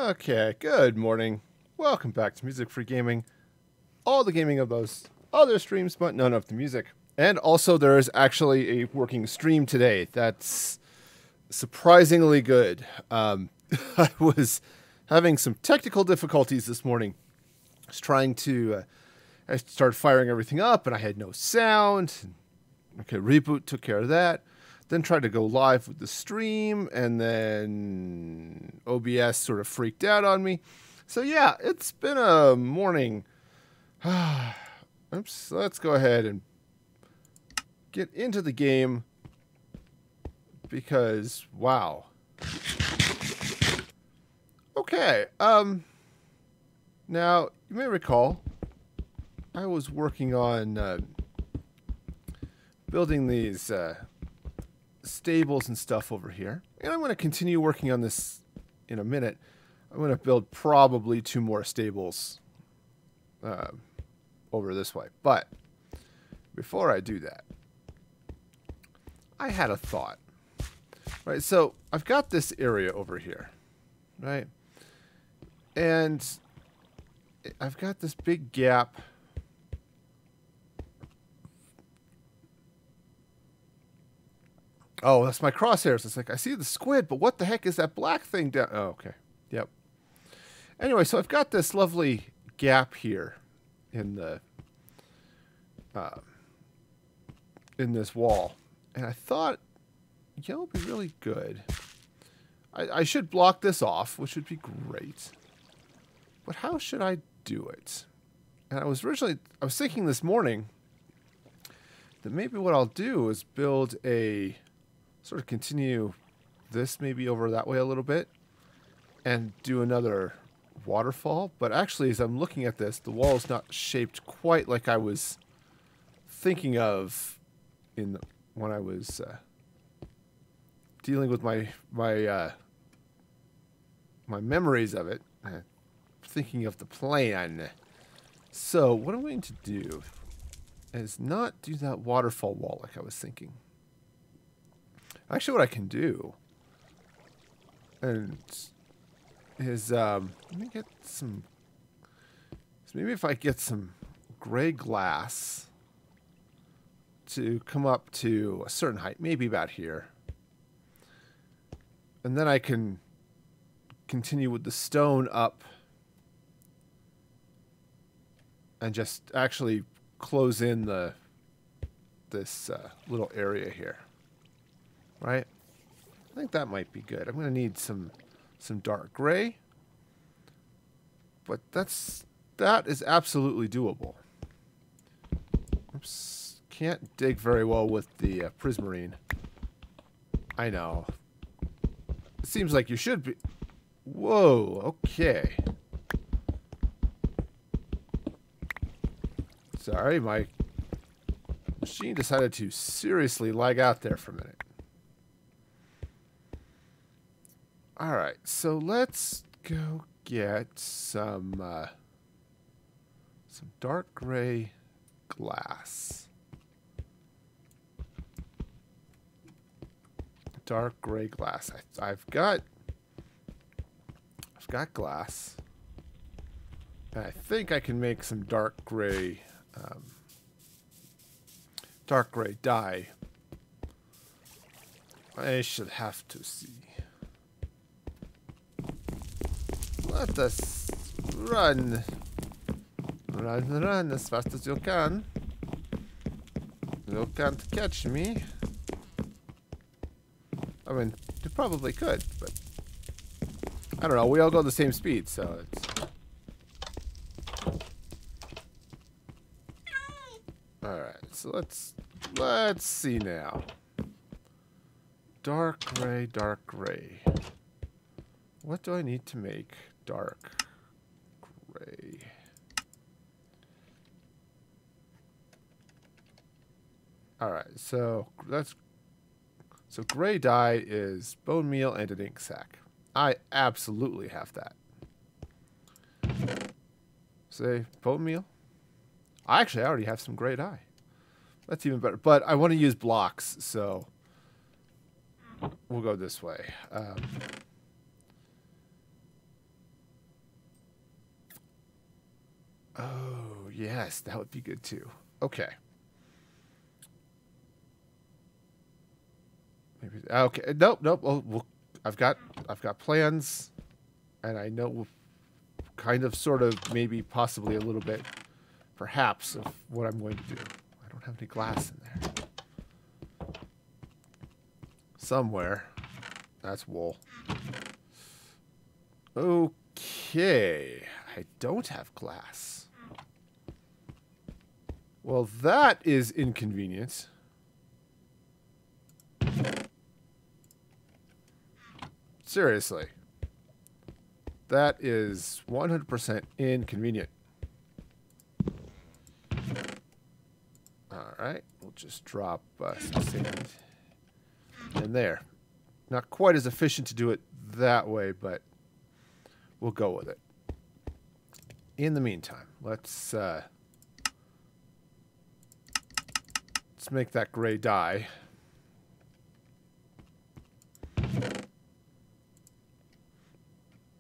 Okay, good morning. Welcome back to Music Free Gaming. All the gaming of those other streams, but none of the music. And also there is actually a working stream today. That's surprisingly good. I was having some technical difficulties this morning. I was trying to... I started firing everything up and I had no sound. Okay, reboot took care of that. Then tried to go live with the stream, and then OBS sort of freaked out on me. So yeah, it's been a morning. Oops, let's go ahead and get into the game because, wow. Okay, now, you may recall, I was working on building these stables and stuff over here, and I'm going to continue working on this in a minute. I'm going to build probably 2 more stables over this way, but before I do that, I had a thought. Right, so I've got this area over here, right, and I've got this big gap. Oh, that's my crosshairs. It's like, I see the squid, but what the heck is that black thing down? Oh, okay. Yep. Anyway, so I've got this lovely gap here in the in this wall. And I thought, you know, it would be really good. I should block this off, which would be great. But how should I do it? And I was thinking this morning that maybe what I'll do is build a... sort of continue this maybe over that way a little bit and do another waterfall. But actually, as I'm looking at this, the wall is not shaped quite like I was thinking of when I was dealing with my memories of it, thinking of the plan. So what I'm going to do is not do that waterfall wall like I was thinking. Actually, what I can do is let me get some. So maybe if I get some gray glass to come up to a certain height, maybe about here, and then I can continue with the stone up and just actually close in this little area here. Right? I think that might be good. I'm going to need some dark gray. But that is absolutely doable. Oops. Can't dig very well with the Prismarine. I know. It seems like you should be... Whoa, okay. Sorry, my machine decided to seriously lag out there for a minute. Alright, so let's go get some dark gray glass. Dark gray glass. I've got glass. And I think I can make some dark gray dye. I should have to see. Let us run. Run as fast as you can. You can't catch me. I mean, you probably could, but... I don't know, we all go the same speed, so it's... Alright, so let's see now. Dark gray, dark gray. What do I need to make dark gray? Alright, so gray dye is bone meal and an ink sac. I absolutely have that. Say bone meal. I already have some gray dye. That's even better. But I want to use blocks, so we'll go this way. yes, that would be good too. Okay. Maybe. Okay. Nope. Nope. Well, I've got plans, and I know kind of, sort of, maybe, possibly a little bit, perhaps, of what I'm going to do. I don't have any glass in there. Somewhere. That's wool. Okay. I don't have glass. Well, that is inconvenient. Seriously. That is 100% inconvenient. Alright, we'll just drop some sand in there. Not quite as efficient to do it that way, but we'll go with it. In the meantime, let's make that gray dye.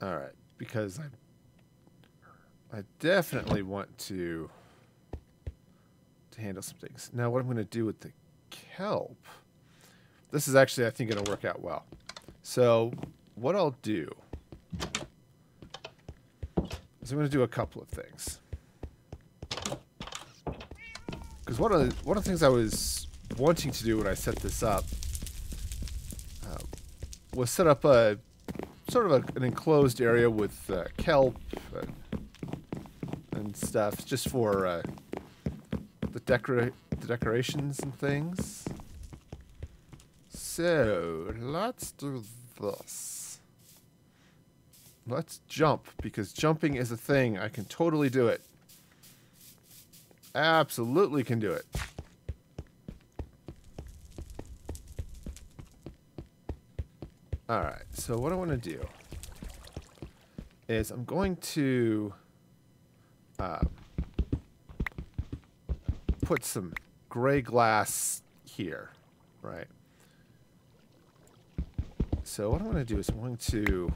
Alright, because I definitely want to handle some things. Now, what I'm going to do with the kelp, this is actually, I think, going to work out well. So, what I'll do is I'm going to do a couple of things. Because one of the things I was wanting to do when I set this up was set up a sort of an enclosed area with kelp and stuff, just for the decorations and things. So let's do this. Let's jump, because jumping is a thing. I can totally do it. Absolutely can do it. Alright, so what I want to do is I'm going to put some gray glass here, right? So what I'm going to do is I'm going to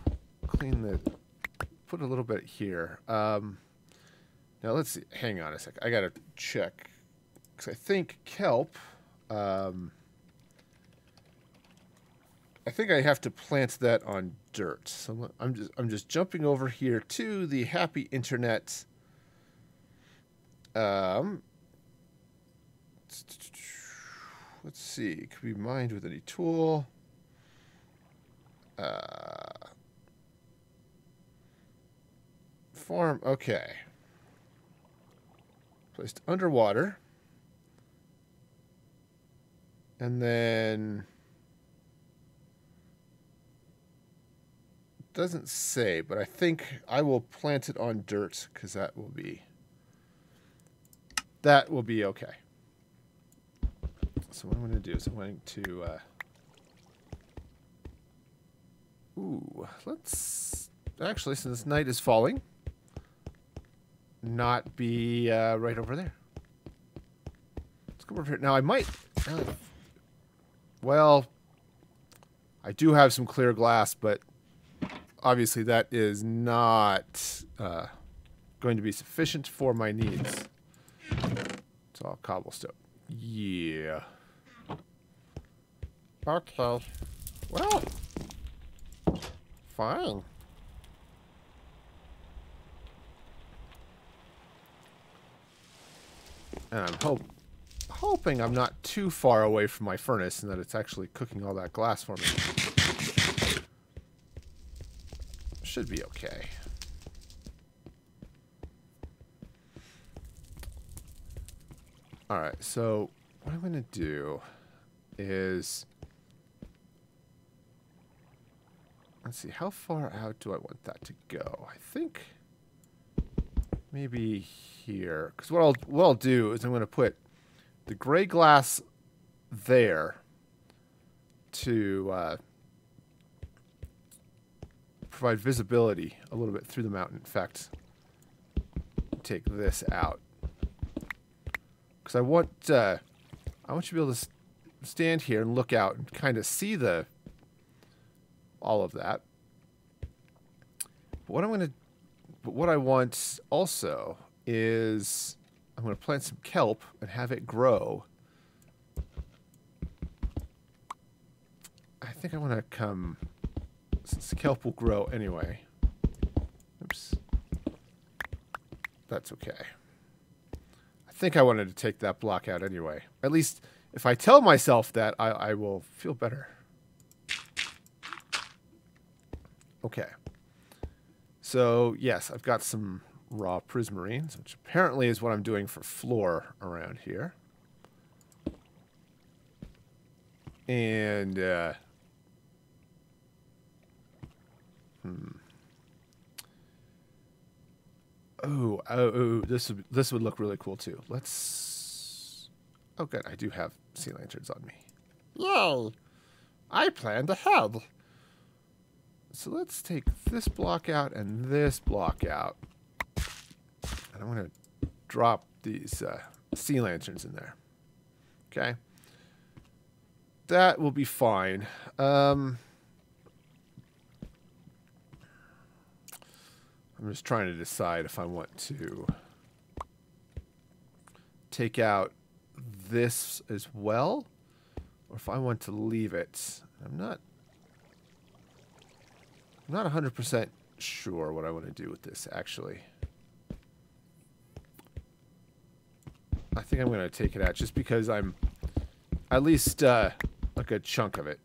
put a little bit here. Now let's see, hang on a sec. I got to check, because I think kelp, I think I have to plant that on dirt. So I'm just jumping over here to the happy internet. Let's see. It could be mined with any tool. Farm. Okay. Placed underwater. And then doesn't say, but I think I will plant it on dirt, because that will be okay. So what I'm going to do is I'm going to let's actually, since night is falling, not be right over there. Let's come over here. Now I might well, I do have some clear glass, but obviously that is not going to be sufficient for my needs. It's all cobblestone. Yeah. Okay. Well, fine. And I'm hoping I'm not too far away from my furnace and that it's actually cooking all that glass for me. Should be okay. Alright, so what I'm going to do is, let's see, how far out do I want that to go? I think maybe here. Because what I'll do is I'm going to put the gray glass there to provide visibility a little bit through the mountain. In fact, take this out, because I want you to be able to stand here and look out and kind of see all of that. But what I want also is I'm going to plant some kelp and have it grow. I think I want to come... Since the kelp will grow anyway. Oops. That's okay. I think I wanted to take that block out anyway. At least, if I tell myself that, I will feel better. Okay. So, yes, I've got some raw prismarines, which apparently is what I'm doing for floor around here. And, Oh, this would look really cool too. Let's... Oh, good. I do have sea lanterns on me. Yay! I planned ahead. So let's take this block out and this block out. And I want to drop these sea lanterns in there. Okay. That will be fine. I'm just trying to decide if I want to take out this as well, or if I want to leave it. I'm not 100% sure what I want to do with this, actually. I think I'm going to take it out just because I'm at least a good chunk of it.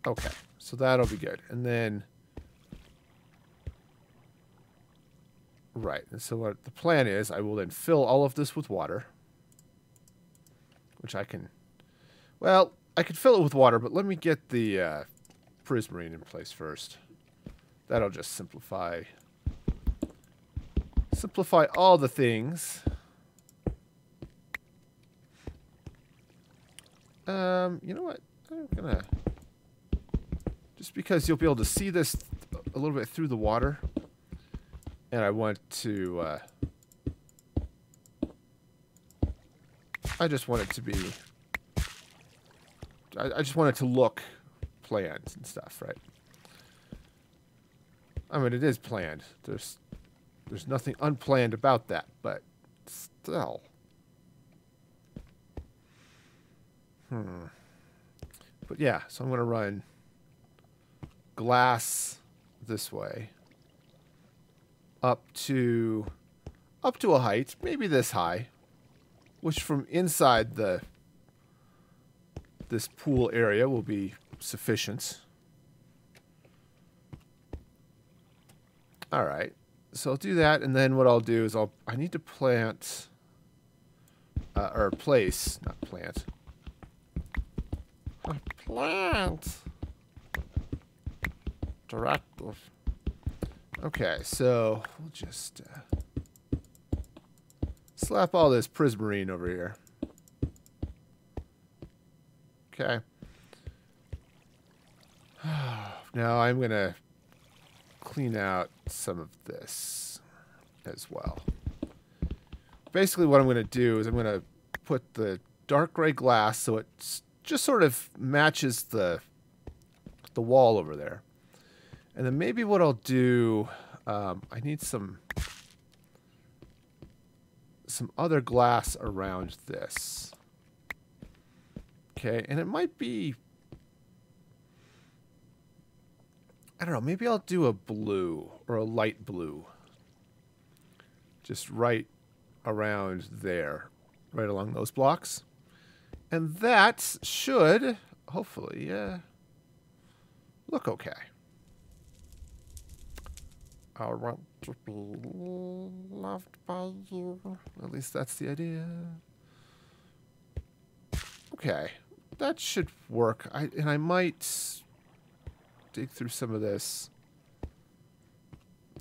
Okay, so that'll be good. And then... Right, and so what the plan is, I will then fill all of this with water. Which I can... Well, I could fill it with water, but let me get the Prismarine in place first. That'll just simplify all the things. You know what? I'm gonna... Just because you'll be able to see this a little bit through the water. And I want to, I just want it to be, I just want it to look planned and stuff, right? I mean, it is planned. There's nothing unplanned about that, but still. But yeah, so I'm going to run glass this way. Up to a height, maybe this high, which from inside this pool area will be sufficient. All right, so I'll do that, and then what I'll do is I need to plant or place, not plant. Plant. Directive. Okay, so we'll just slap all this Prismarine over here. Okay. Now I'm going to clean out some of this as well. Basically what I'm going to do is I'm going to put the dark gray glass so it just sort of matches the wall over there. And then maybe what I'll do, I need some other glass around this. Okay, and it might be, I don't know, maybe I'll do a blue or a light blue. Just right around there, right along those blocks. And that should, hopefully, look okay. I want to be loved by you. At least that's the idea. Okay. That should work. And I might dig through some of this.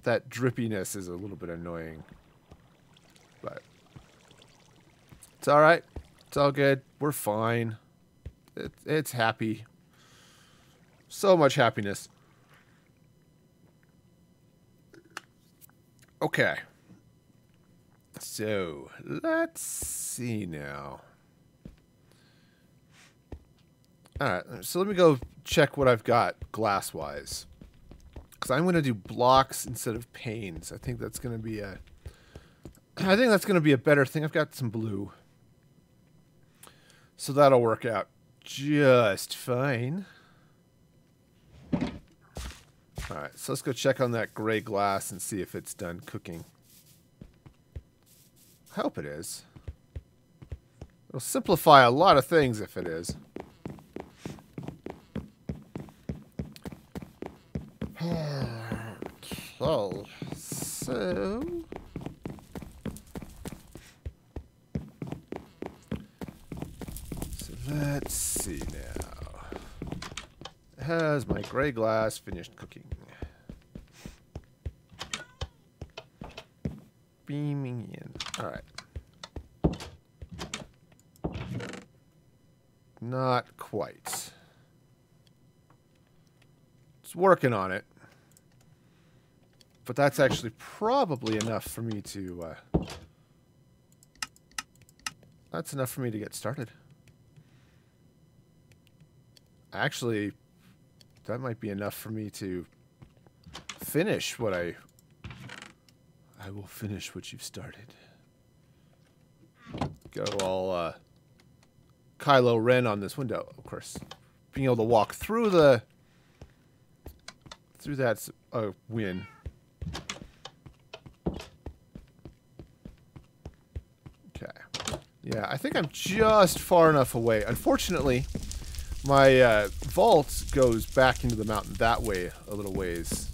That drippiness is a little bit annoying. But it's alright. It's all good. We're fine. It's happy. So much happiness. Okay. So, let's see now. Alright, so let me go check what I've got glass-wise. Because I'm going to do blocks instead of panes. I think that's going to be a I think that's going to be a better thing. I've got some blue. So that'll work out just fine. Alright, so let's go check on that gray glass and see if it's done cooking. I hope it is. It'll simplify a lot of things if it is. Okay, so... let's see now. Has my gray glass finished cooking? Beaming in. Alright. Not quite. It's working on it. But that's actually probably enough for me to... that's enough for me to get started. Actually, that might be enough for me to finish what I will finish what you've started. Go all Kylo Ren on this window, of course. Being able to walk through that's a win. Okay. Yeah, I think I'm just far enough away. Unfortunately, my vault goes back into the mountain that way a little ways.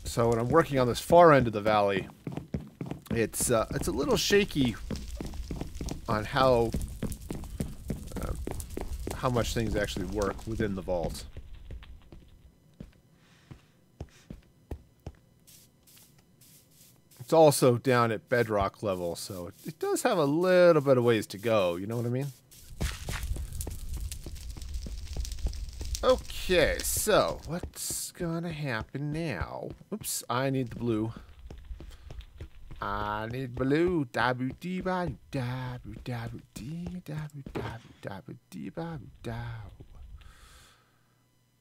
So when I'm working on this far end of the valley, it's a little shaky on how much things actually work within the vault. It's also down at bedrock level, so it does have a little bit of ways to go, you know what I mean? Okay, so what's gonna happen now? Oops, I need the blue. I need blue. Dabu dee ba dabu dabu dee dabu dabu dabu dee babu dabu.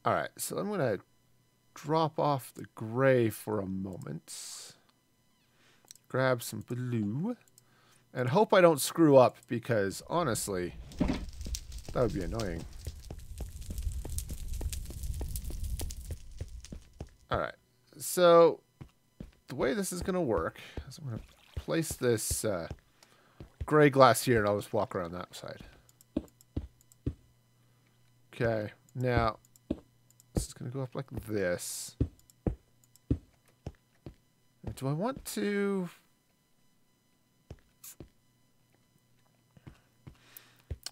Alright, so I'm gonna drop off the gray for a moment. Grab some blue. And hope I don't screw up because honestly, that would be annoying. Alright, so the way this is going to work is I'm going to place this gray glass here and I'll just walk around that side. Okay, now this is going to go up like this. Do I want to...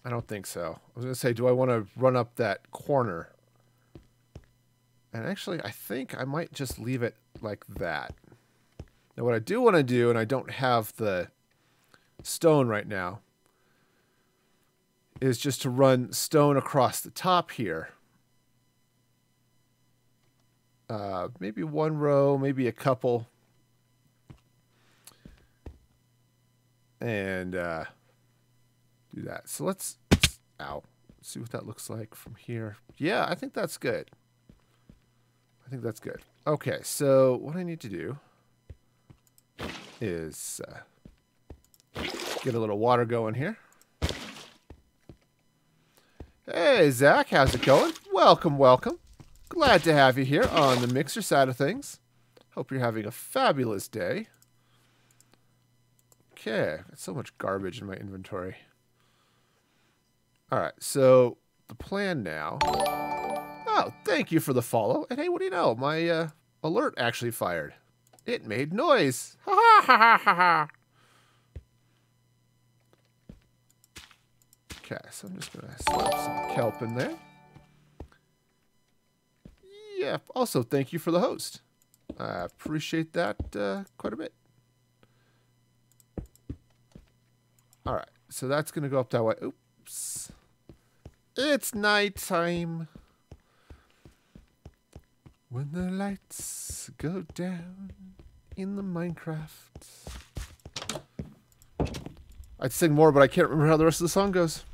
I don't think so. I was going to say, do I want to run up that corner? And actually, I think I might just leave it like that. Now, what I do want to do, and I don't have the stone right now, is just to run stone across the top here. Maybe one row, maybe a couple. And do that. So let's see what that looks like from here. Yeah, I think that's good. I think that's good. Okay, so what I need to do is get a little water going here. Hey, Zach, how's it going? Welcome, welcome. Glad to have you here on the mixer side of things. Hope you're having a fabulous day. Okay, got so much garbage in my inventory. Alright, so the plan now... Oh, thank you for the follow. And hey, what do you know? My alert actually fired. It made noise. Ha ha ha ha ha ha. Okay, so I'm just going to slap some kelp in there. Yeah, also thank you for the host. I appreciate that quite a bit. Alright, so that's going to go up that way. Oops. It's nighttime. When the lights go down in the Minecraft. I'd sing more, but I can't remember how the rest of the song goes.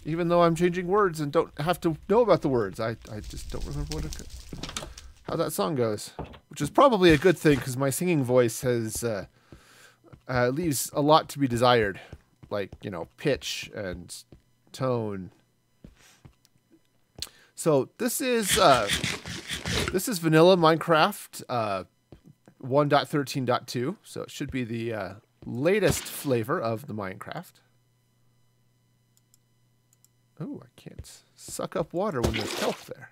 Even though I'm changing words and don't have to know about the words. I just don't remember how that song goes. Which is probably a good thing, because my singing voice has leaves a lot to be desired, like, you know, pitch and tone. So this is vanilla Minecraft 1.13.2, so it should be the latest flavor of the Minecraft. Oh, I can't suck up water when there's kelp there.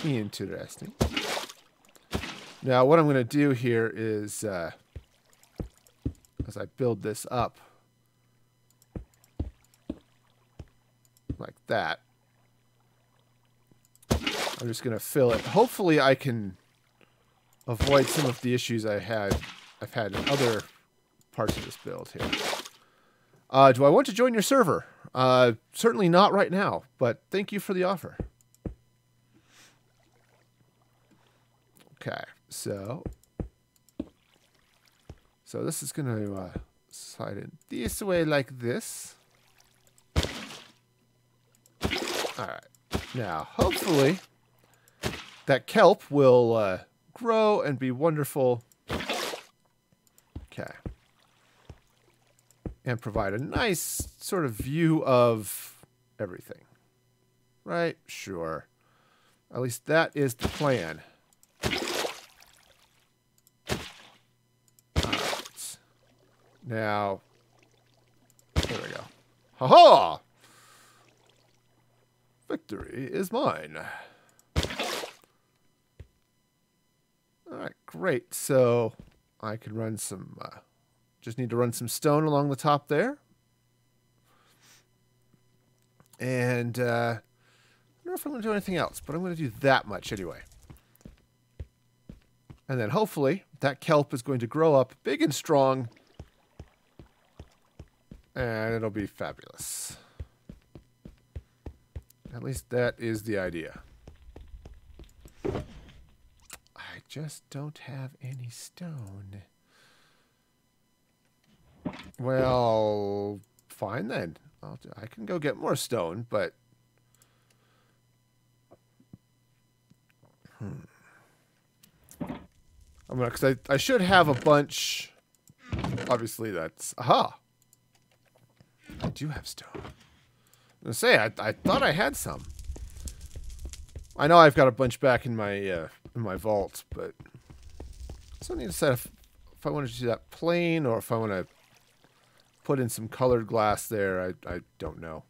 Interesting. Now, what I'm going to do here is, as I build this up, like that, I'm just going to fill it. Hopefully, I can avoid some of the issues I've had in other parts of this build here. Do I want to join your server? Certainly not right now, but thank you for the offer. Okay, so this is going to slide in this way like this. All right. Now, hopefully, that kelp will grow and be wonderful. Okay. And provide a nice sort of view of everything. Right? Sure. At least that is the plan. Alright. Now, there we go. Ha-ha! Victory is mine. Alright, great. So, I can run some... just need to run some stone along the top there. And I don't know if I'm going to do anything else, but I'm going to do that much anyway. And then hopefully that kelp is going to grow up big and strong. And it'll be fabulous. At least that is the idea. I just don't have any stone. Well, fine then. I can go get more stone, but... I'm gonna, because I should have a bunch. Obviously, that's... Aha! I do have stone. I'm gonna say, I thought I had some. I know I've got a bunch back in my vault, but... So I need to decide if I want to do that plain, or if I want to put in some colored glass there. I don't know.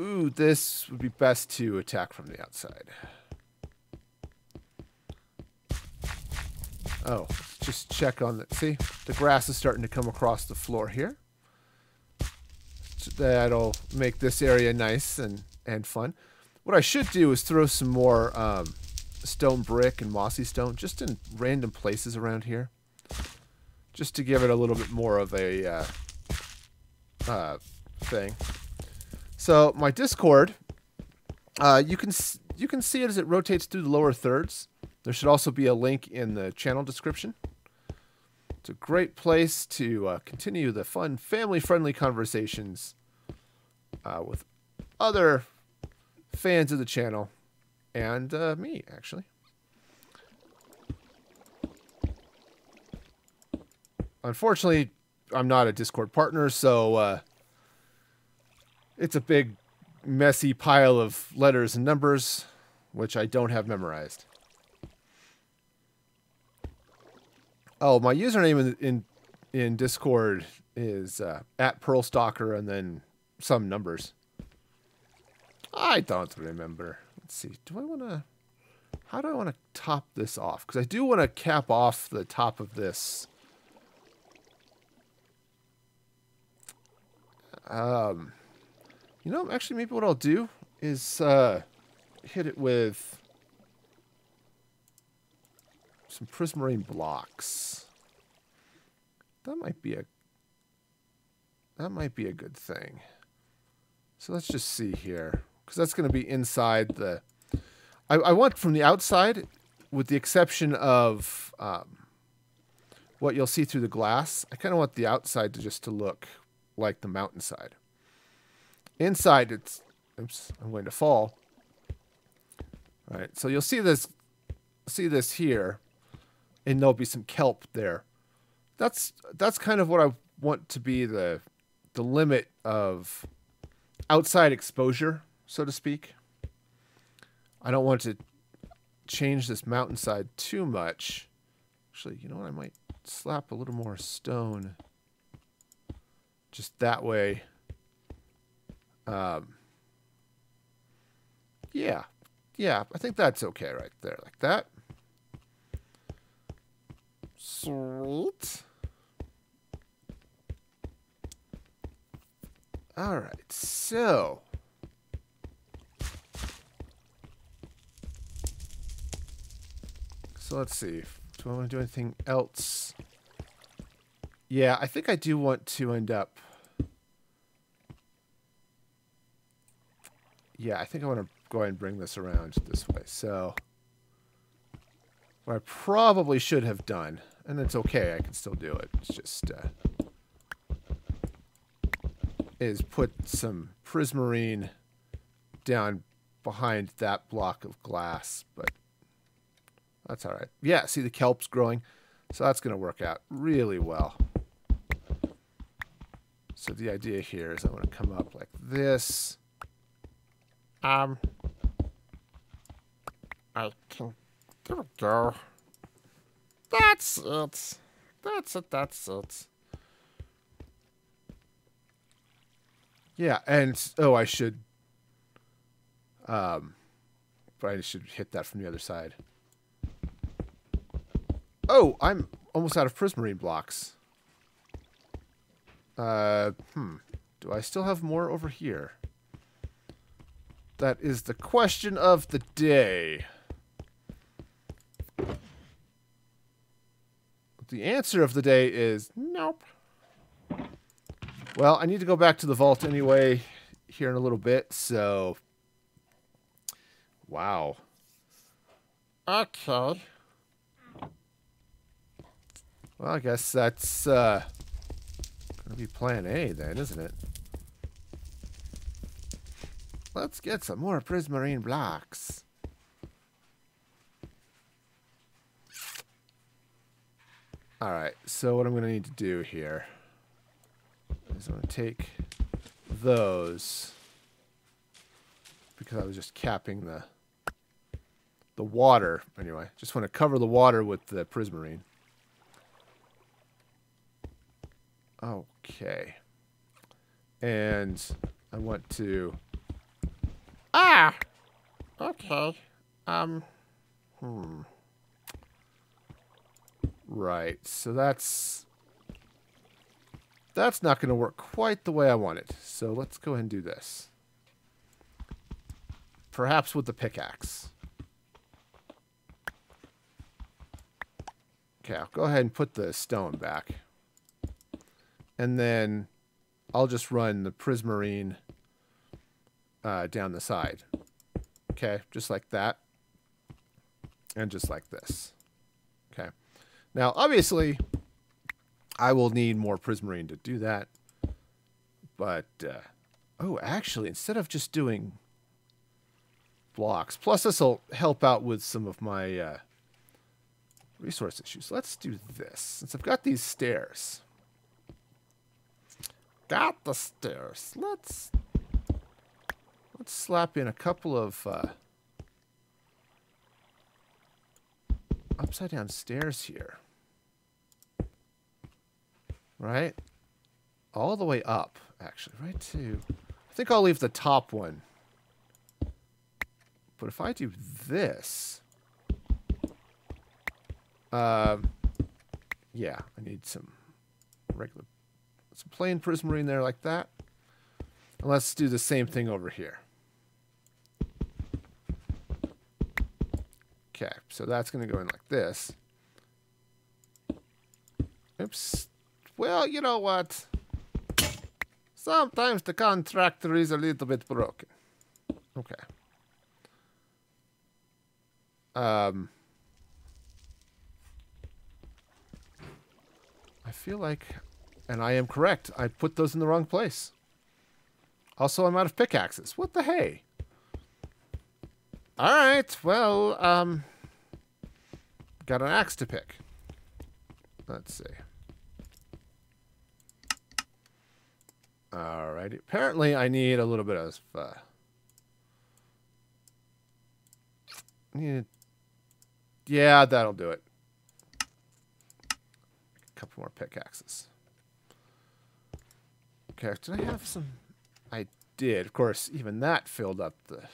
Ooh, this would be best to attack from the outside. Oh, just check on that. See, the grass is starting to come across the floor here. So that'll make this area nice and fun. What I should do is throw some more stone brick and mossy stone just in random places around here, just to give it a little bit more of a thing. So my Discord, you can see it as it rotates through the lower thirds. There should also be a link in the channel description. It's a great place to continue the fun, family-friendly conversations with other fans of the channel and me, actually. Unfortunately, I'm not a Discord partner, so it's a big, messy pile of letters and numbers, which I don't have memorized. Oh, my username in Discord is @PearlStalker and then some numbers. I don't remember. Let's see. Do I want to... How do I want to top this off? Because I do want to cap off the top of this. You know, actually, maybe what I'll do is hit it with some Prismarine blocks. That might be a good thing. So let's just see here, because that's going to be inside the... I want from the outside, with the exception of what you'll see through the glass, I kind of want the outside to look like the mountainside. Inside, it's... Oops, I'm going to fall. All right, so you'll see this here, and there'll be some kelp there. that's kind of what I want to be the limit of outside exposure, so to speak. I don't want to change this mountainside too much. Actually, you know what? I might slap a little more stone. Just that way. Yeah. Yeah, I think that's okay right there. Like that. Sweet. Alright, so... So let's see. Do I want to do anything else? Yeah, I think I do want to end up... Yeah, I think I want to go ahead and bring this around this way. So, what I probably should have done, and it's okay, I can still do it. It's just, is put some Prismarine down behind that block of glass, but that's all right. Yeah, see the kelp's growing, so that's going to work out really well. So the idea here is I want to come up like this. I can... There we go. That's it. That's it, that's it. Yeah, and... Oh, I should... But I should hit that from the other side. Oh, I'm almost out of Prismarine blocks. Do I still have more over here? That is the question of the day. The answer of the day is nope. Well, I need to go back to the vault anyway here in a little bit, so... Wow. Okay. Well, I guess that's gonna be plan A then, isn't it? Let's get some more Prismarine blocks. Alright, so what I'm going to need to do here is I'm going to take those, because I was just capping the water. Anyway, just want to cover the water with the Prismarine. Okay. And I want to... Ah! Okay. Right, so that's not going to work quite the way I want it. So let's go ahead and do this. Perhaps with the pickaxe. Okay, I'll go ahead and put the stone back. And then I'll just run the Prismarine down the side. Okay, just like that. And just like this. Okay. Now, obviously, I will need more Prismarine to do that. But, oh, actually, instead of just doing blocks, plus this will help out with some of my resource issues. Let's do this. Since I've got these stairs. Got the stairs. Let's slap in a couple of upside down stairs here. Right? All the way up, actually. Right to... I think I'll leave the top one. But if I do this... yeah, I need some regular... Some plain Prismarine there like that. And let's do the same thing over here. Okay, so that's going to go in like this. Oops. Well, you know what? Sometimes the contractor is a little bit broken. Okay. I feel like, and I am correct, I put those in the wrong place. Also, I'm out of pickaxes. What the hey? Alright, well, got an axe to pick. Let's see. Alrighty. Apparently, I need a little bit of. Yeah, that'll do it. A couple more pickaxes. Okay, did I have some? I did. Of course, even that filled up the.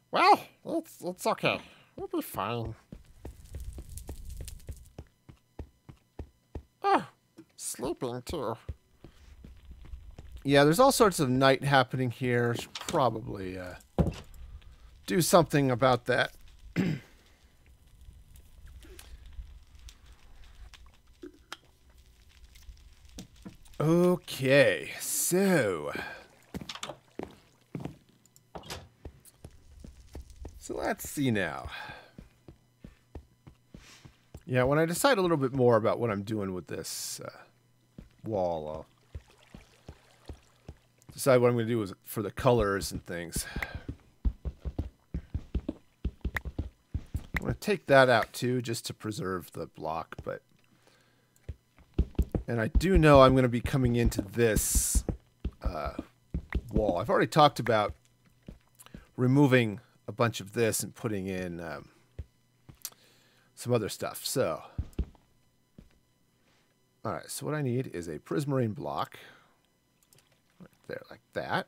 Well, it's okay. We'll be fine. Oh, sleeping too. Yeah, there's all sorts of night happening here. Should probably do something about that. Okay, so let's see now. Yeah, when I decide a little bit more about what I'm doing with this wall, I'll decide what I'm going to do for the colors and things. I'm going to take that out too, just to preserve the block, but... And I do know I'm going to be coming into this wall. I've already talked about removing a bunch of this and putting in some other stuff. So, all right. So what I need is a Prismarine block right there, like that,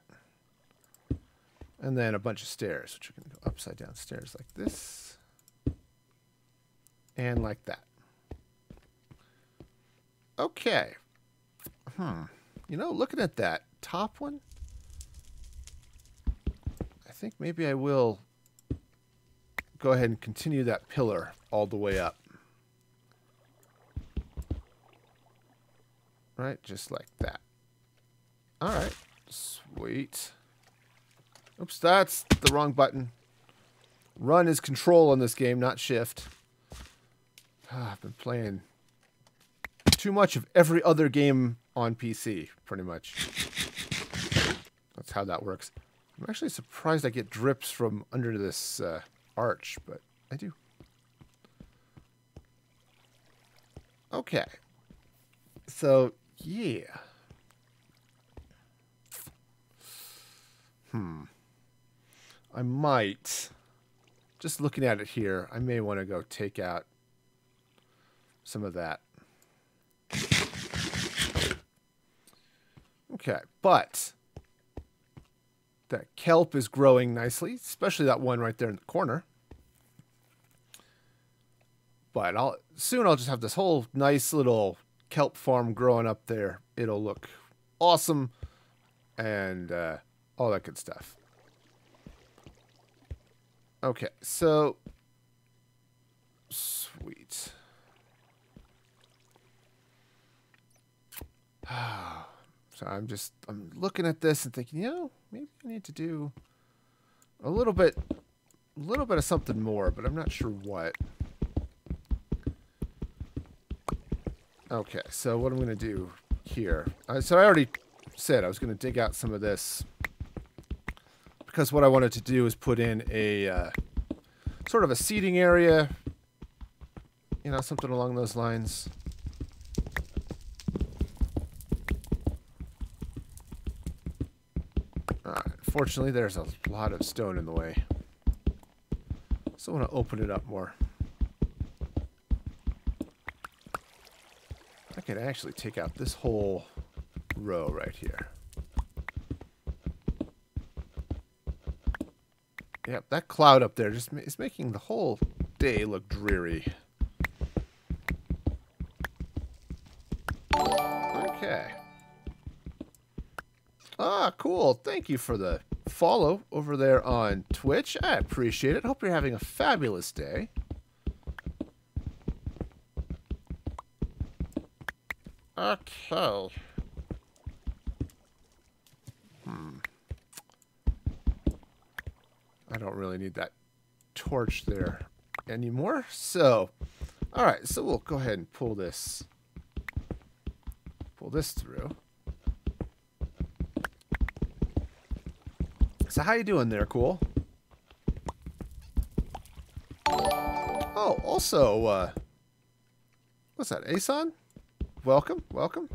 and then a bunch of stairs, which are going to go upside down stairs like this, and like that. Okay. You know, looking at that top one, I think maybe I will go ahead and continue that pillar all the way up. Right, just like that. All right, sweet. Oops, that's the wrong button. Run is control on this game, not shift. I've been playing too much of every other game on PC, pretty much. That's how that works. I'm actually surprised I get drips from under this arch, but I do. Okay. So, yeah. I might, just looking at it here, I may want to go take out some of that. Okay, but that kelp is growing nicely, especially that one right there in the corner. But soon I'll just have this whole nice little kelp farm growing up there. It'll look awesome and all that good stuff. Okay, so sweet. So I'm looking at this and thinking, you know, maybe I need to do a little bit of something more, but I'm not sure what. Okay, so what I'm going to do here. So I already said I was going to dig out some of this because what I wanted to do is put in a sort of a seating area, you know, something along those lines. Unfortunately, there's a lot of stone in the way. So I want to open it up more. I could actually take out this whole row right here. Yep, that cloud up there just is making the whole day look dreary. Okay. Ah, cool. Thank you for the follow over there on Twitch. I appreciate it. Hope you're having a fabulous day. Okay. I don't really need that torch there anymore. So, all right. So we'll go ahead and pull this through. So how you doing there, Cool? Oh, also, what's that, Asan? Welcome, welcome.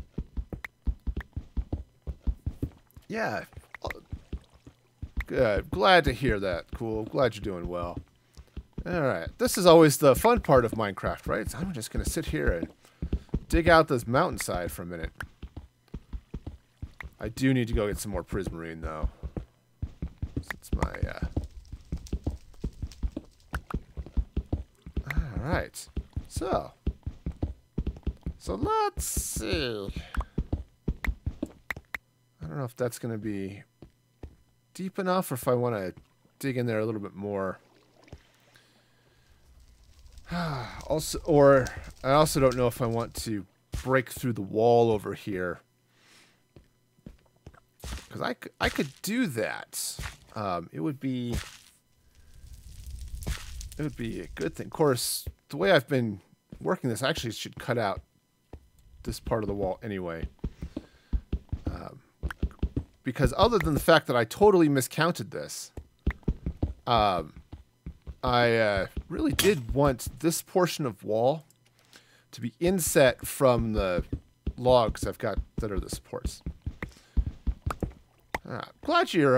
Yeah. Good. Glad to hear that. Cool. Glad you're doing well. Alright. This is always the fun part of Minecraft, right? So I'm just going to sit here and dig out this mountainside for a minute. I do need to go get some more Prismarine, though. It's my, Alright. So let's see. I don't know if that's going to be deep enough or if I want to dig in there a little bit more. I also don't know if I want to break through the wall over here. Because I could do that. It would be a good thing. Of course, the way I've been working this, I actually should cut out this part of the wall anyway. Because other than the fact that I totally miscounted this, I really did want this portion of wall to be inset from the logs I've got that are the supports. Glad you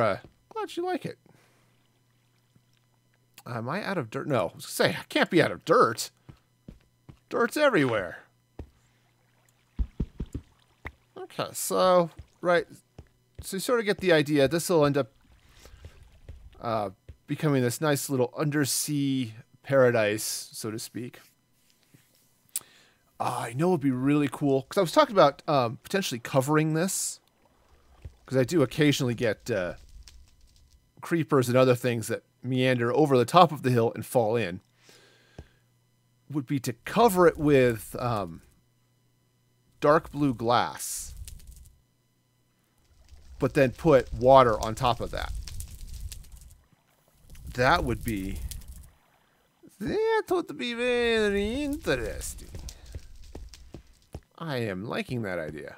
like it. Am I out of dirt? No. I was gonna say, I can't be out of dirt. Dirt's everywhere. Okay, so, right. So you sort of get the idea. This will end up becoming this nice little undersea paradise, so to speak. I know it would be really cool. Because I was talking about potentially covering this. Because I do occasionally get creepers and other things that meander over the top of the hill and fall in. Would be to cover it with dark blue glass. But then put water on top of that. That would be very interesting. I am liking that idea.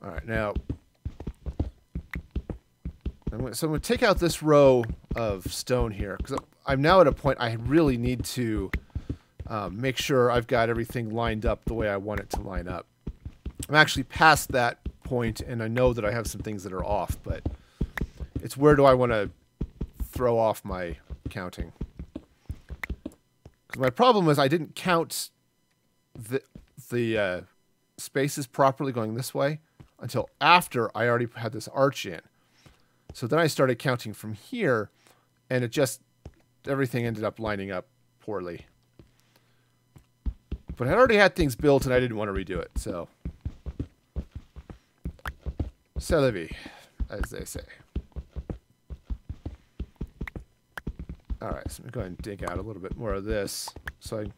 All right, now I'm going to take out this row of stone here because I'm now at a point I really need to make sure I've got everything lined up the way I want it to line up. I'm actually past that point, and I know that I have some things that are off, but it's where do I want to throw off my counting? Because my problem is I didn't count the spaces properly going this way until after I already had this arch in. So then I started counting from here, and it just, everything ended up lining up poorly. But I already had things built, and I didn't want to redo it, so. C'est la vie, as they say. Alright, so I'm going to go ahead and dig out a little bit more of this. Because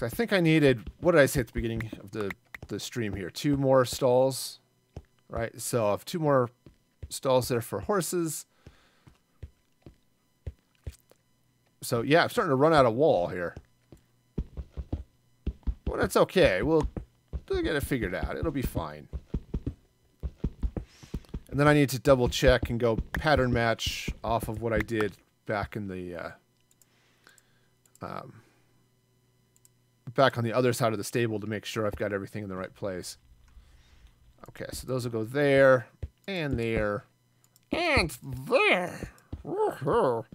I think I needed, what did I say at the beginning of the stream here? 2 more stalls, right? So I have 2 more stalls there for horses. So yeah, I'm starting to run out of wall here. Well, that's okay. We'll get it figured out. It'll be fine. And then I need to double check and go pattern match off of what I did back in the back on the other side of the stable to make sure I've got everything in the right place. Okay, so those will go there and there and there. All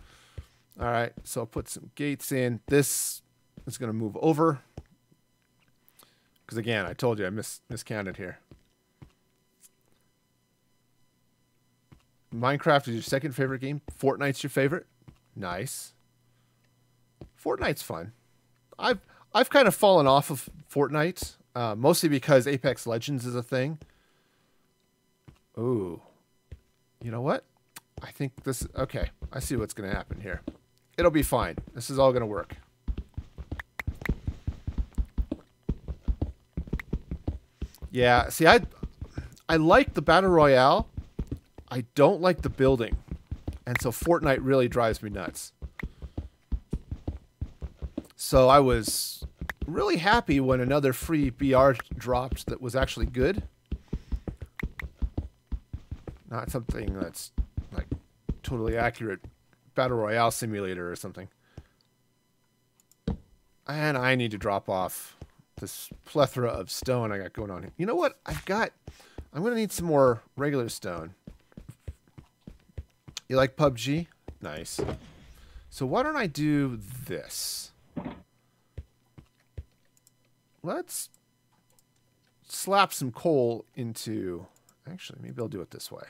right, so I'll put some gates in. This is going to move over. Because again, I told you I miscounted here. Minecraft is your second favorite game. Fortnite's your favorite. Nice. Fortnite's fun. I've kind of fallen off of Fortnite, mostly because Apex Legends is a thing. Ooh, you know what? I think this. Okay, I see what's going to happen here. It'll be fine. This is all going to work. Yeah, see, I like the Battle Royale. I don't like the building. And so Fortnite really drives me nuts. So I was really happy when another free BR dropped that was actually good. Not something that's like totally accurate Battle Royale simulator or something. And I need to drop off this plethora of stone I got going on here. You know what? I've got I'm going to need some more regular stone. You like PUBG? Nice. So why don't I do this? Let's slap some coal into... Actually, maybe I'll do it this way.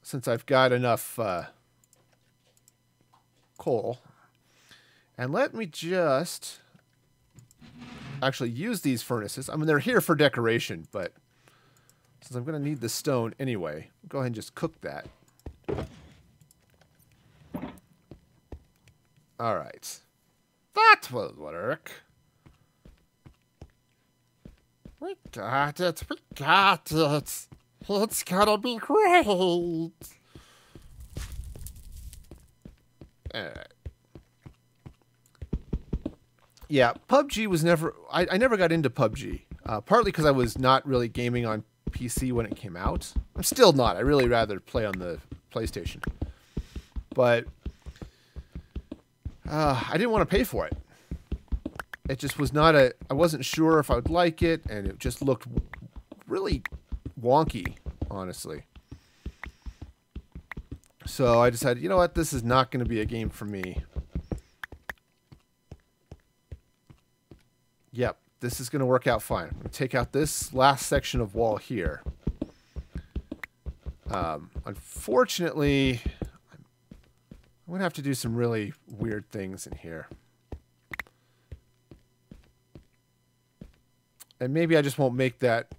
Since I've got enough coal. And let me just actually use these furnaces. I mean, they're here for decoration, but since I'm going to need the stone anyway, go ahead and just cook that. All right. That will work. We got it. We got it. It's gonna be great. All right. Yeah, PUBG was never... I never got into PUBG. Partly because I was not really gaming on PC when it came out. I'm still not. I really rather play on the PlayStation. But I didn't want to pay for it. It just was not a... I wasn't sure if I would like it, and it just looked really wonky, honestly. So I decided, you know what? This is not going to be a game for me. Yep, this is going to work out fine. I'm going to take out this last section of wall here. Unfortunately, I'm going to have to do some really weird things in here. And maybe I just won't make that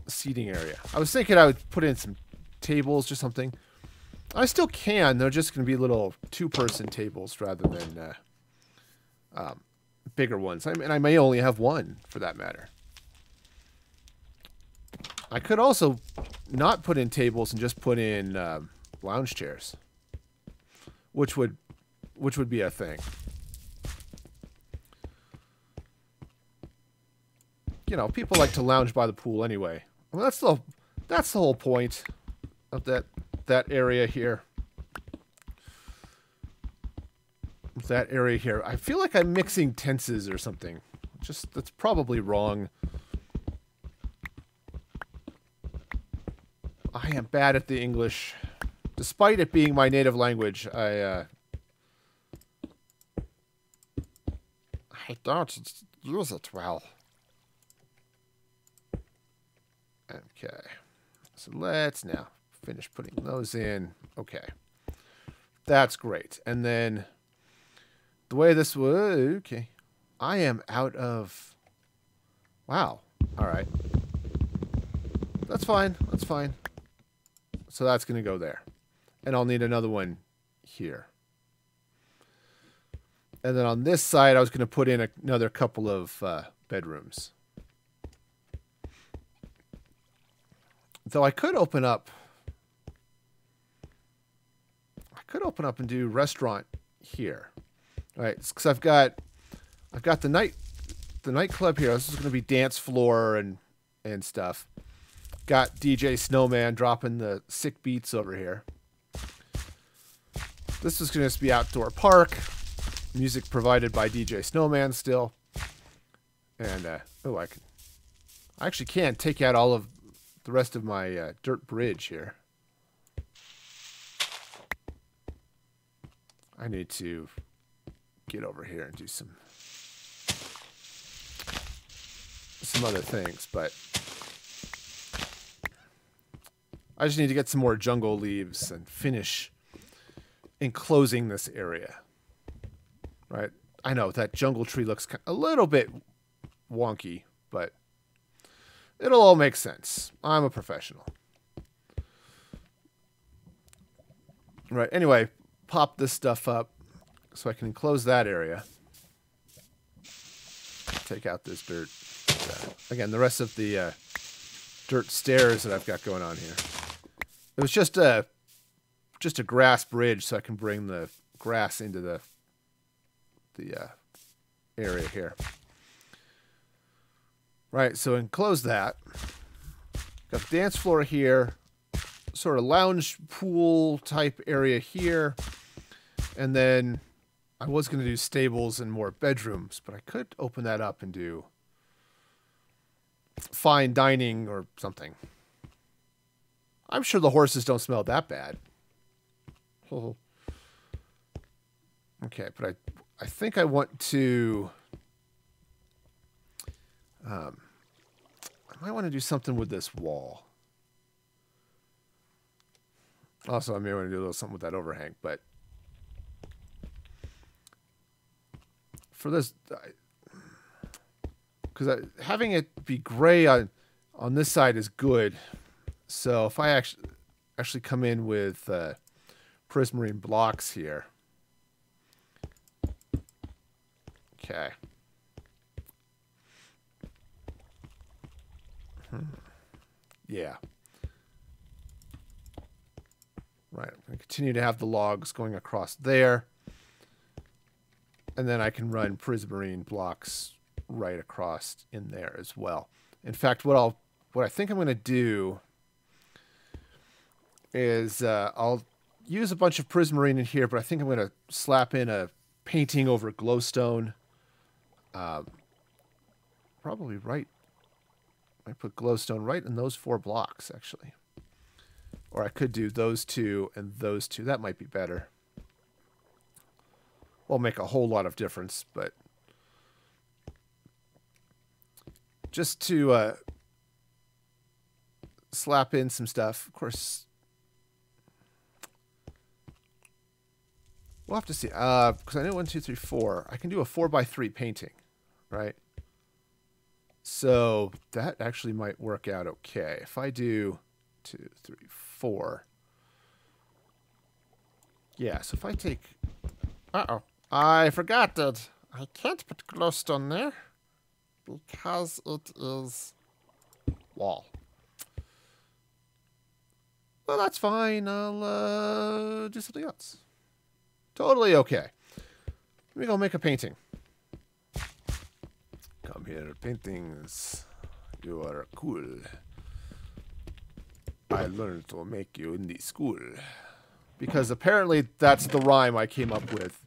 seating area. I was thinking I would put in some tables or something. I still can. They're just going to be little two-person tables rather than bigger ones. I mean, I may only have one, for that matter. I could also not put in tables and just put in lounge chairs, which would be a thing. You know, people like to lounge by the pool anyway. Well, that's the whole point of that area here. That area here. I feel like I'm mixing tenses or something. That's probably wrong. I am bad at the English. Despite it being my native language, I don't use it well. Okay. So let's now finish putting those in. Okay. That's great. And then the way this would... Okay. I am out of... Wow. All right. That's fine. That's fine. So that's going to go there. And I'll need another one here. And then on this side, I was going to put in another couple of bedrooms. Though I could open up... and do restaurant here. All right, because I've got the nightclub here. This is going to be dance floor and stuff. Got DJ Snowman dropping the sick beats over here. This is going to be outdoor park. Music provided by DJ Snowman still. And I actually can take out all of the rest of my dirt bridge here. I need to get over here and do some other things, but I just need to get some more jungle leaves and finish enclosing this area. Right? I know that jungle tree looks a little bit wonky, but it'll all make sense. I'm a professional. Right, anyway, pop this stuff up so I can enclose that area. Take out this dirt. Again, the rest of the dirt stairs that I've got going on here. It was just a grass bridge so I can bring the grass into the area here. Right, so enclose that. Got the dance floor here. Sort of lounge pool type area here. And then I was going to do stables and more bedrooms, but I could open that up and do... fine dining or something. I'm sure the horses don't smell that bad. Oh. Okay, but I think I want to... I might want to do something with this wall. Also, I may want to do a little something with that overhang, but... For this... Because having it be gray on this side is good. So if I actually come in with Prismarine blocks here. Okay. Yeah. Right. I'm going to continue to have the logs going across there. And then I can run Prismarine blocks right across in there as well. In fact, what I think I'm going to do is I'll use a bunch of Prismarine in here, but I think I'm going to slap in a painting over glowstone. Probably right. I put glowstone right in those 4 blocks, actually. Or I could do those 2 and those 2. That might be better. Won't make a whole lot of difference, but just to slap in some stuff. Of course, we'll have to see. Because I know 1, 2, 3, 4. I can do a 4x3 painting, right? So that actually might work out okay. If I do 2, 3, 4. Yeah, so if I take... Uh-oh. I forgot that I can't put glowstone there because it is wall. Well, that's fine. I'll do something else. Totally okay. Let me go make a painting. Come here, paintings. You are cool. I learned to make you in the school. Because apparently that's the rhyme I came up with.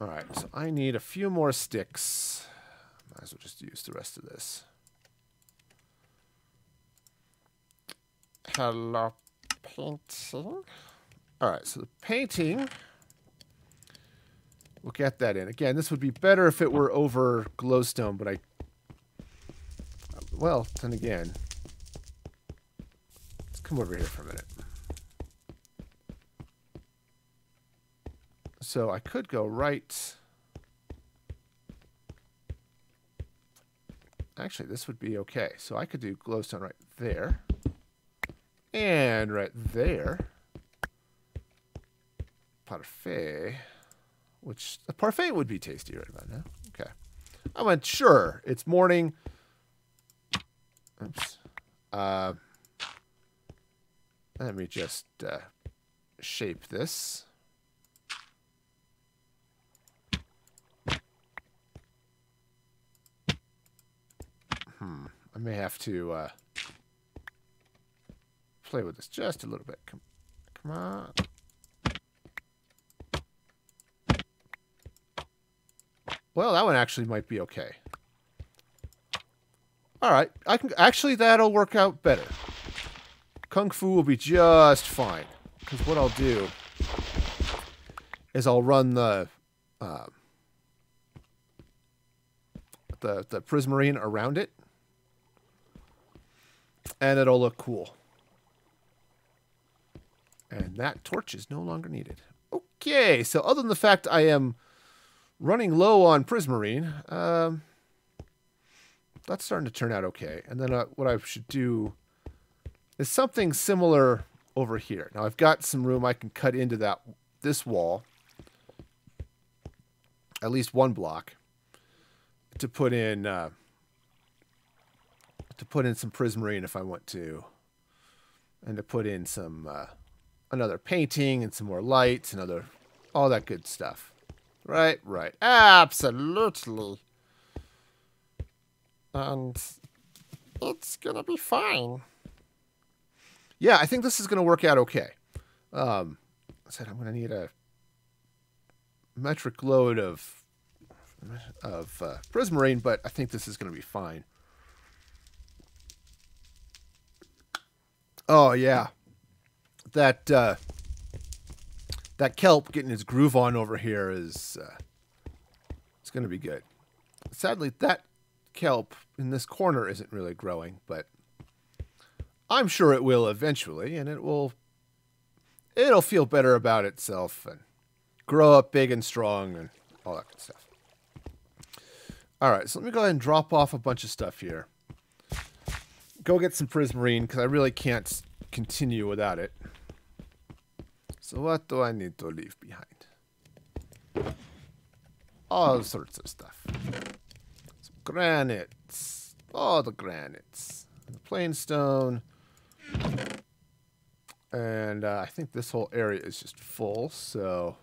Alright, so I need a few more sticks. Might as well just use the rest of this. Hello, painting. Alright, so the painting... We'll get that in. Again, this would be better if it were over glowstone, but I... Well, then again... Let's come over here for a minute. So I could go right... Actually, this would be okay. So I could do glowstone right there. And right there. Parfait. Which, a parfait would be tasty right about now. Okay. I went, sure, it's morning. Oops. Let me just shape this. I may have to play with this just a little bit. Come on. Well, that one actually might be okay. All right, I can actually that'll work out better. Kung Fu will be just fine because what I'll do is I'll run the Prismarine around it, and it'll look cool. And that torch is no longer needed. Okay, so other than the fact I am running low on Prismarine, that's starting to turn out okay. And then what I should do is something similar over here. Now I've got some room I can cut into this wall, at least one block, to put in some Prismarine if I want to, and to put in some another painting and some more lights and all that good stuff. Right, right. Absolutely. And it's going to be fine. Yeah, I think this is going to work out okay. I said I'm going to need a metric load of Prismarine, but I think this is going to be fine. Oh yeah, that that kelp getting his groove on over here is it's going to be good. Sadly, that kelp in this corner isn't really growing, but I'm sure it will eventually, and it'll feel better about itself and grow up big and strong and all that good stuff. All right, so let me go ahead and drop off a bunch of stuff here. Go get some Prismarine, because I really can't continue without it. So what do I need to leave behind? All sorts of stuff. Some granites. All the granites. The plain stone. And I think this whole area is just full, so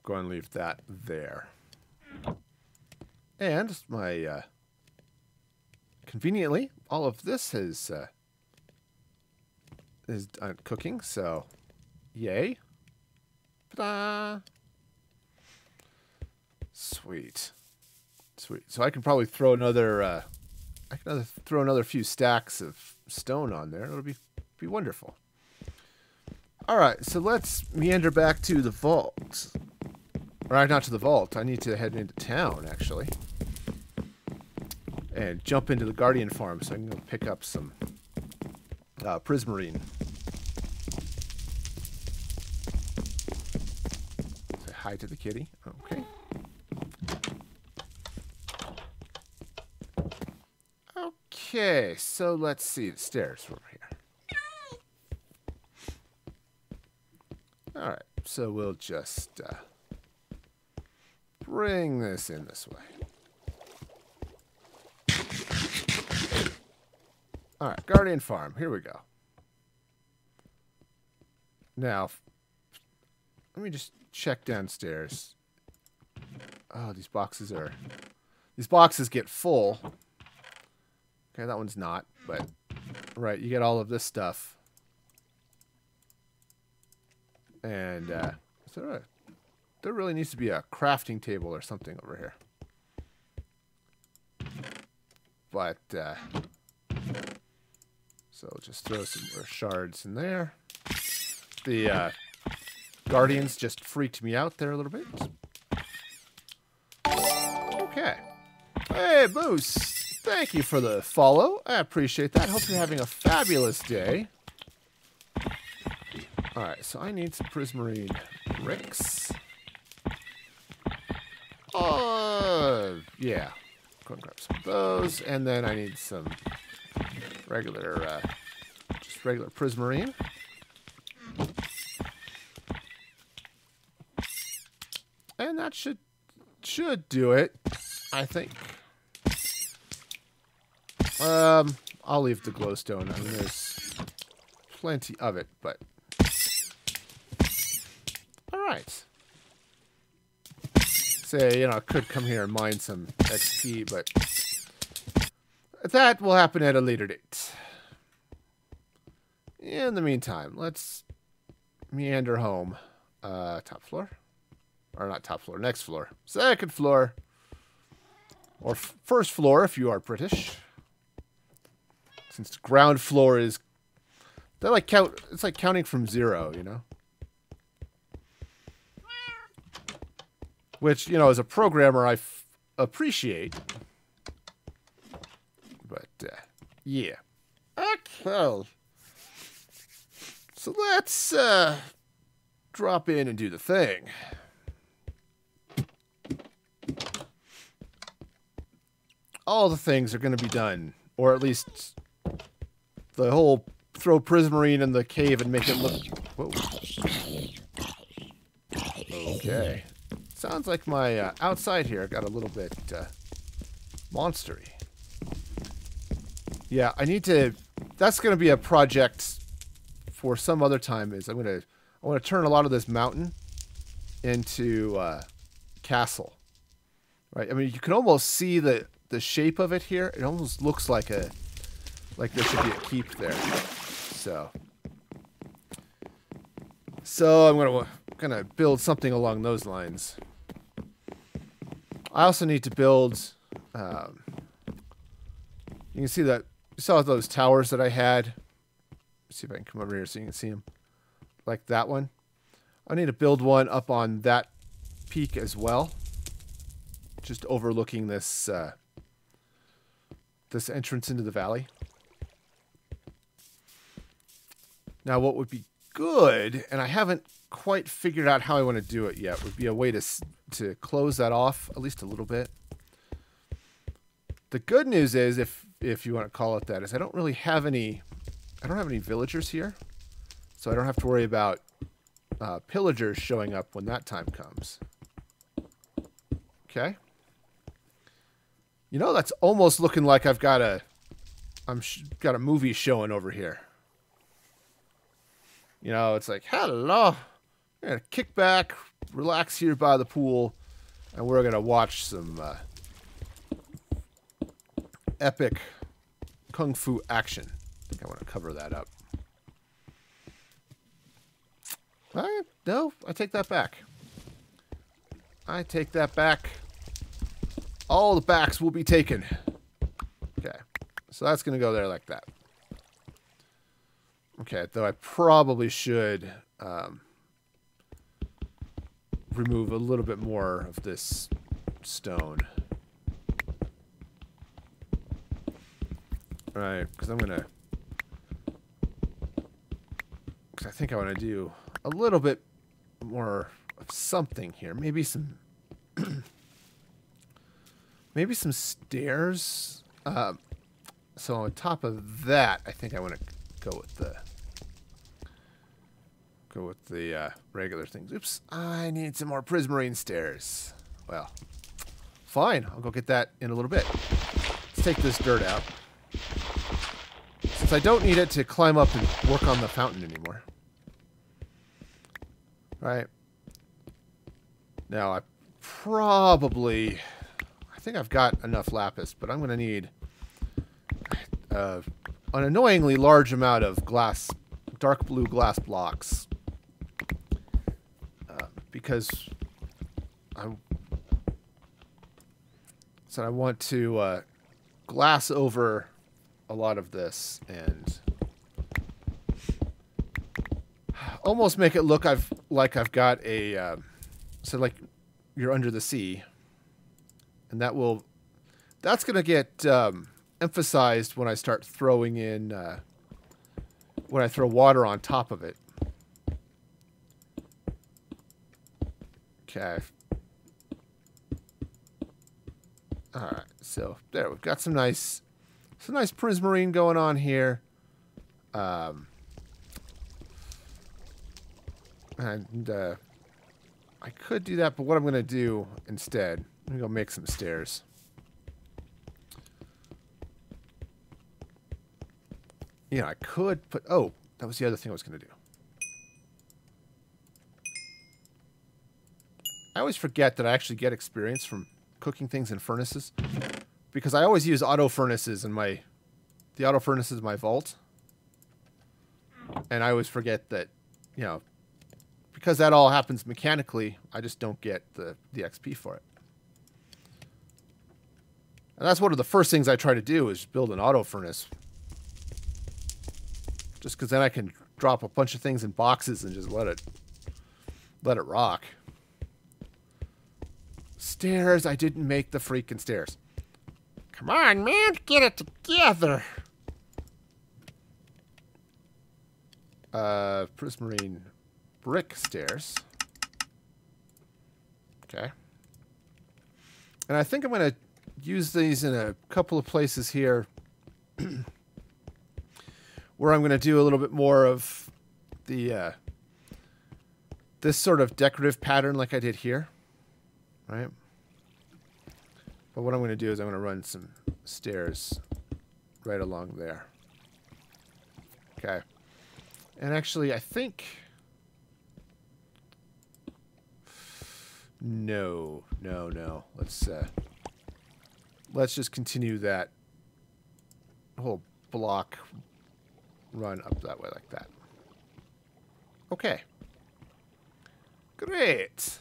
go and leave that there. And my conveniently, all of this is cooking, so yay! Ta-da! Sweet, sweet. So I can probably throw another. I can throw another few stacks of stone on there. It'll be wonderful. All right, so let's meander back to the vault. Or not to the vault. I need to head into town, actually. And jump into the Guardian Farm so I can go pick up some Prismarine. Say hi to the kitty. Okay. Okay, so let's see. The stairs over here. Alright, so we'll just bring this in this way. Alright, Guardian Farm. Here we go. Now, let me just check downstairs. Oh, these boxes get full. Okay, that one's not, but right, you get all of this stuff. And there really needs to be a crafting table or something over here. But so just throw some more shards in there. The Guardians just freaked me out there a little bit. Okay. Hey, Moose. Thank you for the follow. I appreciate that. Hope you're having a fabulous day. Alright, so I need some Prismarine bricks. Yeah. Go and grab some of those. And then I need some regular, just regular Prismarine. And that should do it, I think. I'll leave the glowstone. I mean, there's plenty of it, but all right. Say, I could come here and mine some XP, but that will happen at a later date. In the meantime, let's meander home. Top floor, or not top floor, next floor, second floor, or first floor if you are British. Since the ground floor is, it's like counting from 0, Which, as a programmer, I appreciate. But, yeah. Okay. So let's, drop in and do the thing. All the things are going to be done. Or at least the whole throw Prismarine in the cave and make it look... Whoa. Okay. Sounds like my outside here got a little bit monstery. Yeah, I need to... That's going to be a project for some other time. I want to turn a lot of this mountain into castle. Right? I mean, you can almost see the shape of it here. It almost looks like there should be a keep there. So I'm gonna build something along those lines. I also need to build. You can see that You saw those towers that I had. Let's see if I can come over here so you can see them. Like that one. I need to build one up on that peak as well. Just overlooking this this entrance into the valley. Now what would be good, and I haven't quite figured out how I want to do it yet, would be a way to close that off at least a little bit. The good news is, if you want to call it that, is I don't have any villagers here, so I don't have to worry about pillagers showing up when that time comes. Okay. You know, that's almost looking like I've got a movie showing over here. You know, it's like, hello, we're gonna kick back, relax here by the pool, and we're gonna watch some epic kung fu action. I think I want to cover that up. No, I take that back. I take that back. All the backs will be taken. Okay, so that's going to go there like that. Okay, though I probably should remove a little bit more of this stone. Right, because I think I want to do a little bit more of something here. Maybe some maybe some stairs. So on top of that, I think I want to go with the regular things. Oops, I need some more Prismarine stairs. Well, fine. I'll go get that in a little bit. Let's take this dirt out, since I don't need it to climb up and work on the fountain anymore. Right. Now, I think I've got enough lapis, but I'm going to need an annoyingly large amount of glass, dark blue glass blocks. Because I want to glass over a lot of this and almost make it look like I've got a so like you're under the sea, and that's gonna get emphasized when I start throwing in when I throw water on top of it. Okay. All right. So there, we've got some nice prismarine going on here. And I could do that, but what I'm going to do instead, I'm going to go make some stairs. Yeah, I could put... Oh, that was the other thing I was going to do. I always forget that I actually get experience from cooking things in furnaces, because I always use auto furnaces in the auto furnaces in my vault. And I always forget that, you know, because that all happens mechanically, I just don't get the XP for it. And that's one of the first things I try to do, is build an auto furnace. Just because then I can drop a bunch of things in boxes and just let it rock. Stairs, I didn't make the freaking stairs. Come on, man, get it together. Prismarine brick stairs. Okay. And I think I'm going to use these in a couple of places here where I'm going to do a little bit more of the this sort of decorative pattern like I did here. Right? But what I'm going to do is I'm going to run some stairs right along there. Okay. And actually, I think... No. Let's just continue that whole block run up that way like that. Okay. Great.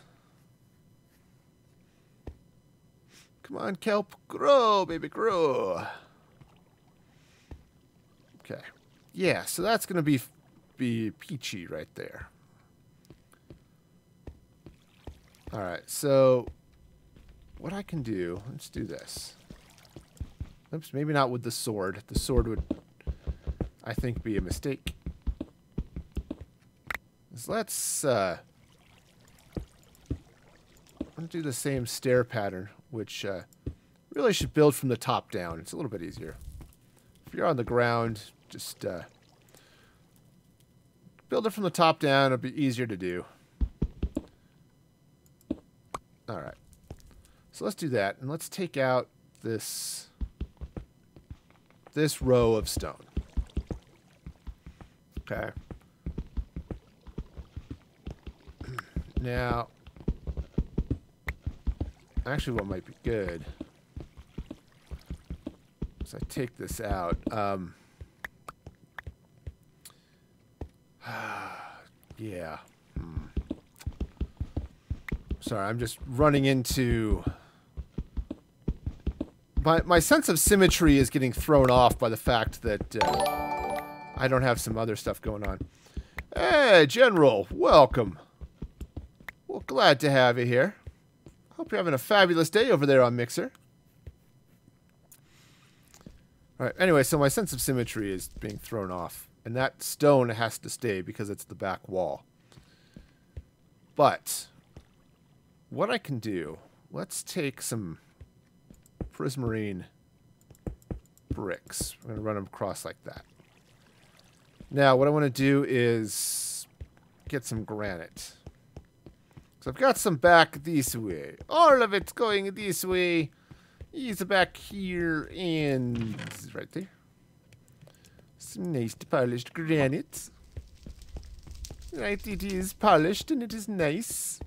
Come on, kelp. Grow, baby, grow. Okay. Yeah, so that's going to be peachy right there. All right, so what I can do, let's do this. Oops, maybe not with the sword. The sword would, I think, be a mistake. Let's do the same stair pattern, which really should build from the top down. It's a little bit easier. If you're on the ground, just build it from the top down. It'll be easier to do. All right. So let's do that, and let's take out this row of stone. Okay. Now, actually what might be good is I take this out. Yeah. Sorry, I'm just running into... My sense of symmetry is getting thrown off by the fact that I don't have some other stuff going on. Hey, General, welcome. Well, glad to have you here. Hope you're having a fabulous day over there on Mixer. All right, anyway, so my sense of symmetry is being thrown off. And that stone has to stay because it's the back wall. But what I can do, let's take some Prismarine bricks. I'm going to run them across like that. Now, what I want to do is get some granite. So I've got some back this way. All of it's going this way. He's back here and right there. Some nice polished granite. Right, it is polished and it is nice.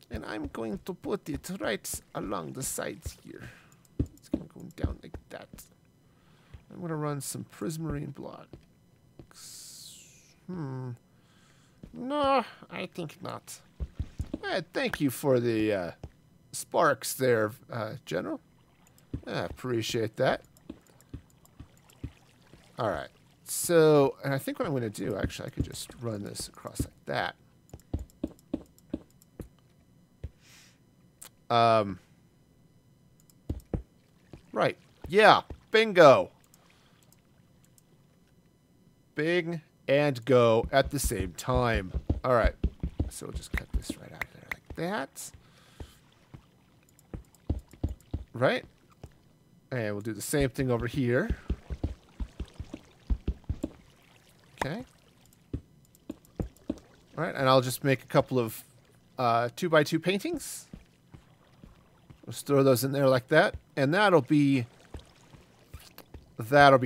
And I'm going to put it right along the sides here. It's going to go down like that. I'm going to run some Prismarine blocks. No, I think not. Thank you for the sparks there, General. I appreciate that. All right. So, and I think what I'm going to do, actually, I could just run this across like that. Right. Yeah. Bingo. Bing and go at the same time. All right. So we'll just cut this right out of there like that. Right. And we'll do the same thing over here. Okay. All right. And I'll just make a couple of 2x2 paintings. Let's throw those in there like that. And that'll be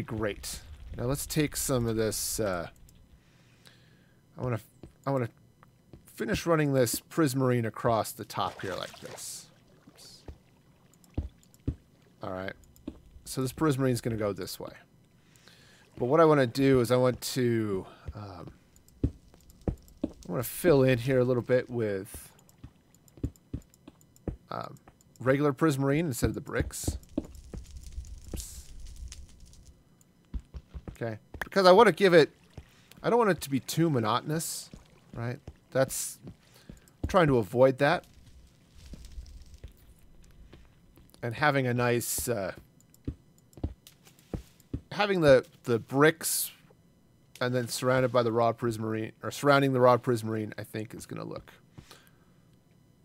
great. Now let's take some of this. I want to finish running this Prismarine across the top here like this. Oops. All right. So this Prismarine is going to go this way. But what I want to do is I want to fill in here a little bit with regular Prismarine instead of the bricks. Oops. Okay. Because I want to give it... I don't want it to be too monotonous, right? That's... I'm trying to avoid that. And having a nice... having the bricks and then surrounded by the raw Prismarine, or surrounding the raw Prismarine, I think is going to look...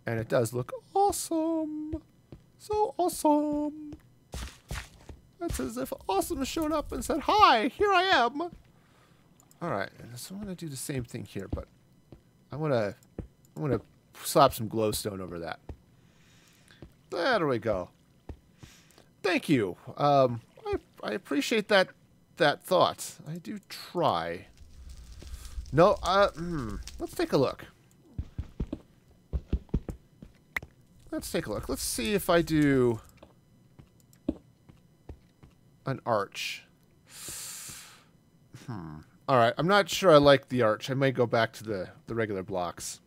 And it does look awesome. So awesome. That's as if Awesome showed up and said, "Hi, here I am." All right, so I'm going to do the same thing here, but I'm going to slap some glowstone over that. There we go. Thank you. I appreciate that thought. I do try. No, let's take a look. Let's take a look. Let's see if I do an arch. All right. I'm not sure I like the arch. I might go back to the regular blocks.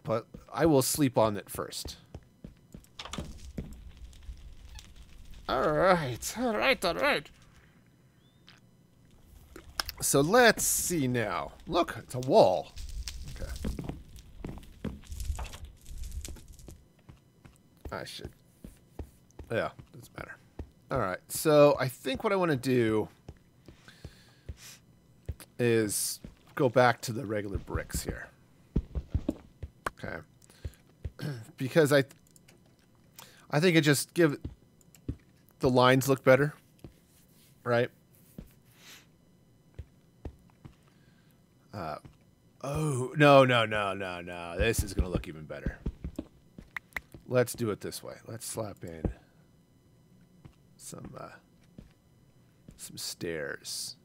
But I will sleep on it first. All right. All right. All right. So let's see now. Look, it's a wall. Okay. I should. Yeah, doesn't matter. All right. So I think what I want to do is go back to the regular bricks here. Okay. Because I think it just give the lines look better, right? Oh, no. This is going to look even better. Let's do it this way. Let's slap in some stairs.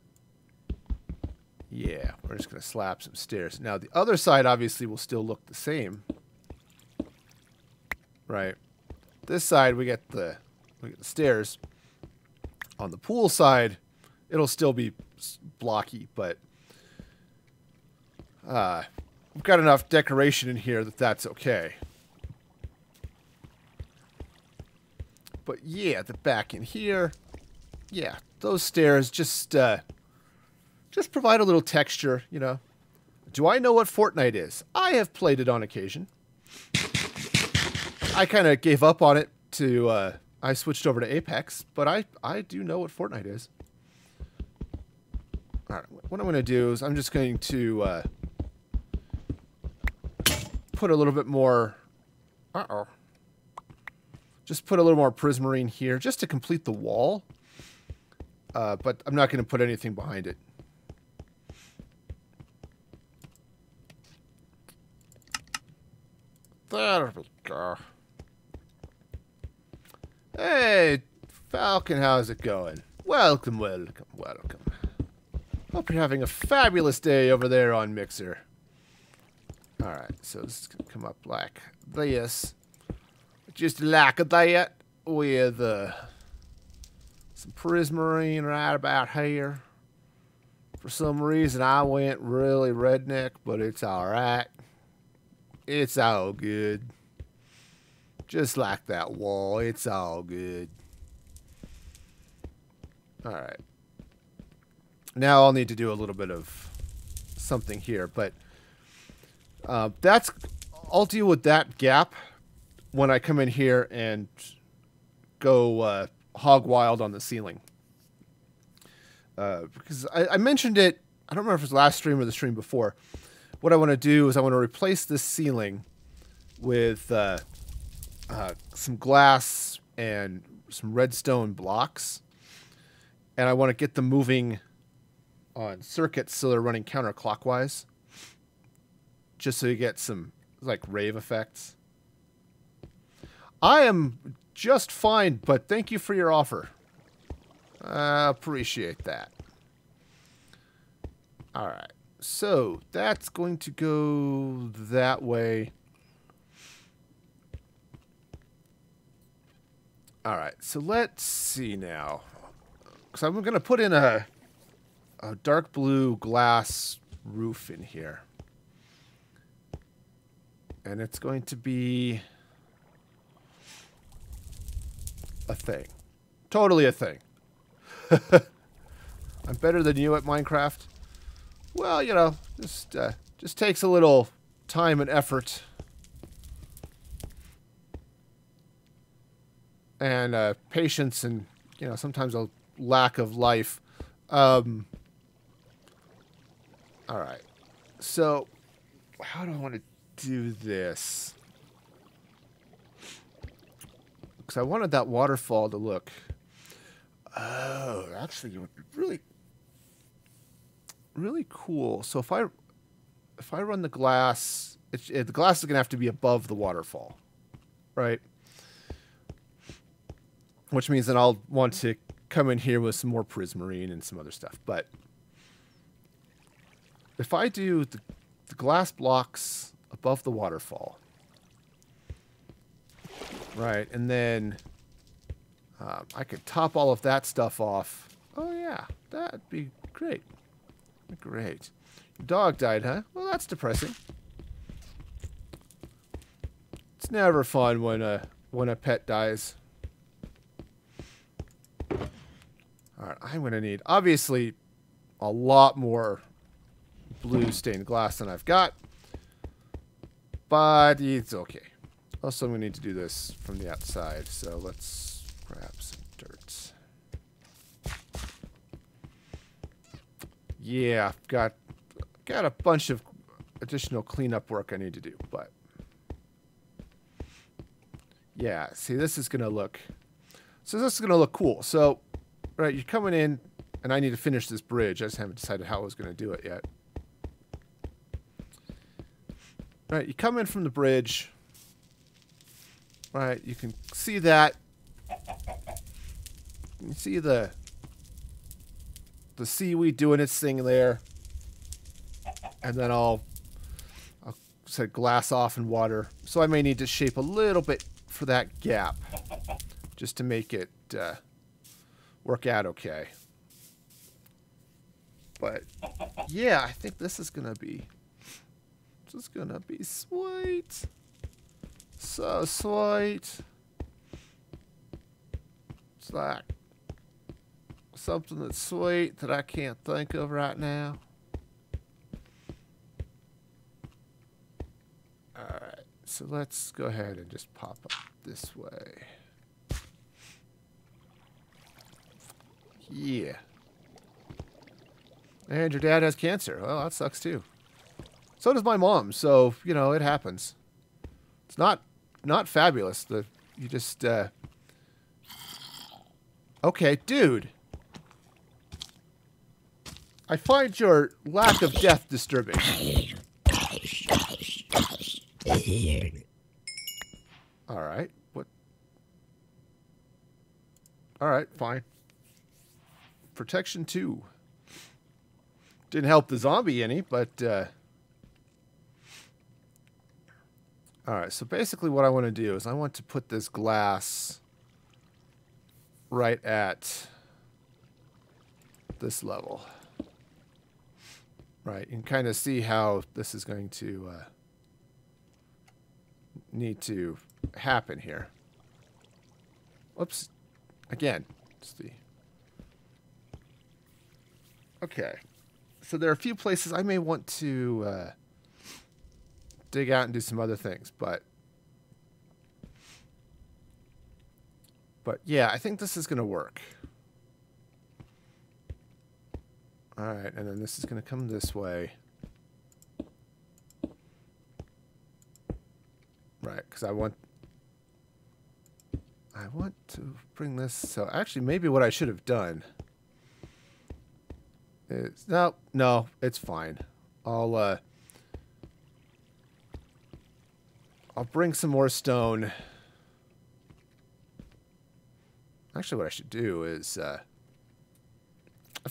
Yeah, we're just going to slap some stairs. Now, the other side obviously will still look the same. Right. This side, we get the stairs. On the pool side, it'll still be blocky, but we've got enough decoration in here that that's okay. But yeah, the back in here, yeah, those stairs just provide a little texture, you know. Do I know what Fortnite is? I have played it on occasion. I kind of gave up on it to, I switched over to Apex, but I do know what Fortnite is. All right, what I'm going to do is I'm just going to put a little bit more, just put a little more Prismarine here just to complete the wall. But I'm not going to put anything behind it. There we go. Hey, Falcon, how's it going? Welcome. Hope you're having a fabulous day over there on Mixer. Alright, so this is going to come up like this. Just like that, with some Prismarine right about here. For some reason, I went really redneck, but it's alright. It's all good. Just like that wall, it's all good. Alright. Now I'll need to do a little bit of something here, but I'll deal with that gap when I come in here and go hog wild on the ceiling. Because I mentioned it, I don't remember if it was last stream or the stream before. What I want to do is I want to replace this ceiling with some glass and some redstone blocks. And I want to get them moving on circuits so they're running counterclockwise. Just so you get some, like, rave effects. I am just fine, but thank you for your offer. I appreciate that. Alright. So, that's going to go that way. Alright, so let's see now. Because I'm going to put in a dark blue glass roof in here. And it's going to be a thing. Totally a thing. I'm better than you at Minecraft. Well, you know, just takes a little time and effort. And patience and, you know, sometimes a lack of life. Alright. So, how do I want to do this? Because I wanted that waterfall to look... Oh, actually, it would be really cool. So if I run the glass, the glass is going to have to be above the waterfall, right? Which means that I'll want to come in here with some more Prismarine and some other stuff. But if I do the glass blocks above the waterfall, right, and then I could top all of that stuff off. Oh yeah, that'd be great. Great. Your dog died, huh? Well, that's depressing. It's never fun when a pet dies. Alright, I'm gonna need... Obviously, a lot more blue stained glass than I've got. But it's okay. Also, I'm going to need to do this from the outside, so let's grab some dirt. Yeah, I've got a bunch of additional cleanup work I need to do, but yeah, see, this is going to look... So this is going to look cool. So, right, you're coming in, and I need to finish this bridge. I just haven't decided how I was going to do it yet. Right, you come in from the bridge. Right, you can see that. You see the seaweed doing its thing there. And then I'll set glass off in water. So I may need to shape a little bit for that gap, just to make it work out okay. But yeah, I think this is gonna be sweet. So sweet. It's like something that's sweet that I can't think of right now. Alright, so let's go ahead and just pop up this way. Yeah. And your dad has cancer. Well, that sucks too. So does my mom, so, you know, it happens. It's not fabulous. You just, Okay, dude. I find your lack of death disturbing. Alright, what? Alright, fine. Protection 2. Didn't help the zombie any, but, Alright, so basically what I want to do is I want to put this glass right at this level. Right, you can kind of see how this is going to need to happen here. Whoops. Again. Let's see. Okay. So there are a few places I may want to dig out and do some other things, but yeah, I think this is going to work. Alright, and then this is going to come this way. Right, because I want to bring this, so actually maybe what I should have done is, no, it's fine. I'll bring some more stone. Actually, what I should do is, I've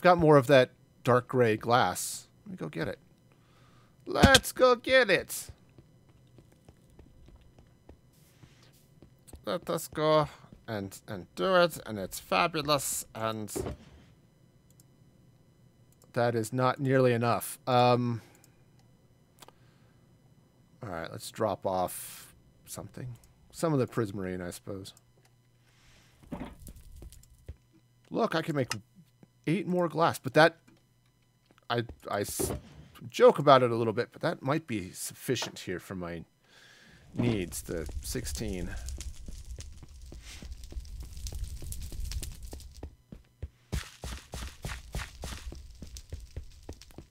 got more of that dark gray glass. Let me go get it. Let's go get it. Let us go and do it, and it's fabulous, and that is not nearly enough. Alright, let's drop off something. Some of the Prismarine, I suppose. Look, I can make 8 more glass, but that... I joke about it a little bit, but that might be sufficient here for my needs, the 16.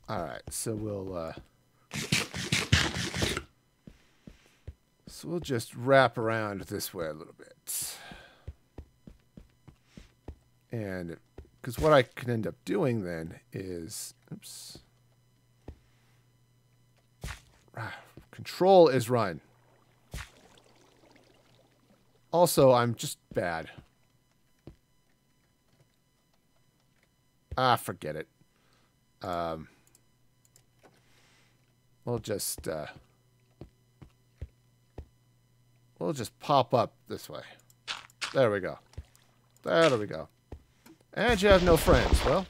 Alright, so we'll just wrap around this way a little bit. And, because what I can end up doing then is, oops. Control is run. Also, I'm just bad. Forget it. We'll just pop up this way. There we go. There we go. And you have no friends. Well,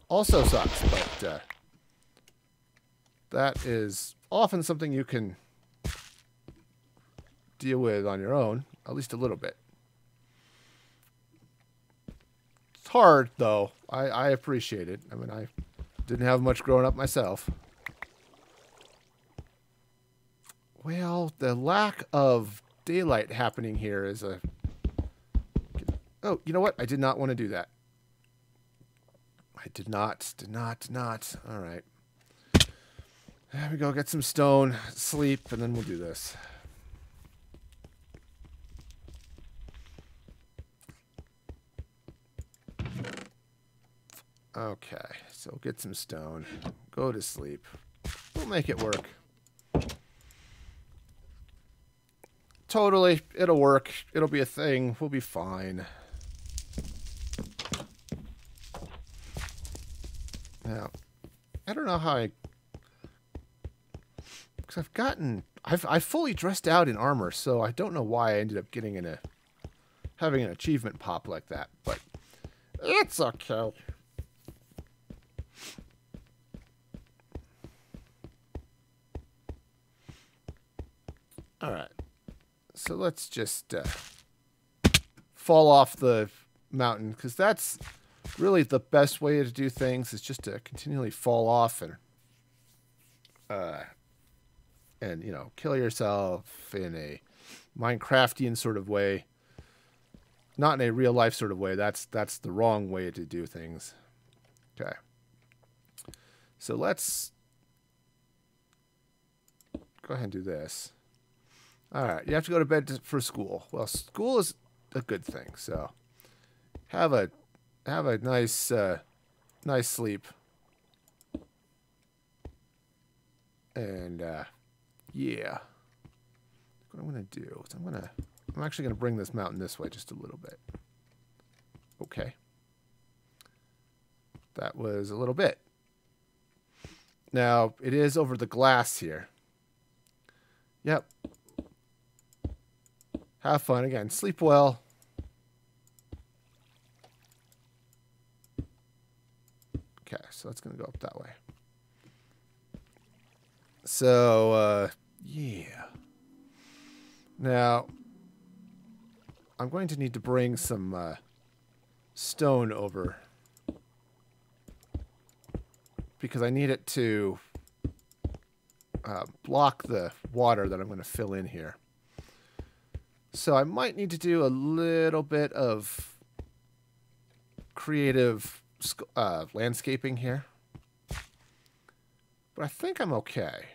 also sucks, but that is often something you can deal with on your own, at least a little bit. It's hard, though. I appreciate it. I mean, Didn't have much growing up myself. Well, the lack of daylight happening here is a... Oh, you know what? I did not want to do that. I did not. All right. There we go. Get some stone, sleep, and then we'll do this. Okay, so get some stone. Go to sleep. We'll make it work. Totally, it'll work. It'll be a thing. We'll be fine. Now, I don't know how I... Because I've fully dressed out in armor, so I don't know why I ended up getting having an achievement pop like that, but it's okay. Alright, so let's just fall off the mountain, because that's really the best way to do things, is just to continually fall off and you know, kill yourself in a Minecraftian sort of way. Not in a real life sort of way. That's the wrong way to do things. Okay. So let's go ahead and do this. All right, you have to go to bed for school. Well, school is a good thing, so have a nice nice sleep. And yeah. What I'm gonna do is I'm actually gonna bring this mountain this way just a little bit. Okay. That was a little bit. Now it is over the glass here. Yep. Have fun again. Sleep well. Okay, so that's going to go up that way. So, yeah. Now, I'm going to need to bring some stone over. Because I need it to block the water that I'm going to fill in here. So I might need to do a little bit of creative landscaping here. But I think I'm okay.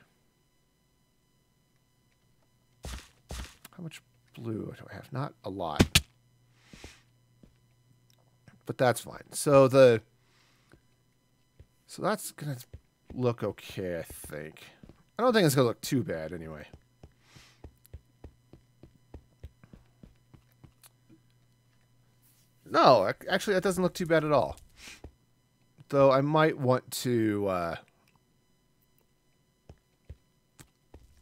How much blue do I have? Not a lot. But that's fine. So that's going to look okay, I think. I don't think it's going to look too bad anyway. No, actually that doesn't look too bad at all. Though I might want to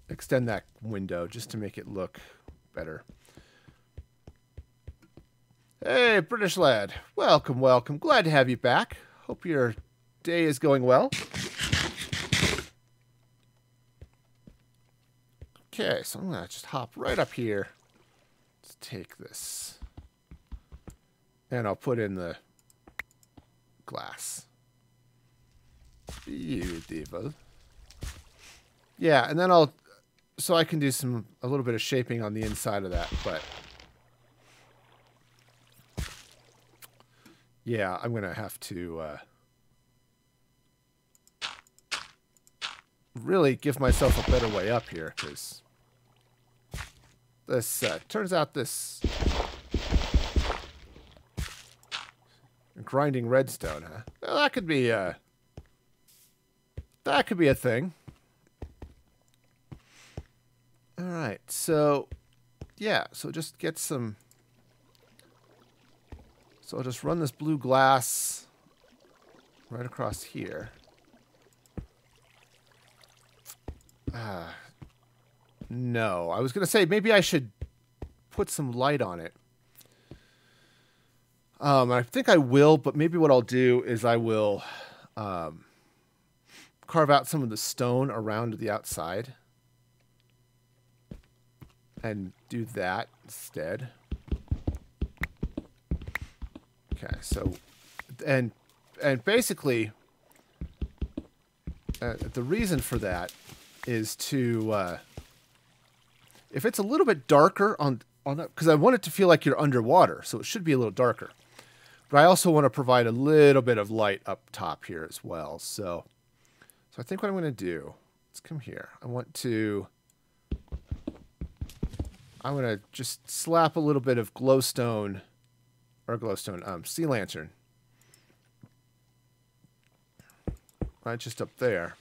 extend that window just to make it look better. Hey, British lad. Welcome, welcome. Glad to have you back. Hope your day is going well. Okay, so I'm going to just hop right up here. Let's take this. And I'll put in the glass. Beautiful. Yeah, and then so I can do a little bit of shaping on the inside of that, but yeah, I'm gonna have to really give myself a better way up here, because this turns out this grinding redstone, huh? Well, that could be a thing. All right, so yeah, so just get some. So I'll just run this blue glass right across here. No, I was gonna say maybe I should put some light on it. I think I will, but maybe what I'll do is I will carve out some of the stone around the outside and do that instead. Okay, so and basically The reason for that is to, if it's a little bit darker on that, because I want it to feel like you're underwater, so it should be a little darker. But I also want to provide a little bit of light up top here as well. So I think what I'm going to do, let's come here. I want to just slap a little bit of glowstone, sea lantern. Right, just up there.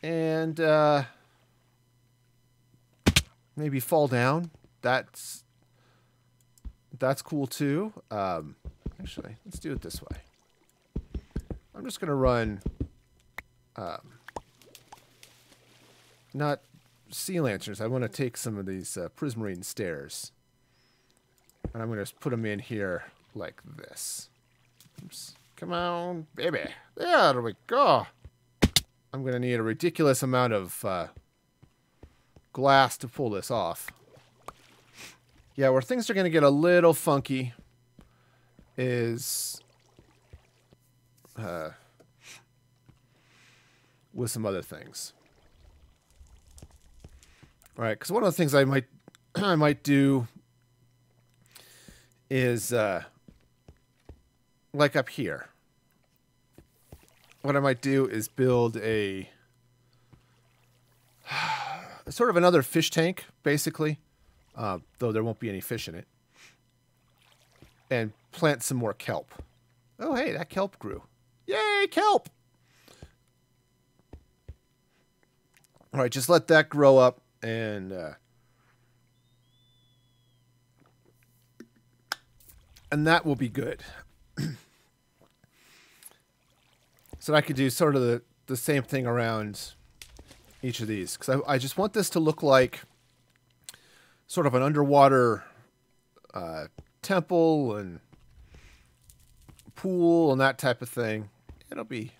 And maybe fall down. That's cool too. Actually, let's do it this way. I'm just gonna run not sea lanterns. I want to take some of these Prismarine stairs, and I'm gonna put them in here like this. Oops. Come on, baby. There we go. I'm going to need a ridiculous amount of glass to pull this off. Yeah, where things are going to get a little funky is with some other things. All right, because one of the things I might do is like up here. What I might do is build a sort of another fish tank, basically, though there won't be any fish in it, and plant some more kelp. Oh, hey, that kelp grew. Yay, kelp! All right, just let that grow up, and that will be good. So I could do sort of the same thing around each of these. Because I just want this to look like sort of an underwater temple and pool and that type of thing. It'll be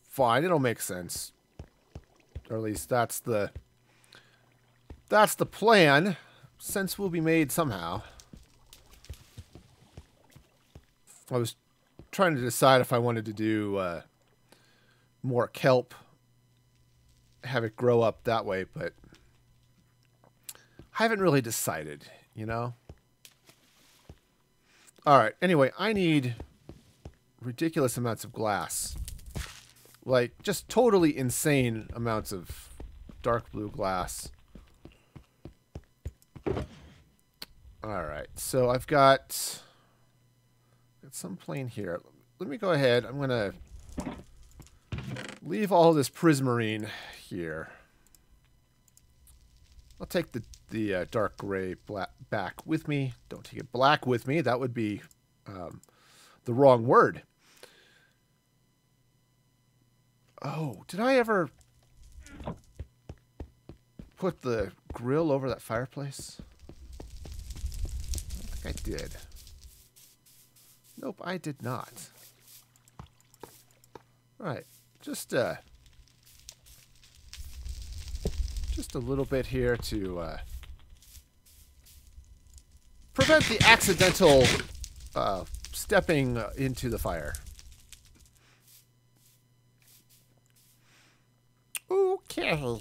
fine. It'll make sense. Or at least that's the plan. Sense will be made somehow. I was trying to decide if I wanted to do more kelp, have it grow up that way, but I haven't really decided, you know? All right, anyway, I need ridiculous amounts of glass. Like, just totally insane amounts of dark blue glass. All right, so I've got some plane here. Let me go ahead. I'm going to leave all this prismarine here. I'll take the dark gray back with me. Don't take it black with me. That would be the wrong word. Oh, did I ever put the grill over that fireplace? I don't think I did. Nope, I did not. All right, just a little bit here to prevent the accidental stepping into the fire. Okay.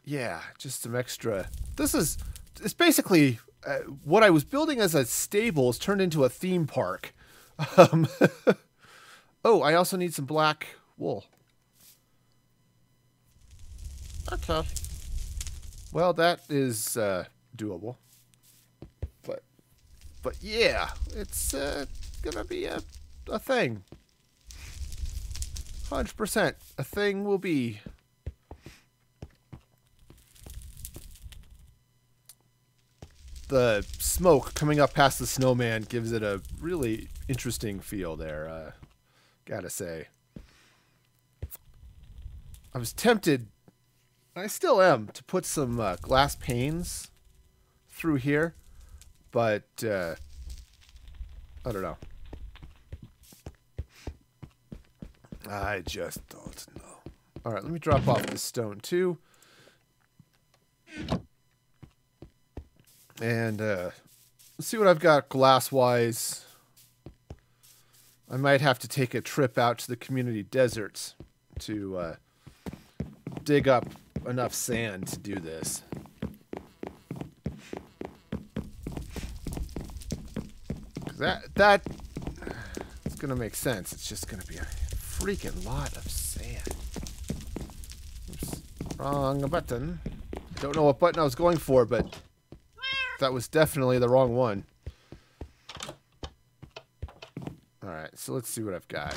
Yeah, just some extra. It's basically what I was building as a stable has turned into a theme park. Oh, I also need some black wool. Okay. Well, that is doable. But yeah, it's gonna be a thing. 100%. A thing will be. The smoke coming up past the snowman gives it a really interesting feel there, gotta say. I was tempted, I still am, to put some glass panes through here, but I don't know. I just don't know. All right, let me drop off this stone too. And let's see what I've got glass-wise. I might have to take a trip out to the community deserts to dig up enough sand to do this. That it's gonna make sense. It's just gonna be a freaking lot of sand. Oops, wrong button. Don't know what button I was going for, but that was definitely the wrong one. Alright, so let's see what I've got.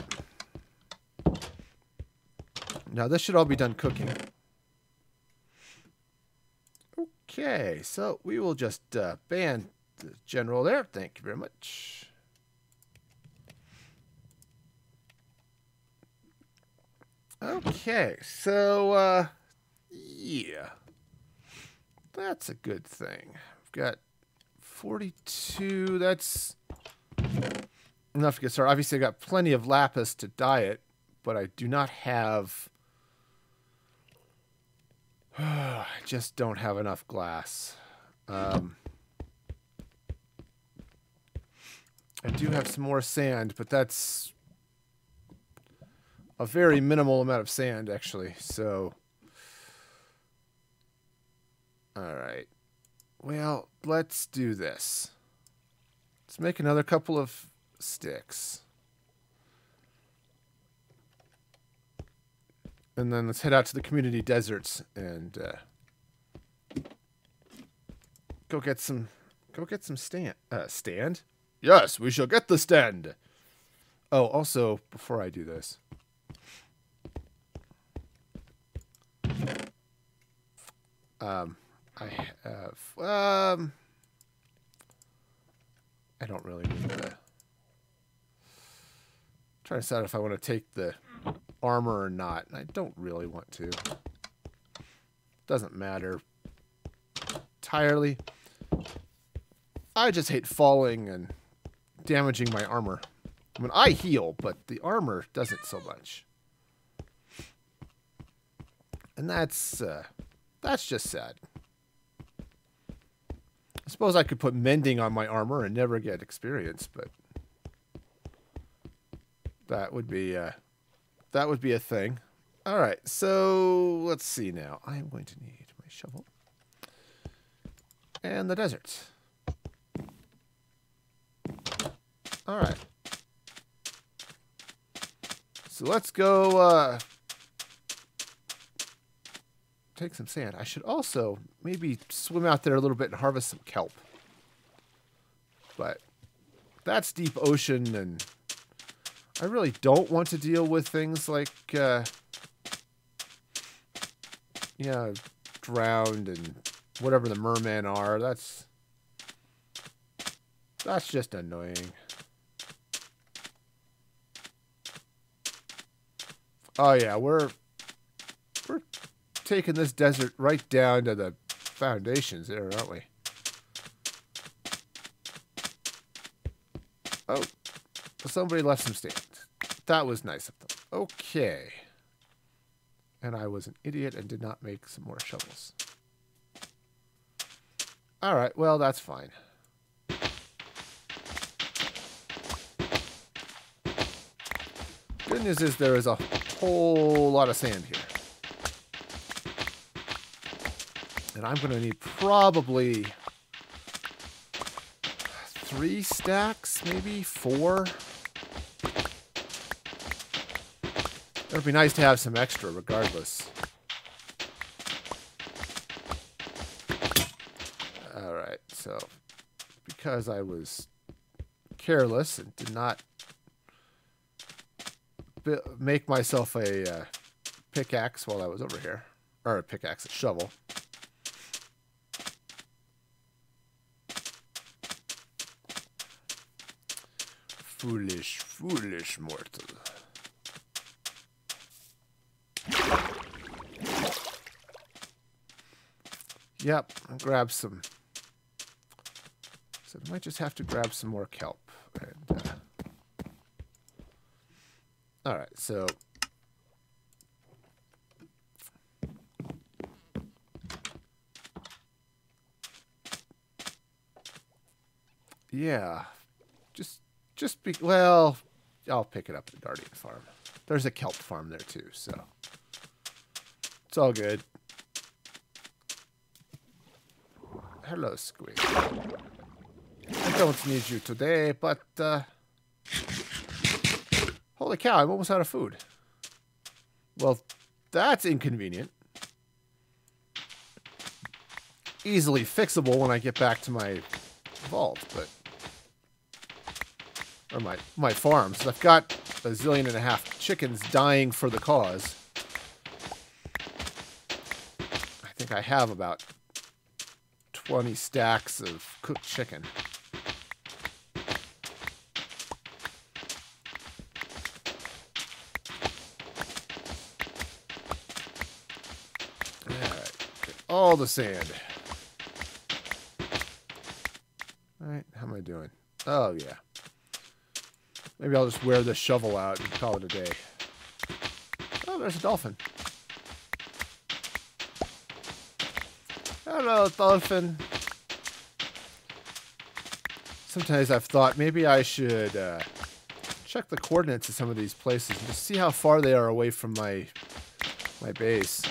Now this should all be done cooking. Okay, so we will just ban the general there. Thank you very much. Okay, so yeah. That's a good thing. We've got 42. That's enough to get started. Obviously, I got plenty of lapis to dye it, but I do not have... I just don't have enough glass. I do have some more sand, but that's a very minimal amount of sand, actually. So, all right. Well, let's do this. Let's make another couple of sticks. And then let's head out to the community deserts and go get some stand. Yes, we shall get the stand. Oh, also, before I do this, I have I don't really need the. Trying to decide if I want to take the armor or not. I don't really want to. Doesn't matter entirely. I just hate falling and damaging my armor. I mean, I heal, but the armor doesn't so much. And that's just sad. I suppose I could put mending on my armor and never get experience, but that would be a thing. All right, so let's see now. I am going to need my shovel and the desert. All right. So let's go take some sand. I should also maybe swim out there a little bit and harvest some kelp. But that's deep ocean, and I really don't want to deal with things like, drowned and whatever the mermen are. That's just annoying. Oh yeah, we're taking this desert right down to the foundations there, aren't we? Oh, somebody left some sand. That was nice of them. Okay. And I was an idiot and did not make some more shovels. Alright, well, that's fine. Good news is there is a whole lot of sand here. And I'm going to need probably 3 stacks, maybe 4. It would be nice to have some extra regardless. Alright, so because I was careless and did not make myself a pickaxe while I was over here, or a pickaxe, a shovel. Foolish, foolish mortal. Yep, I'll grab some. So I might just have to grab some more kelp. And, all right, so yeah, just be well. I'll pick it up at the Guardian Farm. There's a kelp farm there too, so it's all good. Hello, Squid. I don't need you today, but holy cow, I'm almost out of food. Well, that's inconvenient. Easily fixable when I get back to my vault, but or my farm. So I've got 1.5 zillion chickens dying for the cause. I think I have about 20 stacks of cooked chicken. Alright, get all the sand. Alright, how am I doing? Oh, yeah. Maybe I'll just wear this shovel out and call it a day. Oh, there's a dolphin. Hello, dolphin. Sometimes I've thought maybe I should check the coordinates of some of these places and just see how far they are away from my base.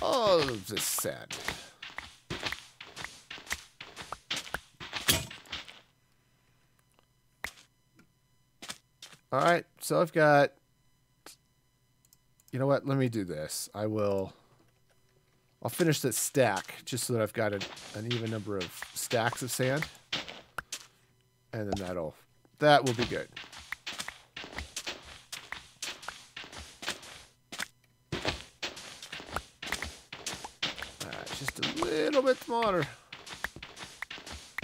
Oh, this is sad. Alright, so I've got... You know what? Let me do this. I'll finish this stack, just so that I've got an even number of stacks of sand. And then that will be good. Just a little bit more.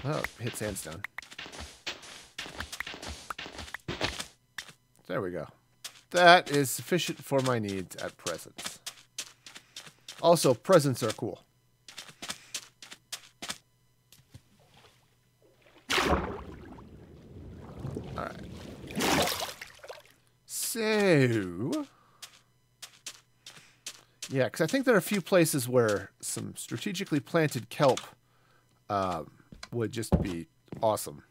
Oh, hit sandstone. There we go. That is sufficient for my needs at present. Also, presents are cool. Alright. So... Yeah, because I think there are a few places where some strategically planted kelp would just be awesome.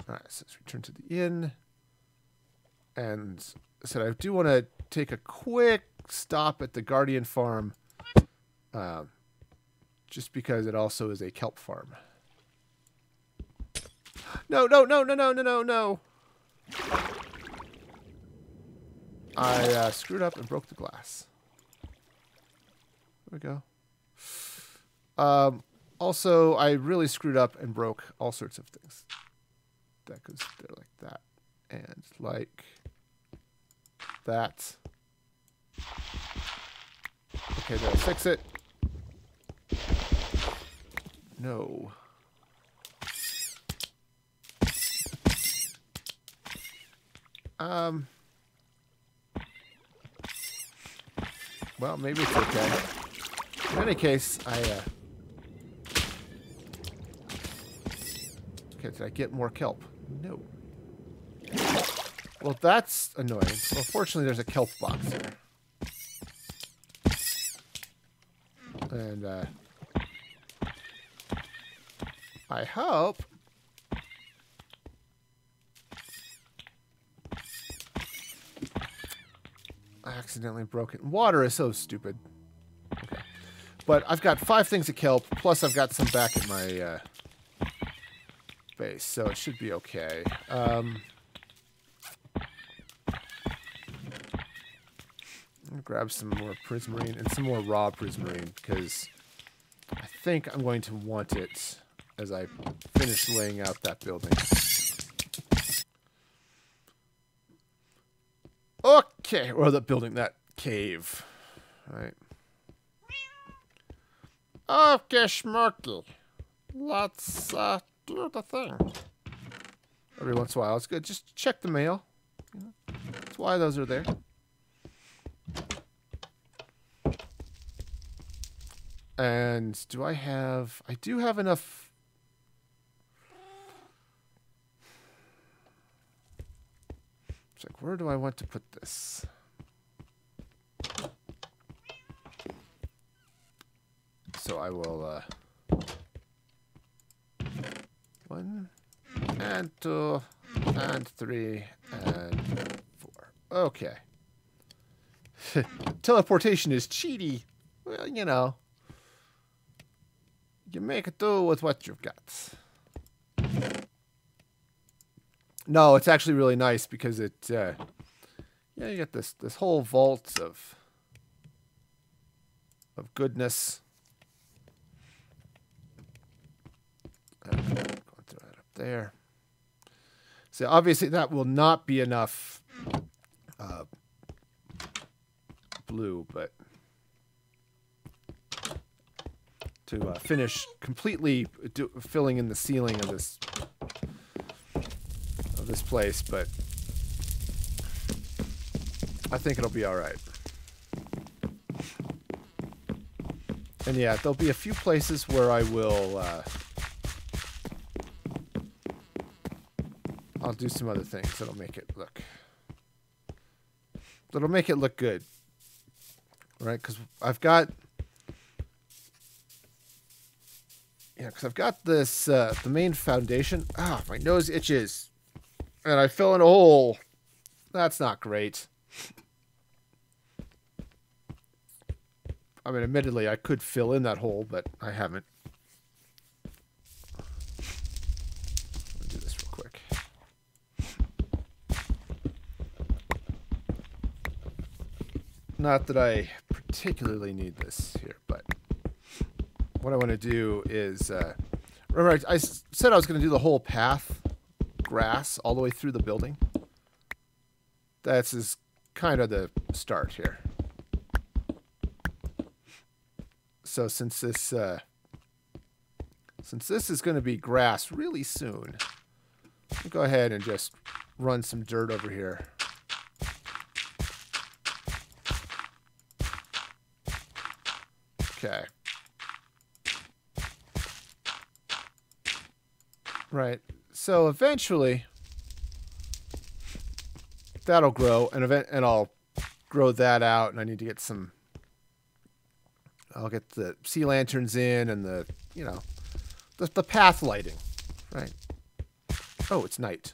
Alright, so let's return to the inn. And I said I do want to take a quick stop at the Guardian Farm. Just because it also is a kelp farm. No, no, no, no, no, no, no, no. I screwed up and broke the glass. There we go. Also, I really screwed up and broke all sorts of things. That goes there like that. And like that. Okay, did I fix it? No. Well, maybe it's okay. In any case, okay, did I get more kelp? No. Well, that's annoying. Well, fortunately, there's a kelp box here. And, I hope... I accidentally broke it. Water is so stupid. Okay. But I've got 5 things of kelp, plus I've got some back at my base, so it should be okay. I'll grab some more Prismarine and some more raw Prismarine, because I think I'm going to want it as I finish laying out that building. Okay, or the building, that cave. All right. Okay, Schmurky. Let's do the thing. Every once in a while, it's good. Just check the mail. That's why those are there. And do I have... I do have enough... It's like, where do I want to put this? So I will 1 and 2 and 3 and 4. Okay. Teleportation is cheaty. Well, you know. You make it do with what you've got. No, it's actually really nice because it, yeah, you get this whole vault of goodness. Going through that up there. So obviously that will not be enough blue, but to finish completely filling in the ceiling of this place, but I think it'll be all right. And yeah, there'll be a few places where I will I'll do some other things that'll make it look good, right? Because I've got this the main foundation. Ah, my nose itches. And I fell in a hole. That's not great. I mean, admittedly, I could fill in that hole, but I haven't. Let me do this real quick. Not that I particularly need this here, but what I want to do is... remember, I said I was going to do the whole path, grass, all the way through the building. That's kind of the start here. So since this is going to be grass really soon, I'll go ahead and just run some dirt over here. Okay. Right. So eventually that'll grow, and I'll grow that out, and I need to get some. I'll get the sea lanterns in and the, you know, the path lighting, right? Oh, it's night.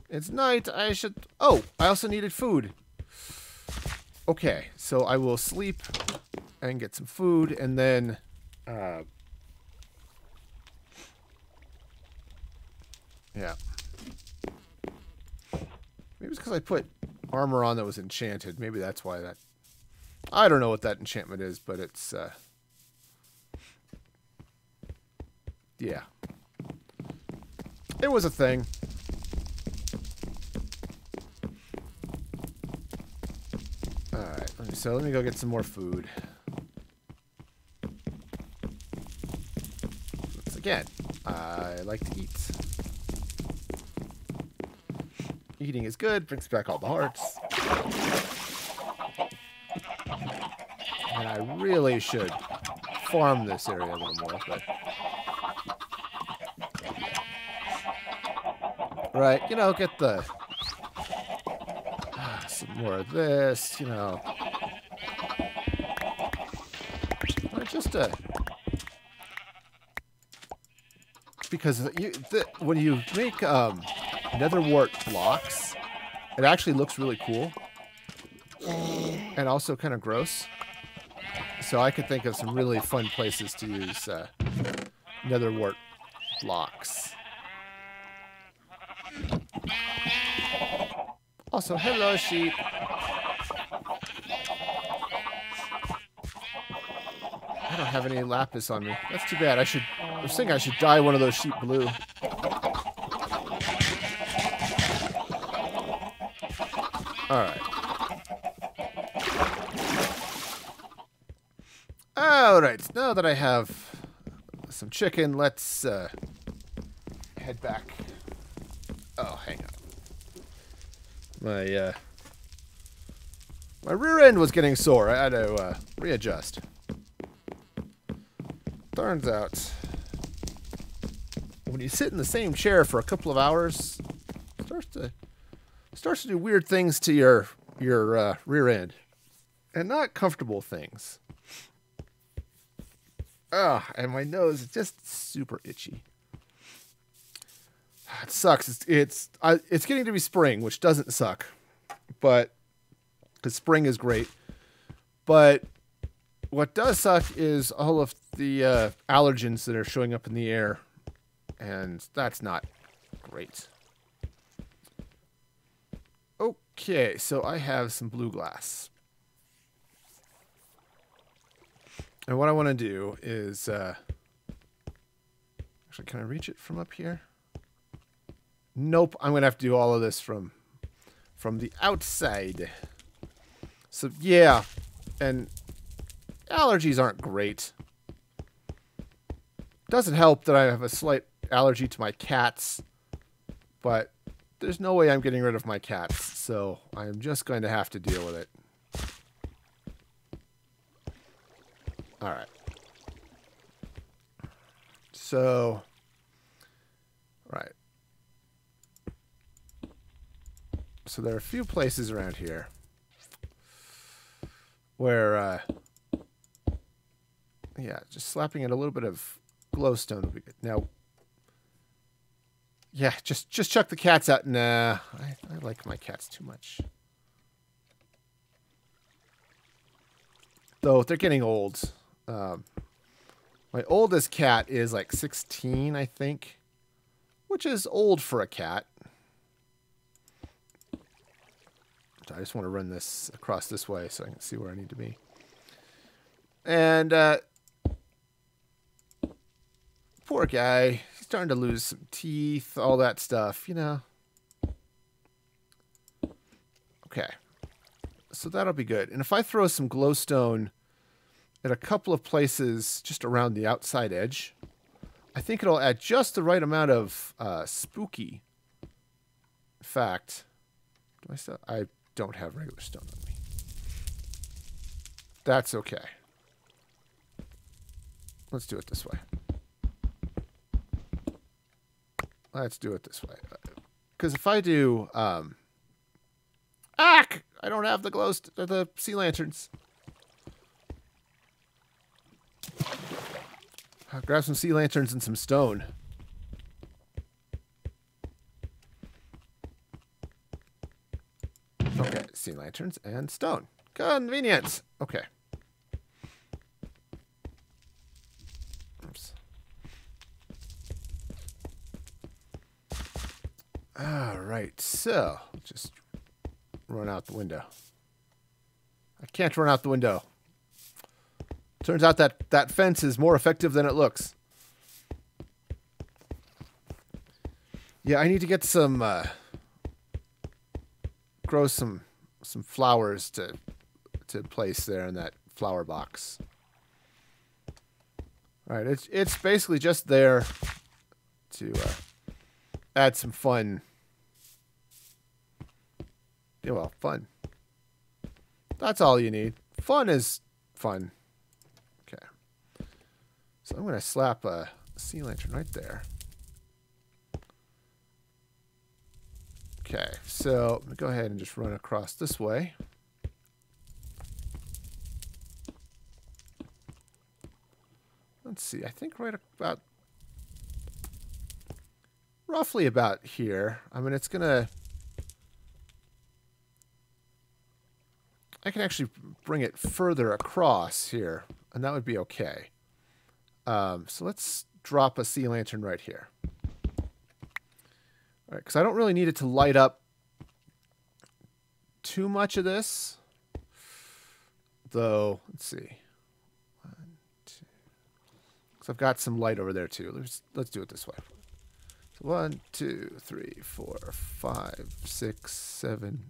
It's night. I should. Oh, I also needed food. Okay, so I will sleep and get some food, and then. Yeah. Maybe it's because I put armor on that was enchanted. Maybe that's why that... I don't know what that enchantment is, but it's... yeah. It was a thing. Alright, let me go get some more food. Once again, I like to eat. Eating is good, brings back all the hearts. And I really should farm this area a little more, but... Right, you know, get the... some more of this, you know. Just because when you make... netherwart blocks, it actually looks really cool and also kind of gross. So I could think of some really fun places to use netherwart blocks. Also, hello, sheep. I don't have any lapis on me. That's too bad. I was thinking I should dye one of those sheep blue. Alright. Alright, now that I have some chicken, let's head back. Oh, hang on. My rear end was getting sore. I had to readjust. Turns out, when you sit in the same chair for a couple of hours, it starts to do weird things to your rear end, and not comfortable things. Ugh, and my nose is just super itchy. It sucks. It's getting to be spring, which doesn't suck, but because spring is great. But what does suck is all of the allergens that are showing up in the air, and that's not great. Okay, so I have some blue glass. And what I want to do is... actually, can I reach it from up here? Nope, I'm going to have to do all of this from the outside. So, yeah. And allergies aren't great. Doesn't help that I have a slight allergy to my cats. But there's no way I'm getting rid of my cats. So, I'm just going to have to deal with it. Alright. So, right. So there are a few places around here where, yeah, just slapping in a little bit of glowstone would be good. Now, yeah, just chuck the cats out. Nah, I like my cats too much. Though they're getting old. My oldest cat is like 16, I think, which is old for a cat. I just want to run this across this way so I can see where I need to be. And poor guy, he's starting to lose some teeth, all that stuff, you know. Okay, so that'll be good. And if I throw some glowstone at a couple of places just around the outside edge, I think it'll add just the right amount of spooky. In fact, I don't have regular stone on me. That's okay. Let's do it this way. Let's do it this way. Because if I do... I don't have the sea lanterns. I'll grab some sea lanterns and some stone. Okay, sea lanterns and stone. Convenience. Okay. Oops. All right, so just run out the window. I can't run out the window. Turns out that fence is more effective than it looks. Yeah, I need to get some grow some flowers to place there in that flower box. All right, it's basically just there to add some fun. Yeah, well, fun. That's all you need. Fun is fun. Okay. So I'm going to slap a sea lantern right there. Okay, so I'm going to go ahead and just run across this way. Let's see, I think right about, roughly about here. I mean, it's going to, I can actually bring it further across here, and that would be okay. So let's drop a sea lantern right here. All right, because I don't really need it to light up too much of this. Though, let's see. 1, 2. Because I've got some light over there too. Let's do it this way. So 1, 2, 3, 4, 5, 6, 7,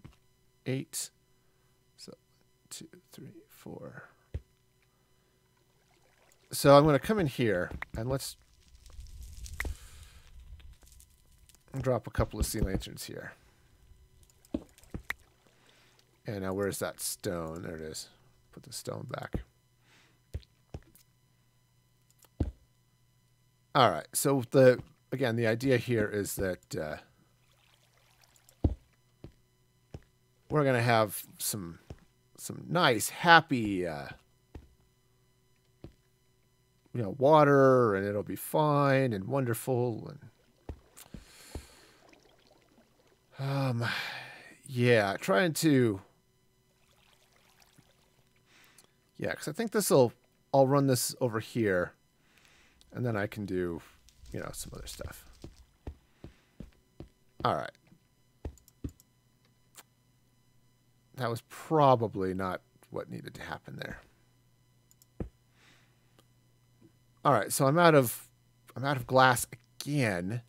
8. So 2, 3, 4. So I'm going to come in here and let's drop a couple of sea lanterns here. And now where's that stone? There it is. Put the stone back. All right. So again, the idea here is that we're going to have some nice, happy water, and it'll be fine and wonderful. And yeah, trying to. Yeah, because I think I'll run this over here, and then I can do, some other stuff. All right. That was probably not what needed to happen there. All right, so I'm out of glass again,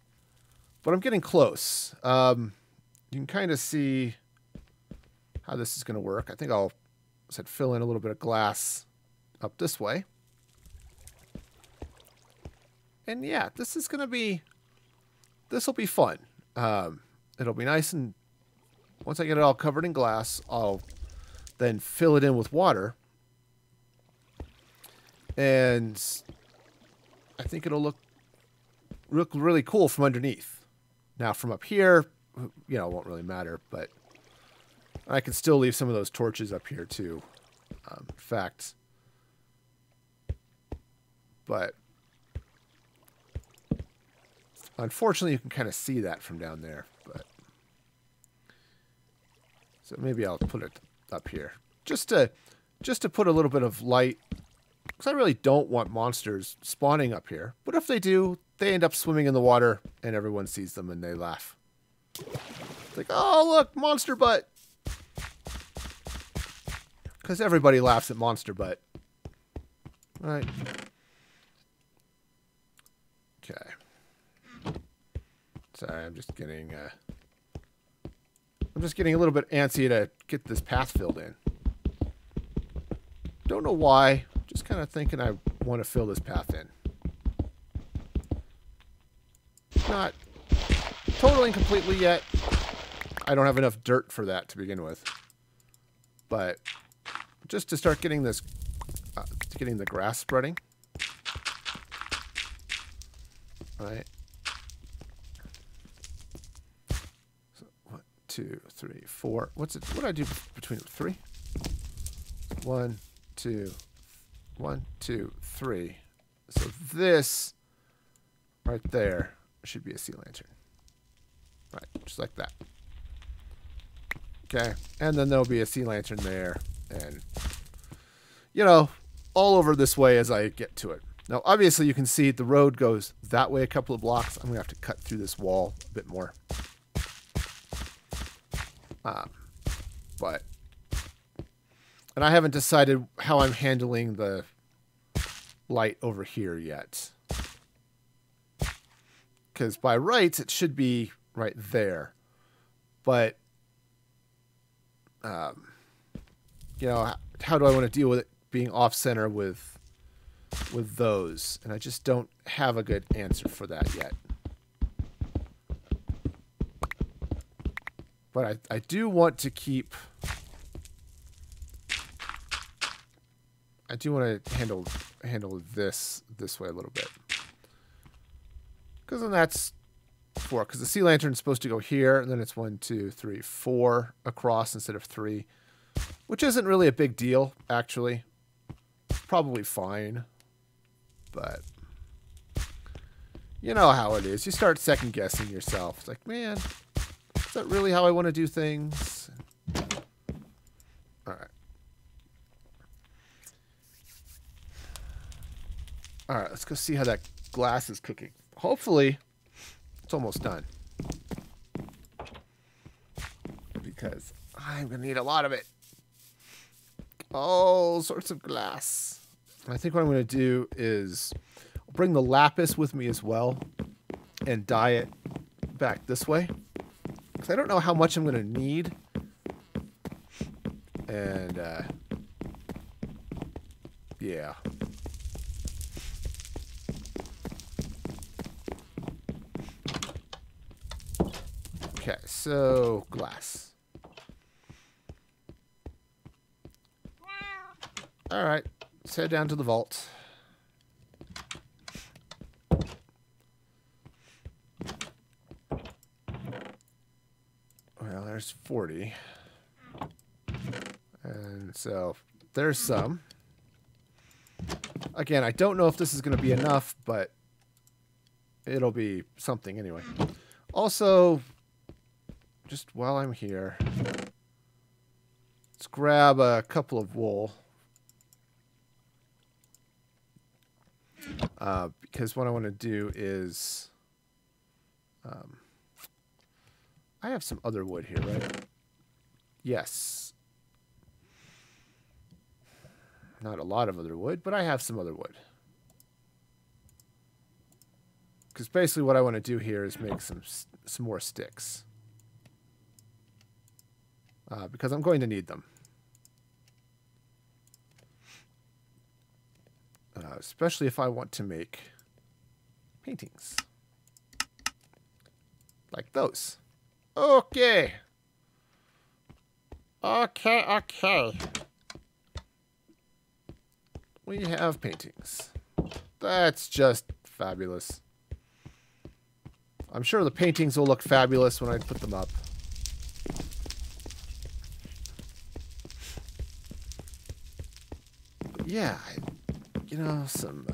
but I'm getting close. You can kind of see how this is going to work. I think I'll fill in a little bit of glass up this way. And yeah, this will be fun. It'll be nice, and once I get it all covered in glass, I'll then fill it in with water. And I think it'll look really cool from underneath. Now from up here, it won't really matter, but I can still leave some of those torches up here too. In fact, but unfortunately you can kind of see that from down there. But so maybe I'll put it up here just to put a little bit of light, because I really don't want monsters spawning up here. But if they do, they end up swimming in the water and everyone sees them and they laugh. It's like, oh look, monster butt. Because everybody laughs at monster butt. Right. Okay. Sorry, I'm just getting a little bit antsy to get this path filled in. Don't know why. Just kind of thinking I want to fill this path in. Not totally and completely yet. I don't have enough dirt for that to begin with. But just to start getting this, getting the grass spreading. All right. So 1, 2, 3, 4. What do I do between 3? 1, 2, 1, 2, 3. So this right there should be a sea lantern. Right, just like that. Okay, and then there'll be a sea lantern there, and all over this way as I get to it. Now, obviously, you can see the road goes that way a couple of blocks. I'm gonna have to cut through this wall a bit more. And I haven't decided how I'm handling the light over here yet. Because by rights, it should be right there. But, how do I want to deal with it being off-center with those? And I just don't have a good answer for that yet. But I do want to keep... I do want to handle this way a little bit. Because then that's 4. Because the sea lantern is supposed to go here, and then it's 1, 2, 3, 4 across instead of 3. Which isn't really a big deal, actually. Probably fine. But you know how it is. You start second guessing yourself. It's like, man, is that really how I want to do things? Alright. Alright, let's go see how that glass is cooking. Hopefully, it's almost done. Because I'm going to need a lot of it. All sorts of glass. I think what I'm going to do is bring the lapis with me as well and dye it back this way. Because I don't know how much I'm going to need. And, yeah. Okay, so glass. All right, let's head down to the vault. Well, there's 40. And so there's some. Again, I don't know if this is going to be enough, but it'll be something anyway. Also, just while I'm here, let's grab a couple of wool. Because what I want to do is... I have some other wood here, right? Yes. Not a lot of other wood, but I have some other wood. Because basically what I want to do here is make some more sticks. Because I'm going to need them. Especially if I want to make paintings. Like those. Okay. Okay. We have paintings. That's just fabulous. I'm sure the paintings will look fabulous when I put them up. But yeah, you know, some...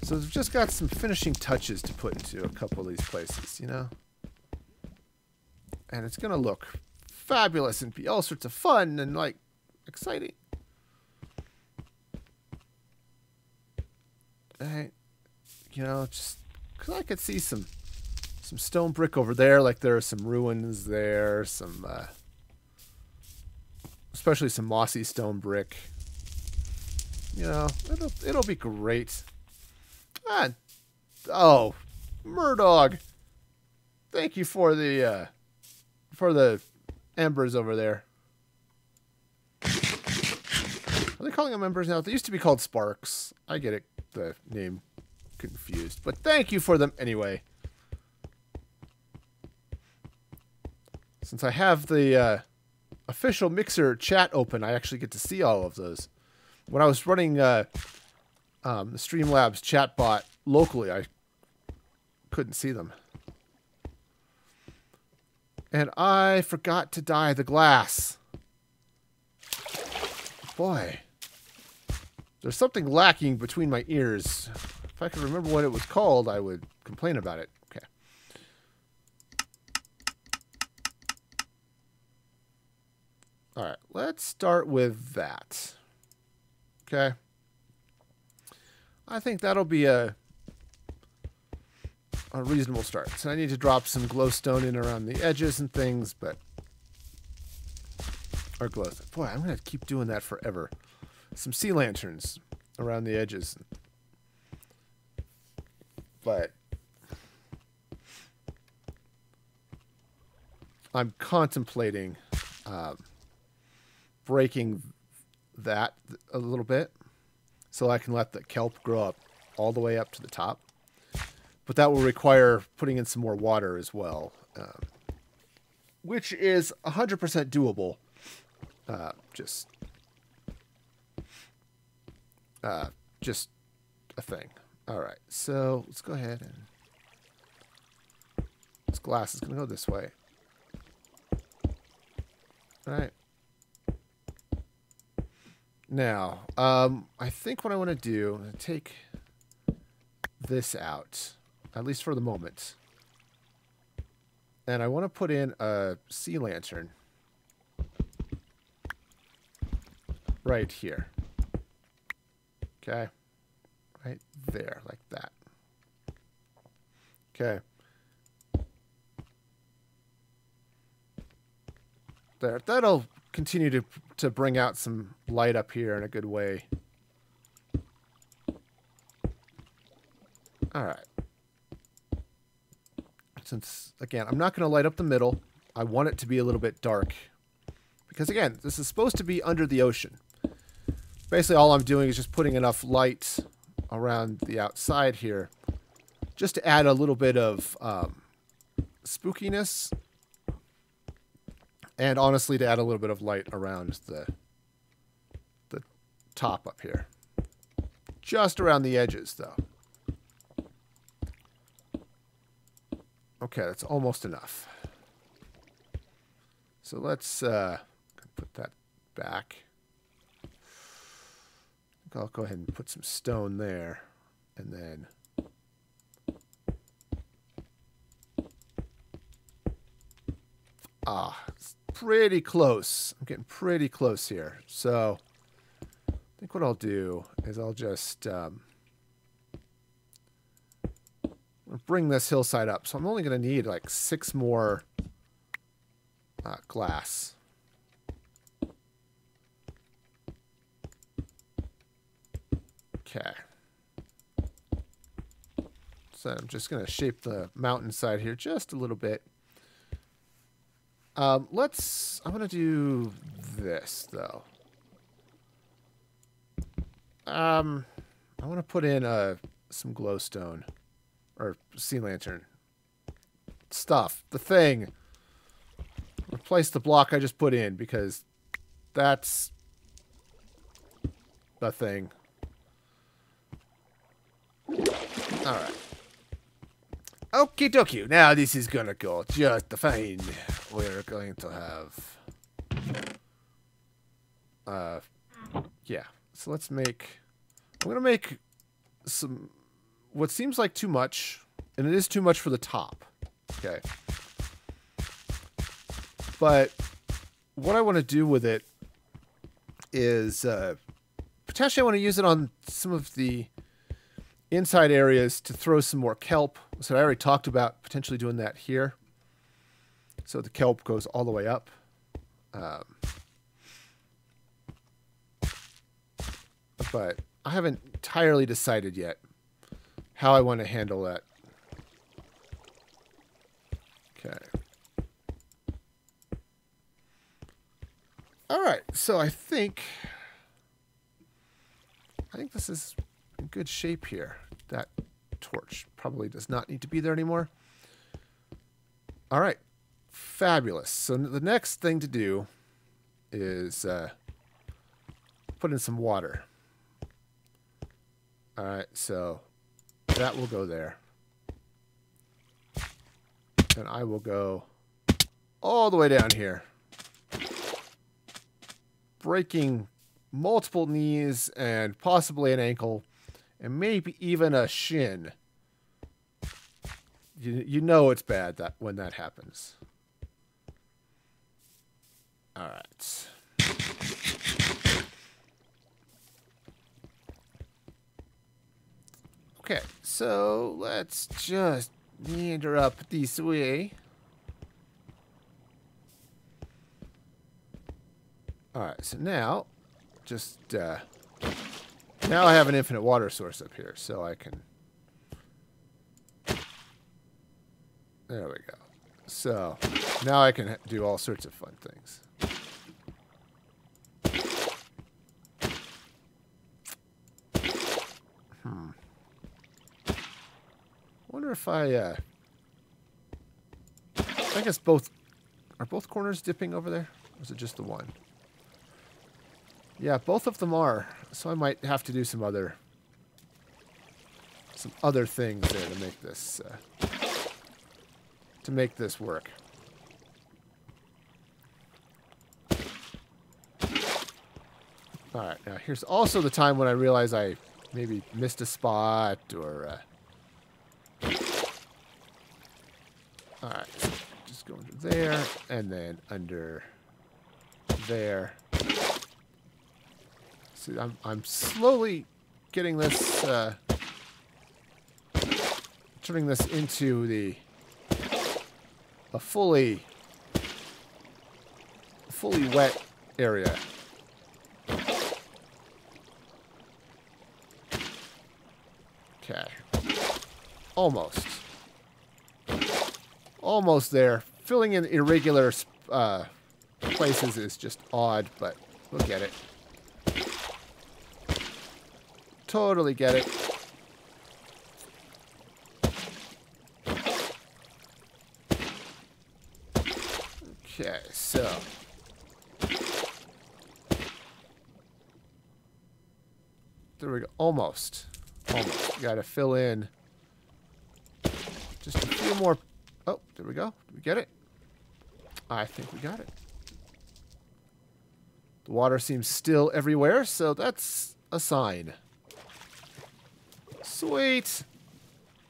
So we've just got some finishing touches to put into a couple of these places, you know? And it's going to look fabulous and be all sorts of fun and, like, exciting. Right? You know, just because I could see some stone brick over there, like there are some ruins there, some, especially some mossy stone brick. You know, it'll be great. Oh, Murdog. Thank you for the embers over there. Are they calling them embers now? They used to be called sparks. I get it, the name confused. But thank you for them anyway. Since I have the official Mixer chat open, I actually get to see all of those. When I was running the Streamlabs chatbot locally, I couldn't see them. And I forgot to dye the glass. Boy. There's something lacking between my ears. If I could remember what it was called, I would complain about it. Okay. Alright, let's start with that. Okay. I think that'll be a reasonable start. So I need to drop some glowstone in around the edges and things, but... Or glowstone. Boy, I'm going to keep doing that forever. Some sea lanterns around the edges. But... I'm contemplating breaking that a little bit so I can let the kelp grow up all the way up to the top. But that will require putting in some more water as well, which is 100% doable. Just a thing. All right, so let's go ahead and this glass is going to go this way. All right. Now, I think what I want to do is take this out, at least for the moment. And I want to put in a sea lantern right here. Okay. Right there, like that. Okay. There. That'll continue to bring out some light up here in a good way. All right. Since, again, I'm not going to light up the middle. I want it to be a little bit dark. Because, again, this is supposed to be under the ocean. Basically, all I'm doing is just putting enough light around the outside here just to add a little bit of spookiness. And, honestly, to add a little bit of light around the top up here. Just around the edges, though. Okay, that's almost enough. So let's put that back. think I'll go ahead and put some stone there. And then... it's pretty close. I'm getting pretty close here. So, I think what I'll do is I'll just bring this hillside up. So I'm only going to need like 6 more glass. Okay. So I'm just going to shape the mountainside here just a little bit. I'm going to do this, though. I want to put in some glowstone. Or sea lantern. Stuff. The thing. Replace the block I just put in, because that's the thing. Alright. Okie dokie. Now this is gonna go just fine. We're going to have... yeah. So let's make... I'm gonna make some... what seems like too much. And it is too much for the top. Okay. But what I want to do with it is... potentially I want to use it on some of the inside areas to throw some more kelp. So I already talked about potentially doing that here. So the kelp goes all the way up. But I haven't entirely decided yet how I want to handle that. Okay. Alright, so I think this is in good shape here. That torch probably does not need to be there anymore. Alright. Fabulous. So the next thing to do is put in some water. Alright, so that will go there. And I will go all the way down here. Breaking multiple knees and possibly an ankle. And maybe even a shin. You know it's bad when that happens. Alright. Okay, so let's just meander up this way. Alright, so now, just, now I have an infinite water source up here, so I can... There we go. So, now I can do all sorts of fun things. Wonder if I guess are both corners dipping over there? Or is it just the one? Yeah, both of them are. So I might have to do some other things there to make this work. All right, now here's also the time when I realize I maybe missed a spot or. All right, so just go under there and then under there. See, I'm slowly getting this, turning this into a fully wet area. Okay, almost there. Filling in irregular places is just odd, but we'll get it. Totally get it. Okay, so. There we go. Almost. Almost. Got to fill in just a few more. Oh, there we go. Did we get it? I think we got it. The water seems still everywhere, so that's a sign. Sweet.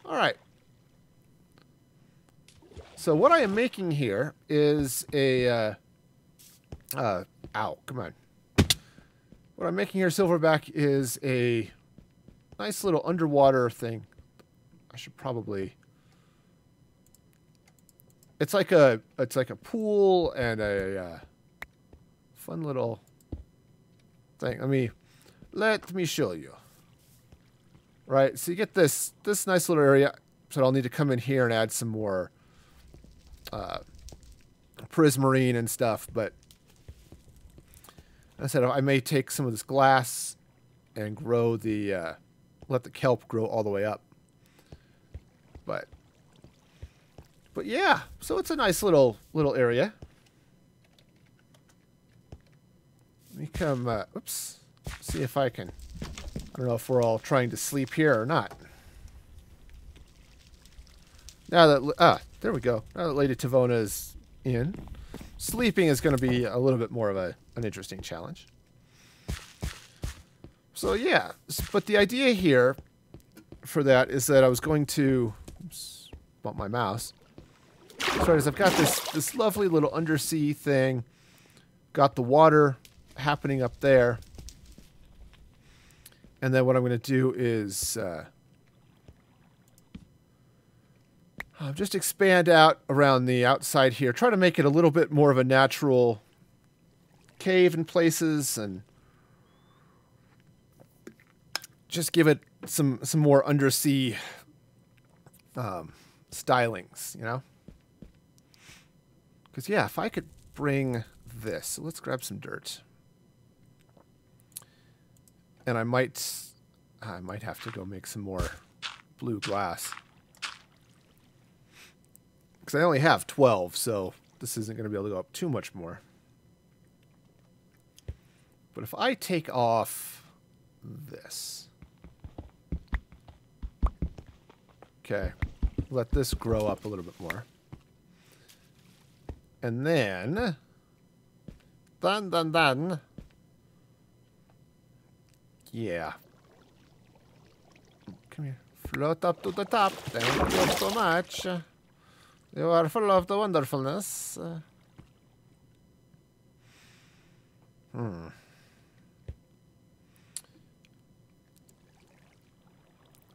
All right. So what I am making here is a... ow, come on. What I'm making here, Silverback, is a nice little underwater thing. I should probably... It's like a pool and a fun little thing. Let me show you. Right, so you get this nice little area. So I'll need to come in here and add some more Prismarine and stuff. But as I said, I may take some of this glass and grow the let the kelp grow all the way up. But yeah, so it's a nice little area. Let me come, oops, see if I can, I don't know if we're all trying to sleep here or not. Now that, there we go. Now that Lady Tavona is in, sleeping is going to be a little bit more of an interesting challenge. So yeah, but the idea here for that is that I was going to, oops, bump my mouse. So as I've got this lovely little undersea thing, got the water happening up there, and then what I'm going to do is just expand out around the outside here, try to make it a little bit more of a natural cave in places, and just give it some more undersea stylings, you know? Because, yeah, if I could bring this. So let's grab some dirt. And I might have to go make some more blue glass. Because I only have 12, so this isn't going to be able to go up too much more. But if I take off this. Okay. Let this grow up a little bit more. And then, yeah. Come here. Float up to the top. Thank you so much. You are full of the wonderfulness.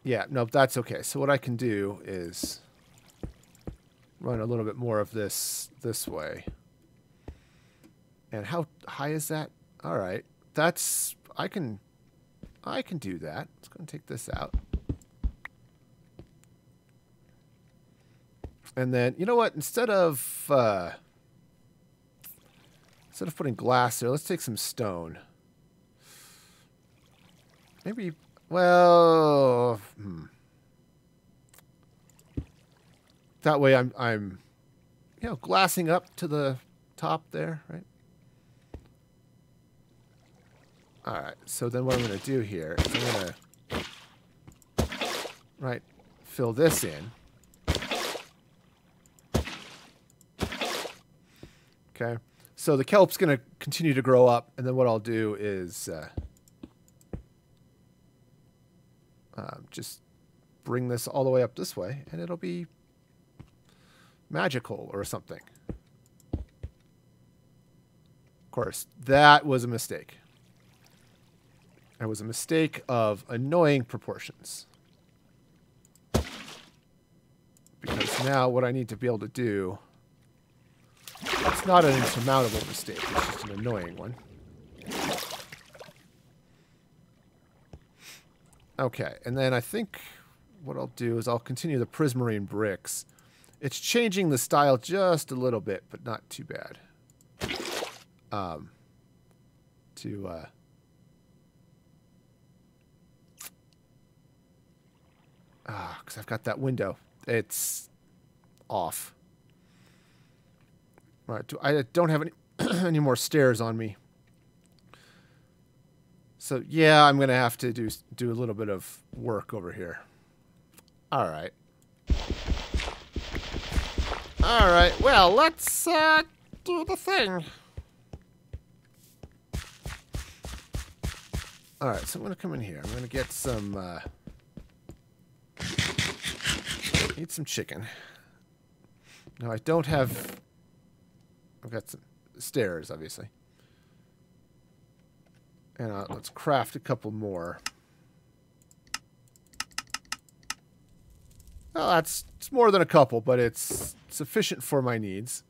Yeah, no, that's okay. So what I can do is run a little bit more of this way. And how high is that? All right. That's, I can do that. Let's go and take this out. And then, you know what? Instead of putting glass there, let's take some stone. Maybe, well, that way I'm, you know, glassing up to the top there, right? All right. So then what I'm going to do here is I'm going to, right, fill this in. Okay. So the kelp's going to continue to grow up, and then what I'll do is just bring this all the way up this way, and it'll be magical or something. Of course, that was a mistake. It was a mistake of annoying proportions. Because now what I need to be able to do, it's not an insurmountable mistake, it's just an annoying one. Okay, and then I think what I'll do is I'll continue the Prismarine bricks. It's changing the style just a little bit, but not too bad. Because I've got that window. It's off. All right, I don't have any any more stairs on me. So yeah, I'm gonna have to do a little bit of work over here. All right. All right. Well, let's do the thing. Alright, so I'm going to come in here. I'm going to get some... eat some chicken. No, I don't have... I've got some stairs, obviously. And let's craft a couple more. Well, it's more than a couple, but it's sufficient for my needs.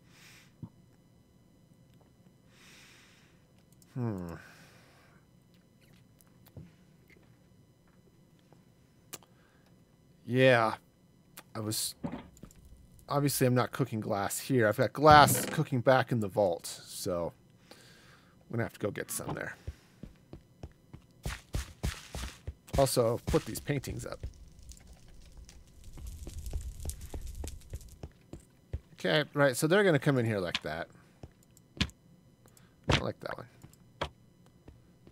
Yeah. Obviously, I'm not cooking glass here. I've got glass cooking back in the vault, so I'm going to have to go get some there. Also, put these paintings up. Okay, right, so they're going to come in here like that. I like that one.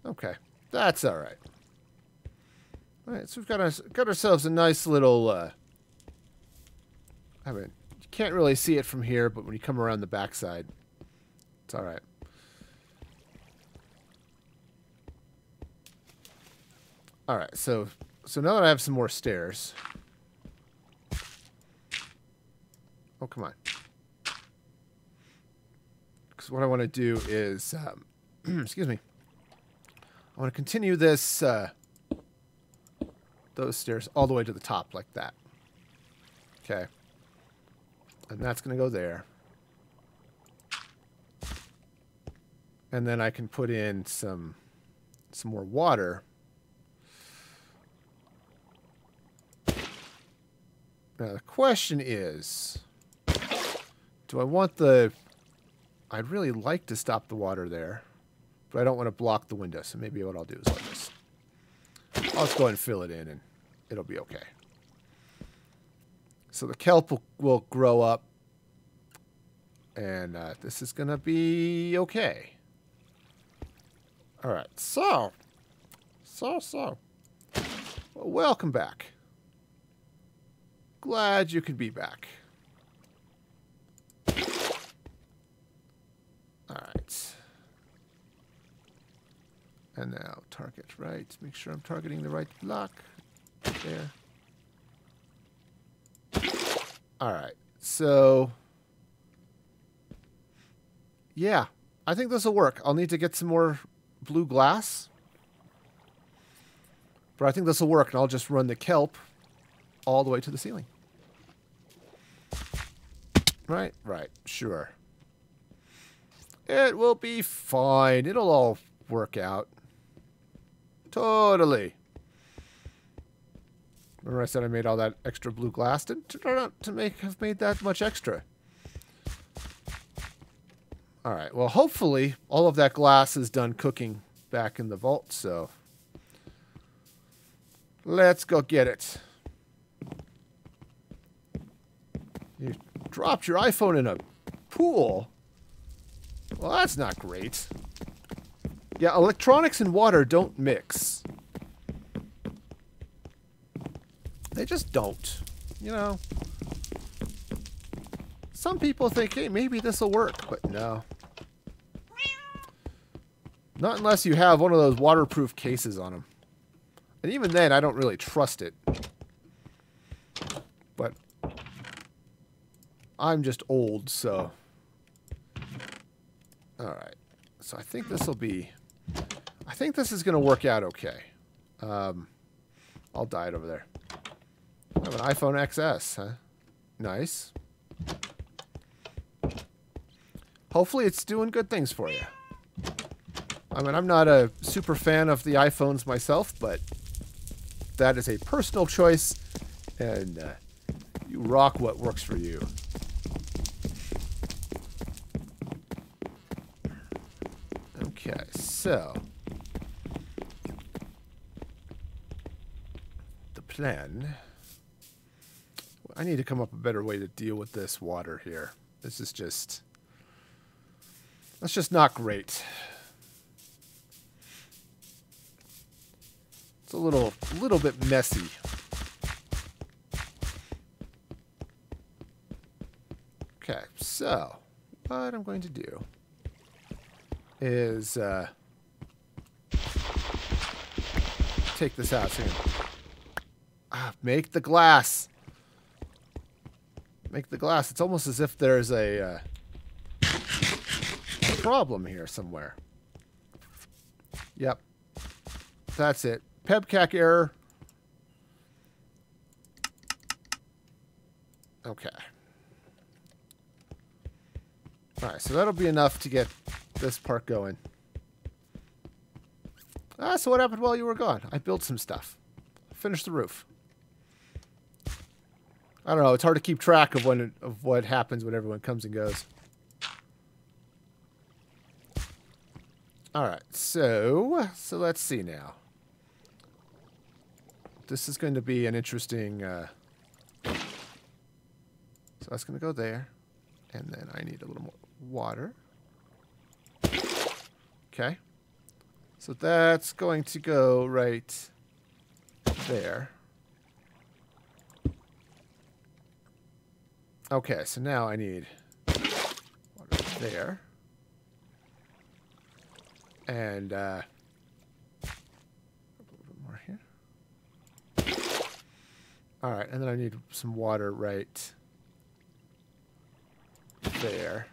Okay, that's all right. All right, so we've got ourselves a nice little... I mean, you can't really see it from here, but when you come around the backside, it's all right. All right, so now that I have some more stairs... Oh, come on. Because what I want to do is... excuse me. I want to continue this... those stairs all the way to the top like that. Okay. And that's going to go there. And then I can put in some more water. Now the question is, do I want the... I'd really like to stop the water there, but I don't want to block the window, so maybe what I'll do is like this. I'll just go ahead and fill it in, and it'll be okay. So the kelp will grow up, and this is going to be okay. All right, so. Well, welcome back. Glad you could be back. All right. And now target right. Make sure I'm targeting the right block. There. All right. So, yeah, I think this will work. I'll need to get some more blue glass. But I think this will work, and I'll just run the kelp all the way to the ceiling. Right? Right. Sure. It will be fine. It'll all work out. Totally. Remember I said I made all that extra blue glass? Didn't turn out to have made that much extra. Alright, well hopefully all of that glass is done cooking back in the vault, so let's go get it. You dropped your iPhone in a pool? Well, that's not great. Yeah, electronics and water don't mix. They just don't. You know. Some people think, hey, maybe this will work, but no. Not unless you have one of those waterproof cases on them. And even then, I don't really trust it. But I'm just old, so... Alright. So I think this will be... I think this is going to work out okay. I'll die it over there. I have an iPhone XS, huh? Nice. Hopefully it's doing good things for you. I mean, I'm not a super fan of the iPhones myself, but that is a personal choice, and you rock what works for you. Okay, so the plan... I need to come up with a better way to deal with this water here. This is just... That's just not great. It's a little bit messy. Okay, so what I'm going to do is take this out. So make the glass. Make the glass. It's almost as if there's a problem here somewhere. Yep. That's it. Pebcac error. Okay. Alright, so that'll be enough to get this part going. So what happened while you were gone? I built some stuff. Finished the roof. I don't know, it's hard to keep track of what happens when everyone comes and goes. Alright, so let's see now. This is going to be an interesting... so that's going to go there. And then I need a little more water. Okay. So that's going to go right there. Okay, so now I need water there. And a little bit more here. Alright, and then I need some water right there.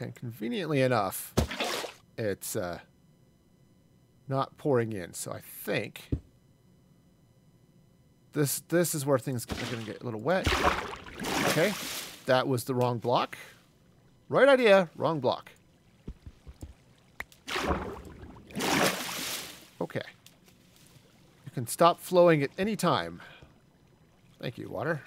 And conveniently enough, it's not pouring in. So I think this is where things are going to get a little wet. Okay, that was the wrong block. Right idea, wrong block. Okay. You can stop flowing at any time. Thank you, water.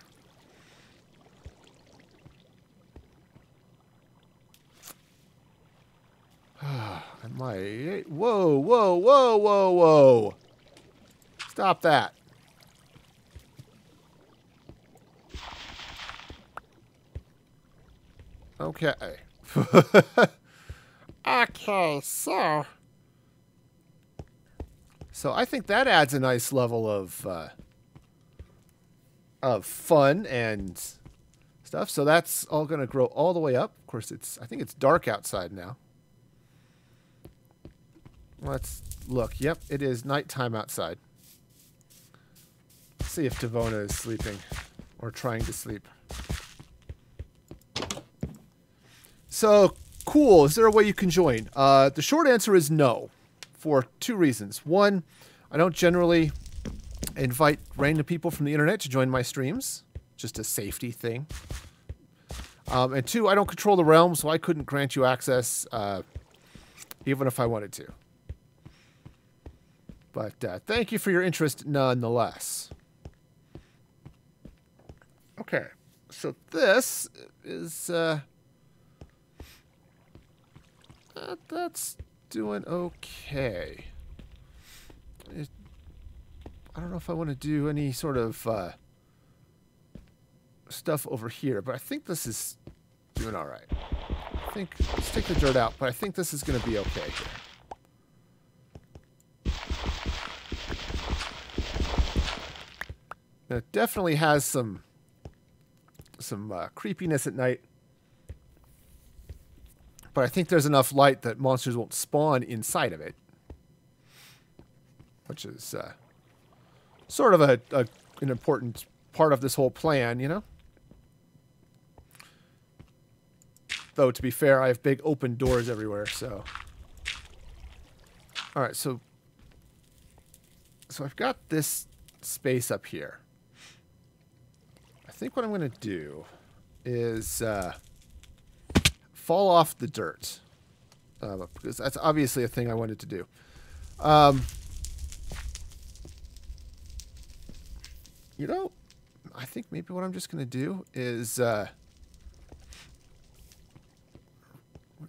Whoa, whoa, whoa, whoa, whoa. Stop that. Okay. Okay, so I think that adds a nice level of fun and stuff. So that's all going to grow all the way up. Of course, I think it's dark outside now. Let's look. Yep, it is nighttime outside. Let's see if Devona is sleeping or trying to sleep. So, cool. Is there a way you can join? The short answer is no, for two reasons. One, I don't generally invite random people from the internet to join my streams. Just a safety thing. And two, I don't control the realm, so I couldn't grant you access even if I wanted to. But thank you for your interest nonetheless. Okay, so this is... that's doing okay. I don't know if I want to do any sort of stuff over here, but I think this is doing all right. I think, let's take the dirt out, but I think this is going to be okay here. Now, it definitely has some creepiness at night. But I think there's enough light that monsters won't spawn inside of it. Which is sort of an important part of this whole plan, you know? Though, to be fair, I have big open doors everywhere, so... Alright, so I've got this space up here. I think what I'm going to do is... fall off the dirt. Because that's obviously a thing I wanted to do. You know, I think maybe what I'm just going to do is... we'll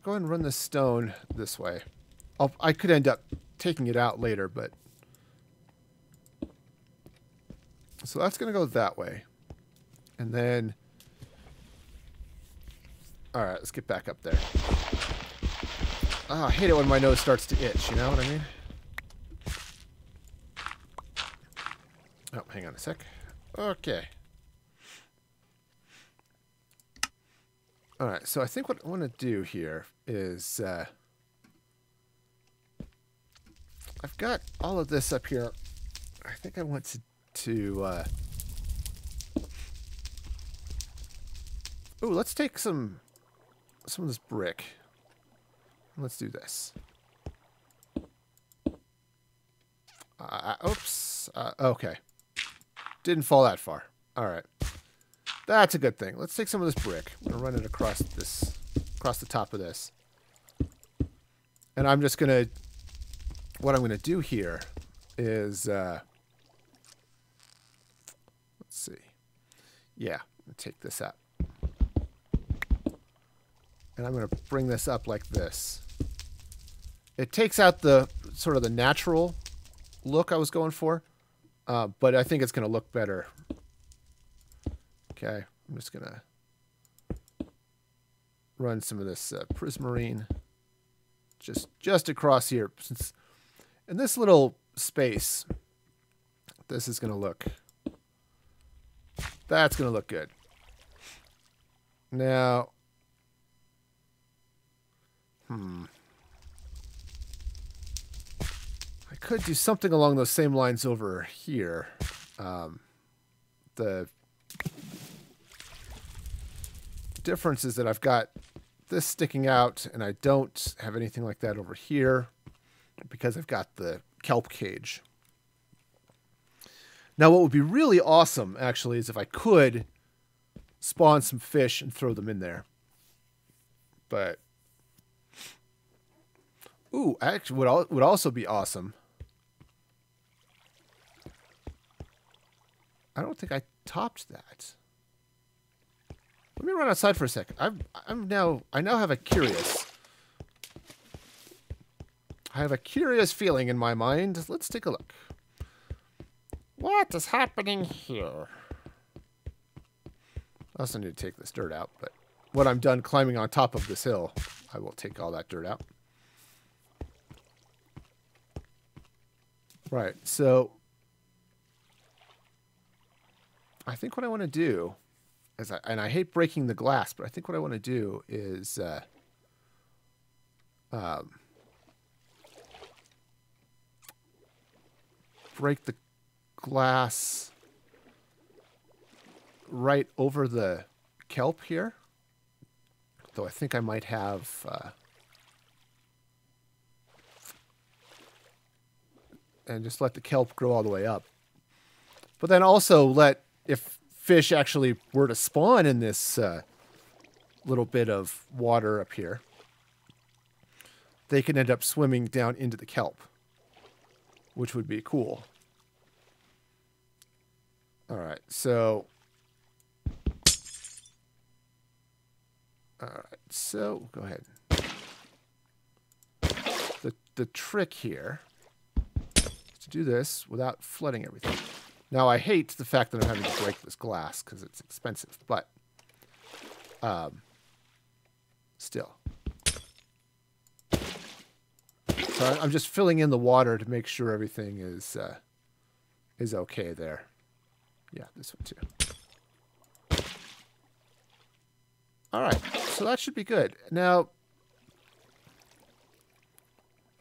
go ahead and run the stone this way. I could end up taking it out later, but... So that's going to go that way. And then... Alright, let's get back up there. I hate it when my nose starts to itch, you know what I mean? Oh, hang on a sec. Okay. Alright, so I think what I want to do here is... I've got all of this up here. I think I want to ooh, let's take some of this brick. Let's do this. Oops. Okay. Didn't fall that far. All right. That's a good thing. Let's take some of this brick. I'm gonna run it across the top of this. And I'm just gonna, what I'm gonna do here is, let's see. Yeah, I'm gonna take this up. And I'm gonna bring this up like this. It takes out the sort of the natural look I was going for, but I think it's gonna look better. Okay, I'm just gonna run some of this Prismarine just across here. Since in this little space, this is gonna look. That's gonna look good. Now, I could do something along those same lines over here. The difference is that I've got this sticking out and I don't have anything like that over here because I've got the kelp cage. Now what would be really awesome actually is if I could spawn some fish and throw them in there. But ooh, actually would also be awesome. I don't think I topped that. Let me run outside for a second. I now have a curious. I have a curious feeling in my mind. Let's take a look. What is happening here? I also need to take this dirt out, but when I'm done climbing on top of this hill, I will take all that dirt out. Right, so I think what I want to do is, and I hate breaking the glass, but I think what I want to do is break the glass right over the kelp here. Though I think I might have and just let the kelp grow all the way up. But then also let, if fish actually were to spawn in this little bit of water up here, they can end up swimming down into the kelp, which would be cool. All right, so go ahead. The trick here is to do this without flooding everything. Now, I hate the fact that I'm having to break this glass because it's expensive, but still. So I'm just filling in the water to make sure everything is okay there. Yeah, this one too. All right, so that should be good. Now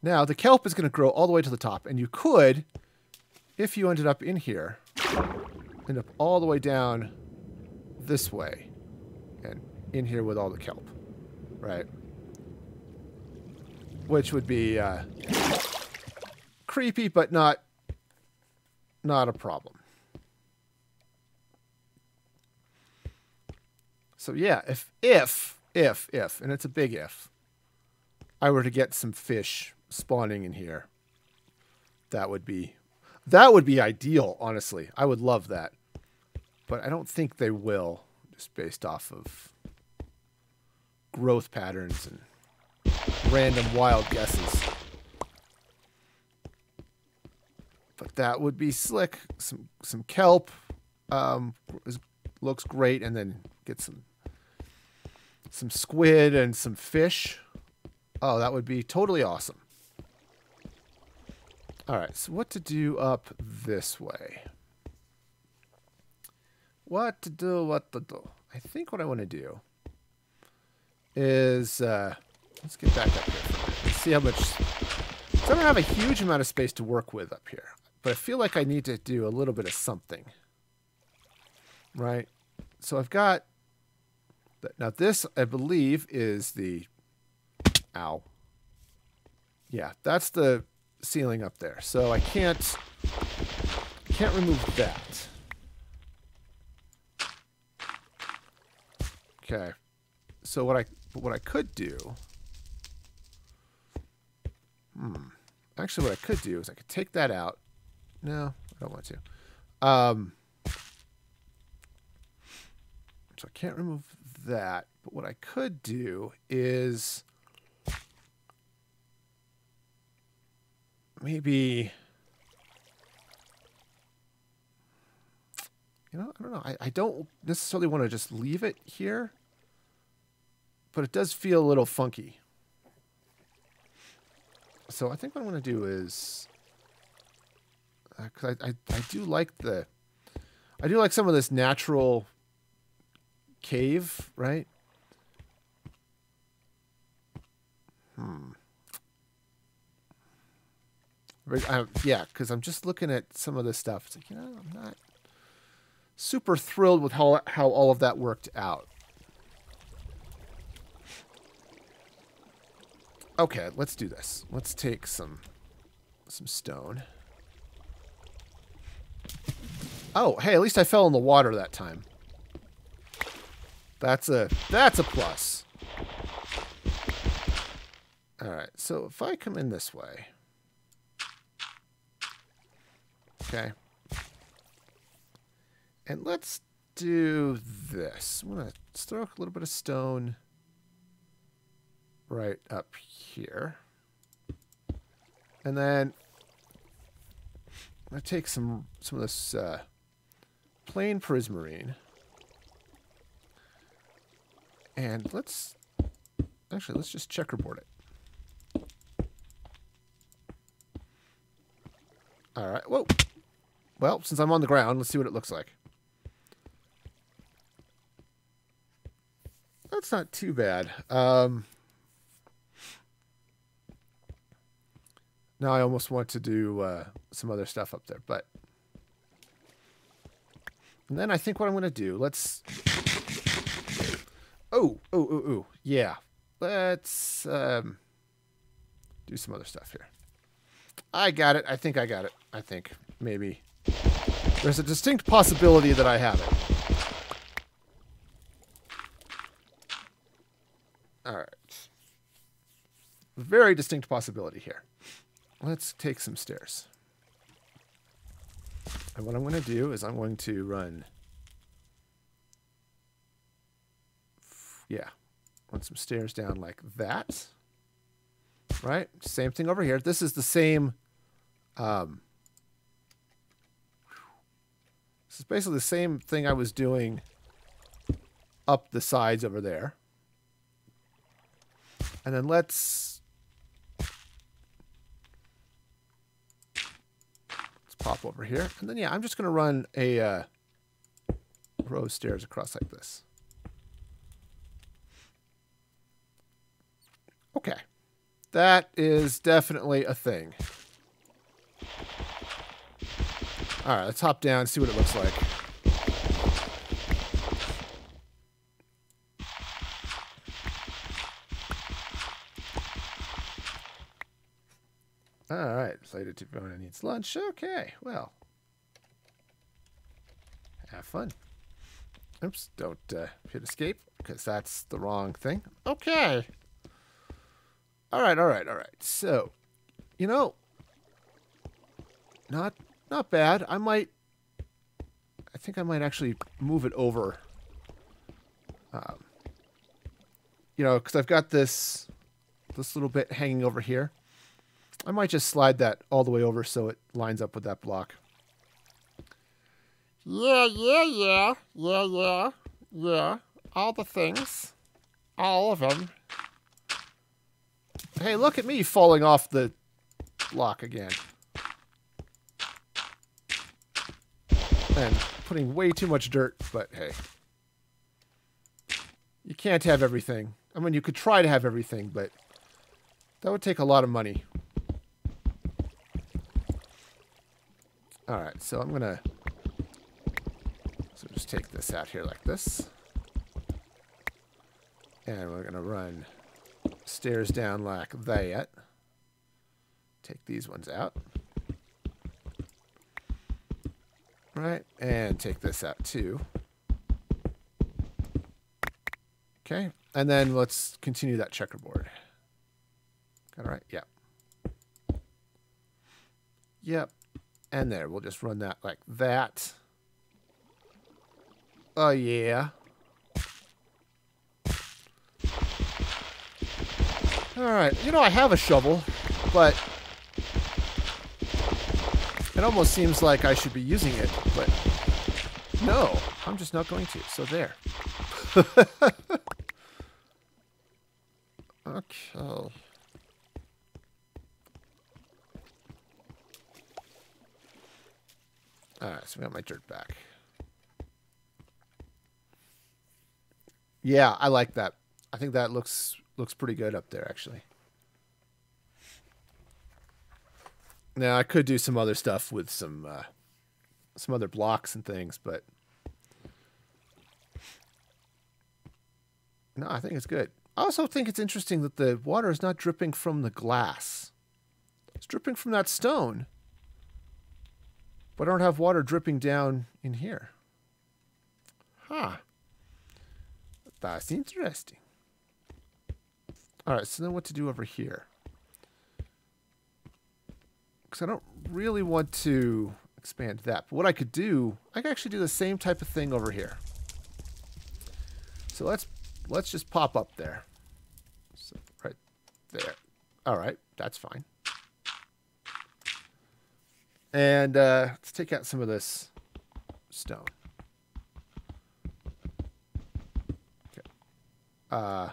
the kelp is going to grow all the way to the top, and you could, if you ended up in here, end up all the way down this way and in here with all the kelp, right? Which would be creepy, but not a problem. So yeah, if, and it's a big if, I were to get some fish spawning in here, that would be ideal, honestly. I would love that. But I don't think they will, just based off of growth patterns and random wild guesses. But that would be slick. Some kelp looks great, and then get some squid and some fish. Oh, that would be totally awesome. All right, so what to do up this way? What to do? I think what I want to do is, let's get back up here. Let's see how much So I don't have a huge amount of space to work with up here, but I feel like I need to do a little bit of something. Right? So I've got... Now this, I believe, is the... Ow. Yeah, that's the ceiling up there. So I can't remove that. Okay. So what I could do... Actually, what I could do is I could take that out. No, I don't want to. So I can't remove that. But what I could do is maybe, I don't know. I don't necessarily want to just leave it here, but it does feel a little funky. So I think what I'm going to do is, because I do like some of this natural cave, right? Yeah, because I'm just looking at some of this stuff. It's like, I'm not super thrilled with how all of that worked out. Okay, let's do this. Let's take some stone. Oh, hey, at least I fell in the water that time. That's a plus. All right, so if I come in this way. Okay. And let's do this. I'm going to throw a little bit of stone right up here. And then I'm going to take some of this plain prismarine. And let's just checkerboard it. All right. Whoa. Well, since I'm on the ground, let's see what it looks like. That's not too bad. Now I almost want to do some other stuff up there, but... And then I think what I'm going to do, let's... Oh. Yeah. Let's do some other stuff here. I got it. I think I got it. I think. Maybe. There's a distinct possibility that I have it. Alright. Very distinct possibility here. Let's take some stairs. And what I'm going to do is I'm going to run... Yeah. Run some stairs down like that. Right? Same thing over here. This is the same... this is basically the same thing I was doing up the sides over there. And then let's pop over here. And then, yeah, I'm just going to run a row of stairs across like this. Okay. That is definitely a thing. All right, let's hop down and see what it looks like. All right, Lady Tibona needs lunch. Okay, well. Have fun. Oops, don't hit escape, because that's the wrong thing. Okay. All right. So, not bad. I think I might actually move it over. Because I've got this little bit hanging over here. I might just slide that all the way over so it lines up with that block. Yeah. All the things. All of them. Hey, look at me falling off the block again. And putting way too much dirt, but hey. You can't have everything. I mean, you could try to have everything, but that would take a lot of money. Alright, so I'm going to just take this out here like this. And we're going to run stairs down like that. Take these ones out. Right, and take this out too. Okay, and then let's continue that checkerboard. Got it right? Yep. Yep. And there, we'll just run that like that. Oh, yeah. Alright, you know, I have a shovel, but it almost seems like I should be using it, but no, I'm just not going to, so there. Okay. Alright, so we got my dirt back. Yeah, I like that. I think that looks pretty good up there, actually. Now, I could do some other stuff with some other blocks and things, but no, I think it's good. I also think it's interesting that the water is not dripping from the glass. It's dripping from that stone. But I don't have water dripping down in here. Huh. That's interesting. Alright, so then what to do over here? Because I don't really want to expand that. But what I could do, I could actually do the same type of thing over here. So let's just pop up there. So right there. Alright, that's fine. And let's take out some of this stone. Okay.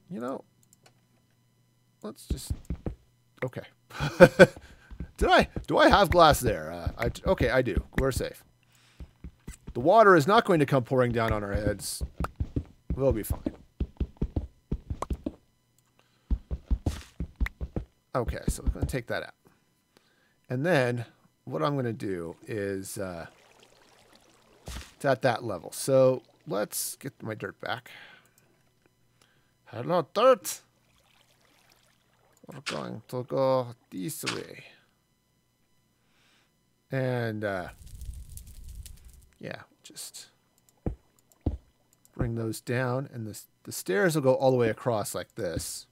You know, let's just... Okay. Do I have glass there? Okay, I do. We're safe. The water is not going to come pouring down on our heads. We'll be fine. Okay, so we're going to take that out. And then what I'm going to do is it's at that level. So let's get my dirt back. Hello, dirt. We're going to go this way. And yeah, just bring those down. And the stairs will go all the way across like this.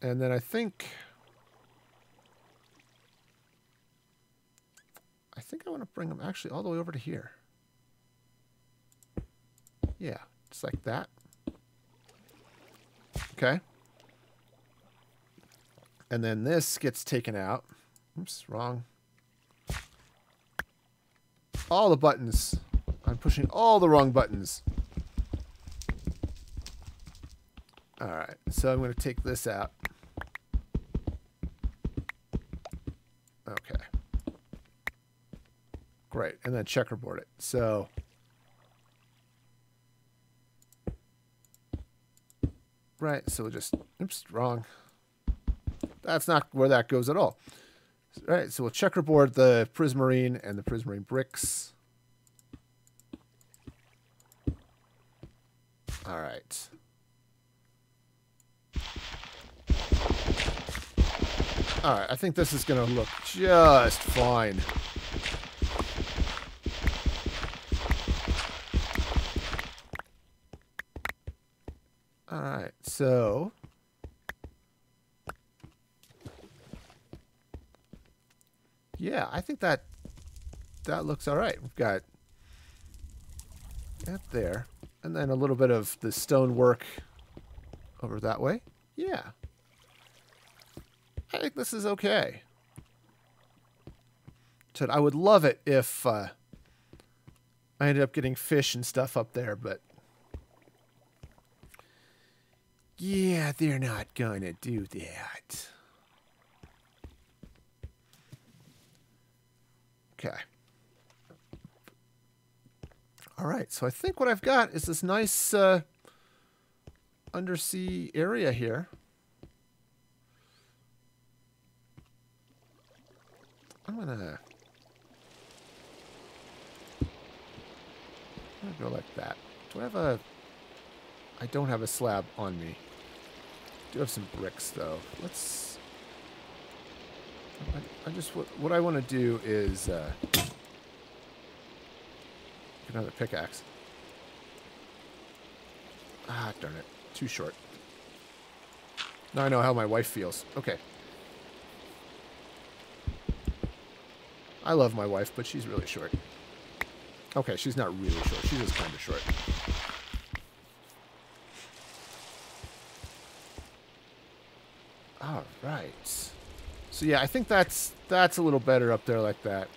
And then I think I want to bring them actually all the way over to here. Yeah, just like that. Okay. And then this gets taken out. Oops, wrong. All the buttons. I'm pushing all the wrong buttons. Alright, so I'm going to take this out. Okay. Great, and then checkerboard it. So, right, so we'll just, oops, wrong. That's not where that goes at all. Right, so we'll checkerboard the Prismarine and the Prismarine bricks. Alright. Alright, I think this is going to look just fine. Alright, so... yeah, I think that looks alright. We've got that there. And then a little bit of the stonework over that way. Yeah. I think this is okay. So I would love it if I ended up getting fish and stuff up there, but yeah, they're not going to do that. Okay. All right, so I think what I've got is this nice undersea area here. I'm gonna go like that. Do I have a... I don't have a slab on me. I do have some bricks, though. Let's... I just... What I want to do is... get another pickaxe. Ah, darn it. Too short. Now I know how my wife feels. Okay. I love my wife, but she's really short. Okay, she's not really short. She's just kind of short. All right. So yeah, I think that's a little better up there like that.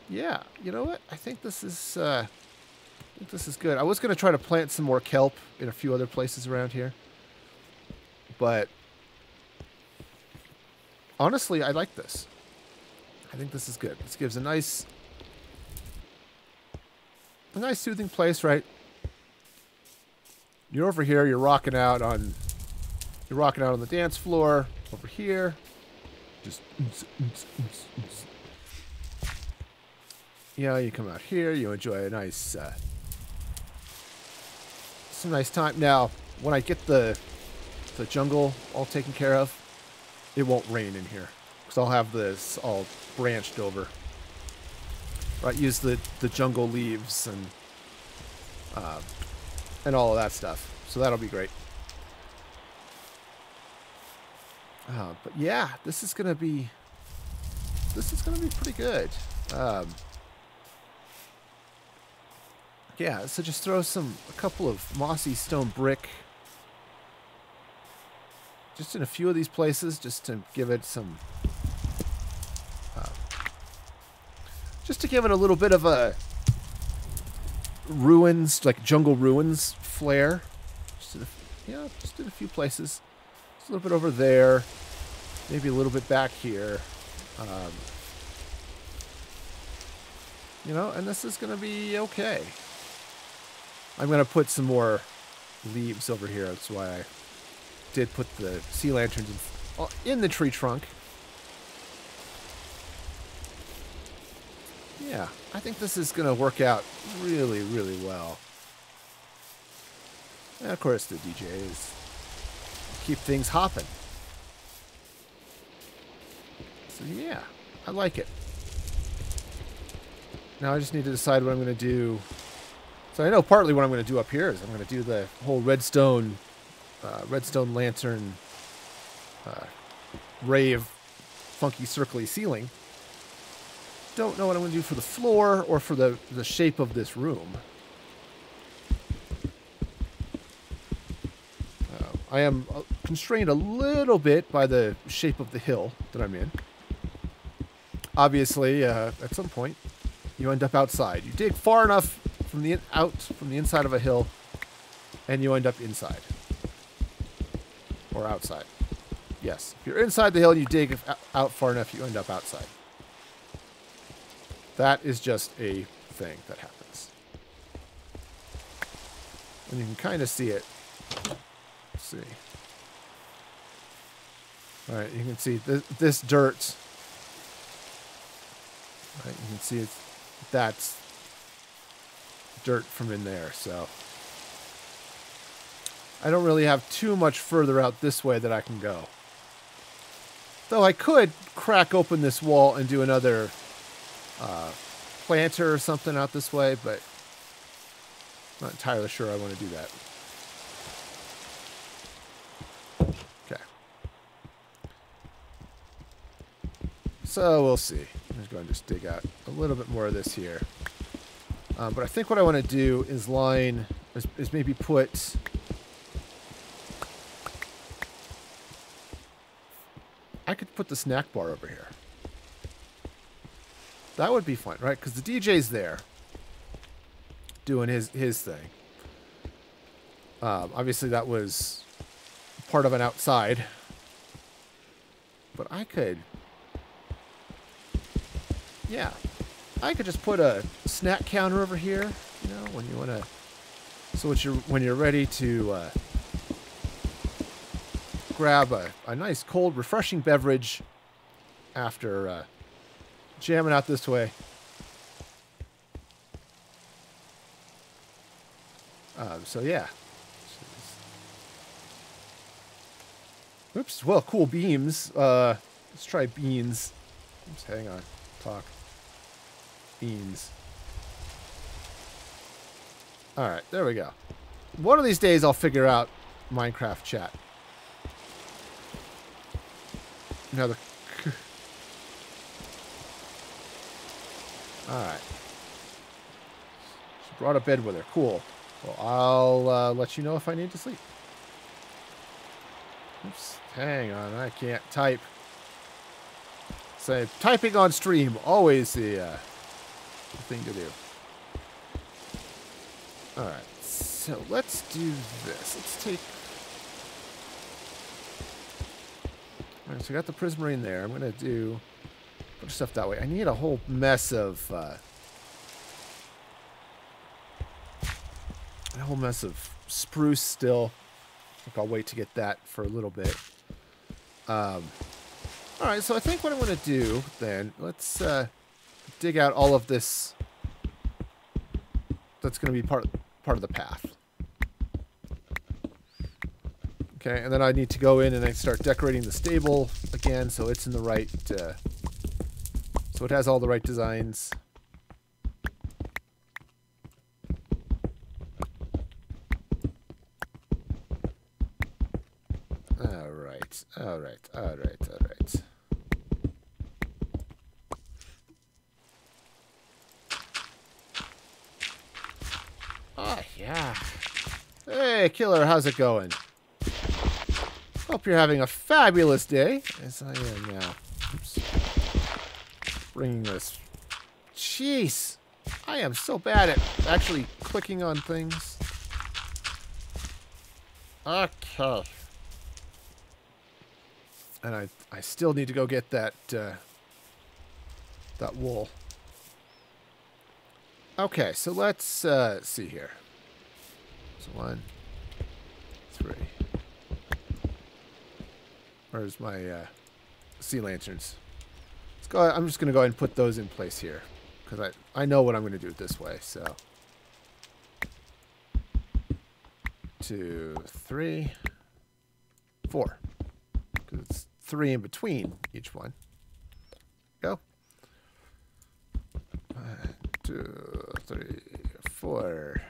Yeah, you know what? I think this is good. I was going to try to plant some more kelp in a few other places around here, but honestly, I like this. I think this is good. This gives a nice soothing place, right? You're over here. You're rocking out on the dance floor over here. Just you know, you come out here. You enjoy a nice some nice time. Now, when I get the jungle all taken care of, it won't rain in here because I'll have this all branched over. Right, use the jungle leaves and all of that stuff. So that'll be great. But yeah, this is gonna be pretty good. Yeah, so just throw a couple of mossy stone brick just in a few of these places, just to give it some, just to give it a little bit of a ruins, like jungle ruins flair. Just in a few places. Just a little bit over there, maybe a little bit back here. You know, and this is going to be okay. I'm going to put some more leaves over here. That's why I did put the sea lanterns in the tree trunk. Yeah, I think this is going to work out really, really well. And of course, the DJs keep things hopping. So yeah, I like it. Now I just need to decide what I'm going to do. So I know partly what I'm going to do up here is I'm going to do the whole redstone lantern ray of funky circly ceiling. Don't know what I'm going to do for the floor or for the shape of this room. I am constrained a little bit by the shape of the hill that I'm in. Obviously, at some point, you end up outside. You dig far enough from the inside of a hill, and you end up inside. Or outside. Yes. If you're inside the hill and you dig out far enough, you end up outside. That is just a thing that happens. And you can kind of see it. Let's see. Alright, you can see this dirt. Right, you can see that's dirt from in there, so I don't really have too much further out this way that I can go. Though I could crack open this wall and do another planter or something out this way, but I'm not entirely sure I want to do that. Okay. So we'll see. I'm just going to just dig out a little bit more of this here. But I think what I want to do is is maybe put... I could put the snack bar over here. That would be fun, right? Because the DJ's there doing his thing. Obviously, that was part of an outside. But I could... Yeah. I could just put a snack counter over here, you know, when you want to. So when you're ready to grab a nice cold, refreshing beverage after jamming out this way. So yeah. Oops. Well, cool beams. Let's try beans. Oops, hang on. Talk. Beans. All right, there we go. One of these days, I'll figure out Minecraft chat. Now the. All right. She brought a bed with her. Cool. Well, I'll let you know if I need to sleep. Oops. Hang on. I can't type. So typing on stream, always the thing to do. All right. So let's do this. Let's take. All right. So I got the Prismarine there. I'm gonna do a bunch of stuff that way. I need a whole mess of. A whole mess of spruce still. I think I'll wait to get that for a little bit. All right, so I think what I'm going to do then, let's dig out all of this. That's going to be part of the path. Okay, and then I need to go in and I start decorating the stable again, so it's in the right. So it has all the right designs. All right. Oh, yeah. Hey, killer, how's it going? Hope you're having a fabulous day, as I am now. Oops. Bringing this. Jeez. I am so bad at actually clicking on things. Okay. And I still need to go get that that wool. Okay, so let's see here. So 1, 3. Where's my sea lanterns? Let's go. I'm just going to go ahead and put those in place here because I know what I'm going to do this way. So 2, 3, 4. Because it's 3 in between each one. Go. 1, 2, 3, 4.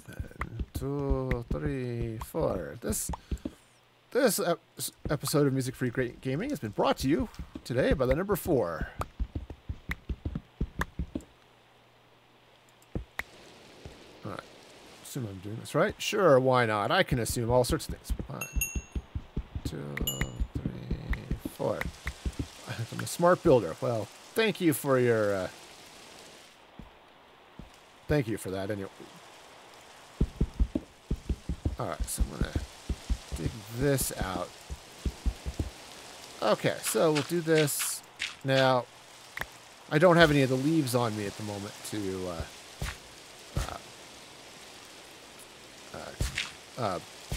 1, 2, 3, 4. This episode of Music Free Gaming has been brought to you today by the number 4. All right. Assume I'm doing this right. Sure, why not? I can assume all sorts of things. 1, 2, 3, 4. I'm a smart builder. Well, thank you for your. Thank you for that. Anyway. All right, so I'm gonna dig this out. Okay, so we'll do this now. I don't have any of the leaves on me at the moment to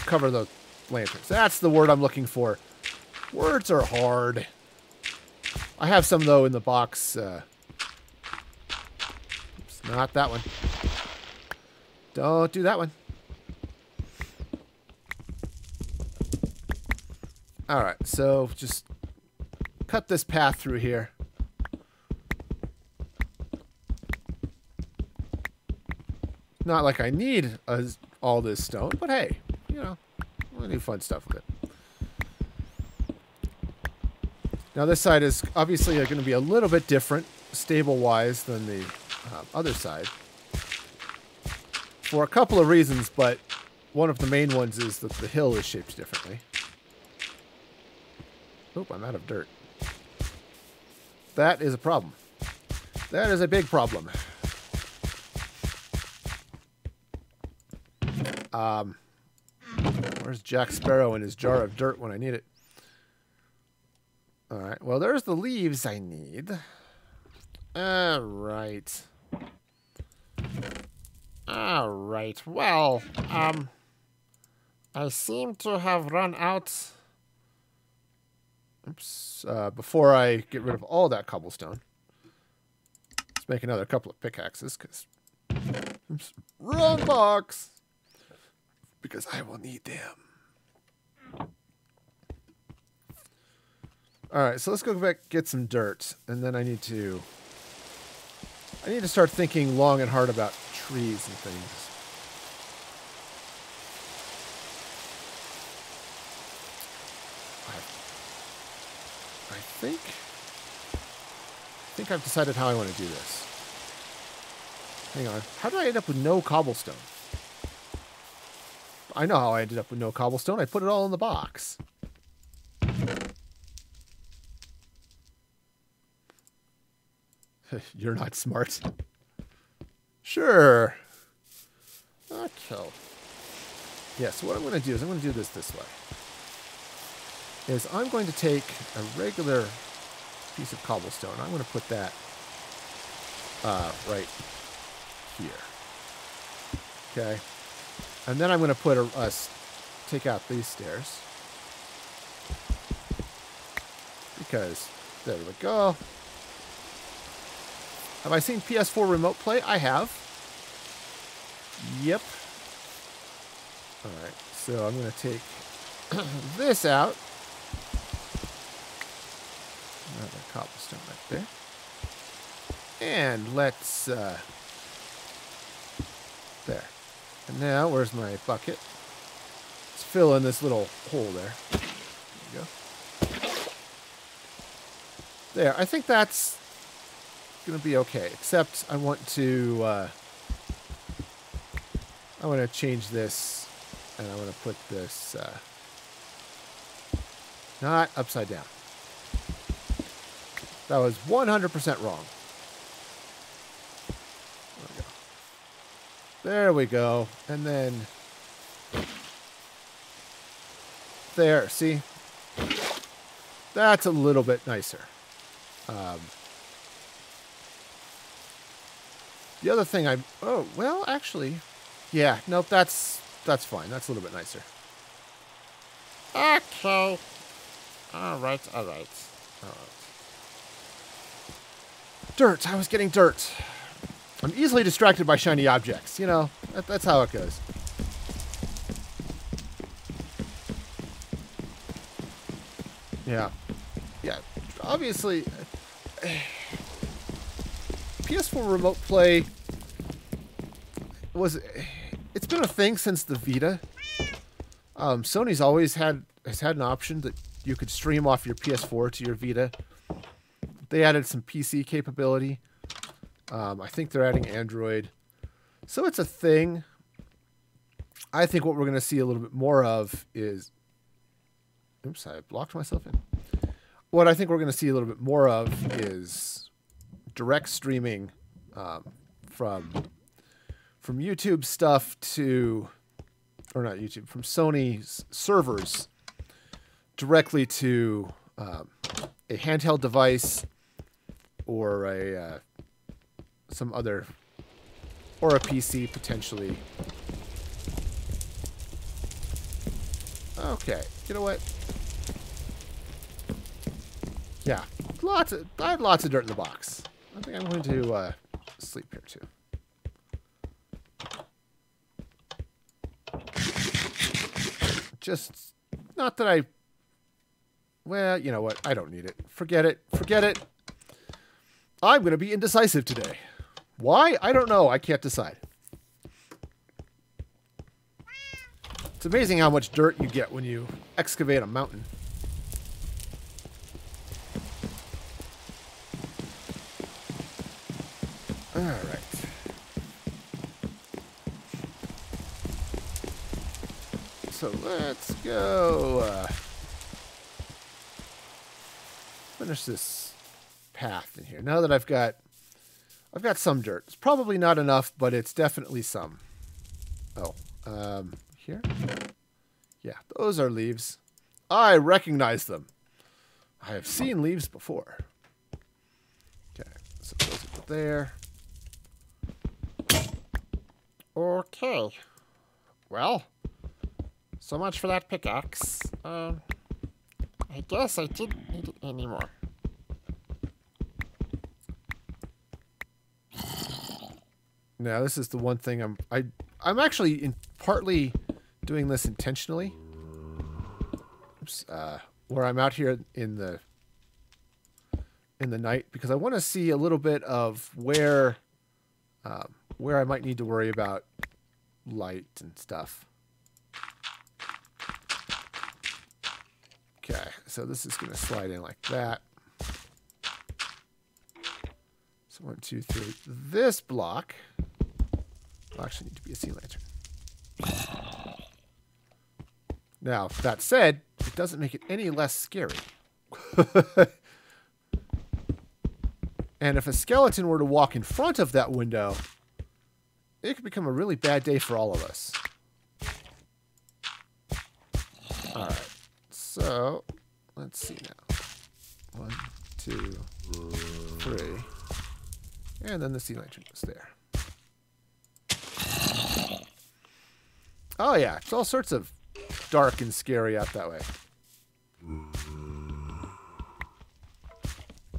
cover the lanterns. That's the word I'm looking for. Words are hard. I have some, though, in the box. Oops, not that one. Don't do that one. All right, so just cut this path through here. Not like I need all this stone, but hey, you know, we'll do fun stuff with it. Now this side is obviously going to be a little bit different, stable-wise, than the other side. For a couple of reasons, but one of the main ones is that the hill is shaped differently. Oop, I'm out of dirt. That is a problem. That is a big problem. Where's Jack Sparrow and his jar of dirt when I need it? Alright, well, there's the leaves I need. Alright. Alright, well, I seem to have run out. Oops. Before I get rid of all that cobblestone, let's make another couple of pickaxes, because... Oops. Wrong box! Because I will need them. Alright, so let's go back get some dirt, and then I need to start thinking long and hard about trees and things. I think I've decided how I want to do this. Hang on. How did I end up with no cobblestone? I know how I ended up with no cobblestone. I put it all in the box. You're not smart. Sure. Okay. Yeah, so what I'm going to do is I'm going to do this way. I'm going to take a regular piece of cobblestone. I'm going to put that right here. Okay. And then I'm going to put take out these stairs. Because, there we go. Have I seen PS4 Remote Play? I have. Yep. Alright, so I'm going to take this out. Another cobblestone right there. And let's, there. And now, where's my bucket? Let's fill in this little hole there. There we go. There, I think that's going to be okay. Except I want to change this, and I want to put this, not upside down. That was 100% wrong. There we go. And then there, see? That's a little bit nicer. The other thing oh, well, actually, yeah, nope, that's fine. That's a little bit nicer. Okay. All right. Dirt. I was getting dirt. I'm easily distracted by shiny objects. You know, that's how it goes. Yeah. Yeah. Obviously, PS4 Remote Play it's been a thing since the Vita. Sony's always has had an option that you could stream off your PS4 to your Vita. They added some PC capability. I think they're adding Android. So it's a thing. I think what we're going to see a little bit more of is... Oops, I blocked myself in. What I think we're going to see a little bit more of is direct streaming from YouTube stuff to... Or not YouTube, from Sony's servers directly to a handheld device or a some other, or a PC potentially. Okay, you know what? Yeah, I had lots of dirt in the box. I think I'm going to sleep here too. Just, not that well, you know what? I don't need it. Forget it. Forget it. I'm going to be indecisive today. Why? I don't know. I can't decide. It's amazing how much dirt you get when you excavate a mountain. All right. So let's go finish this path in here. Now that I've got some dirt. It's probably not enough, but it's definitely some. Oh, here? Yeah, those are leaves. I recognize them. I have seen leaves before. Okay, so those go there. Okay. Well, so much for that pickaxe. I guess I didn't need it anymore. Now, this is the one thing I'm actually partly doing this intentionally. Oops, where I'm out here in the night because I want to see a little bit of where I might need to worry about light and stuff. Okay, so this is going to slide in like that. So 1, 2, 3. This block will actually need to be a sea lantern. Now, that said, it doesn't make it any less scary. And if a skeleton were to walk in front of that window, it could become a really bad day for all of us. Alright, so let's see now. 1, 2, 3. And then the sea lantern goes there. Oh yeah, it's all sorts of dark and scary out that way.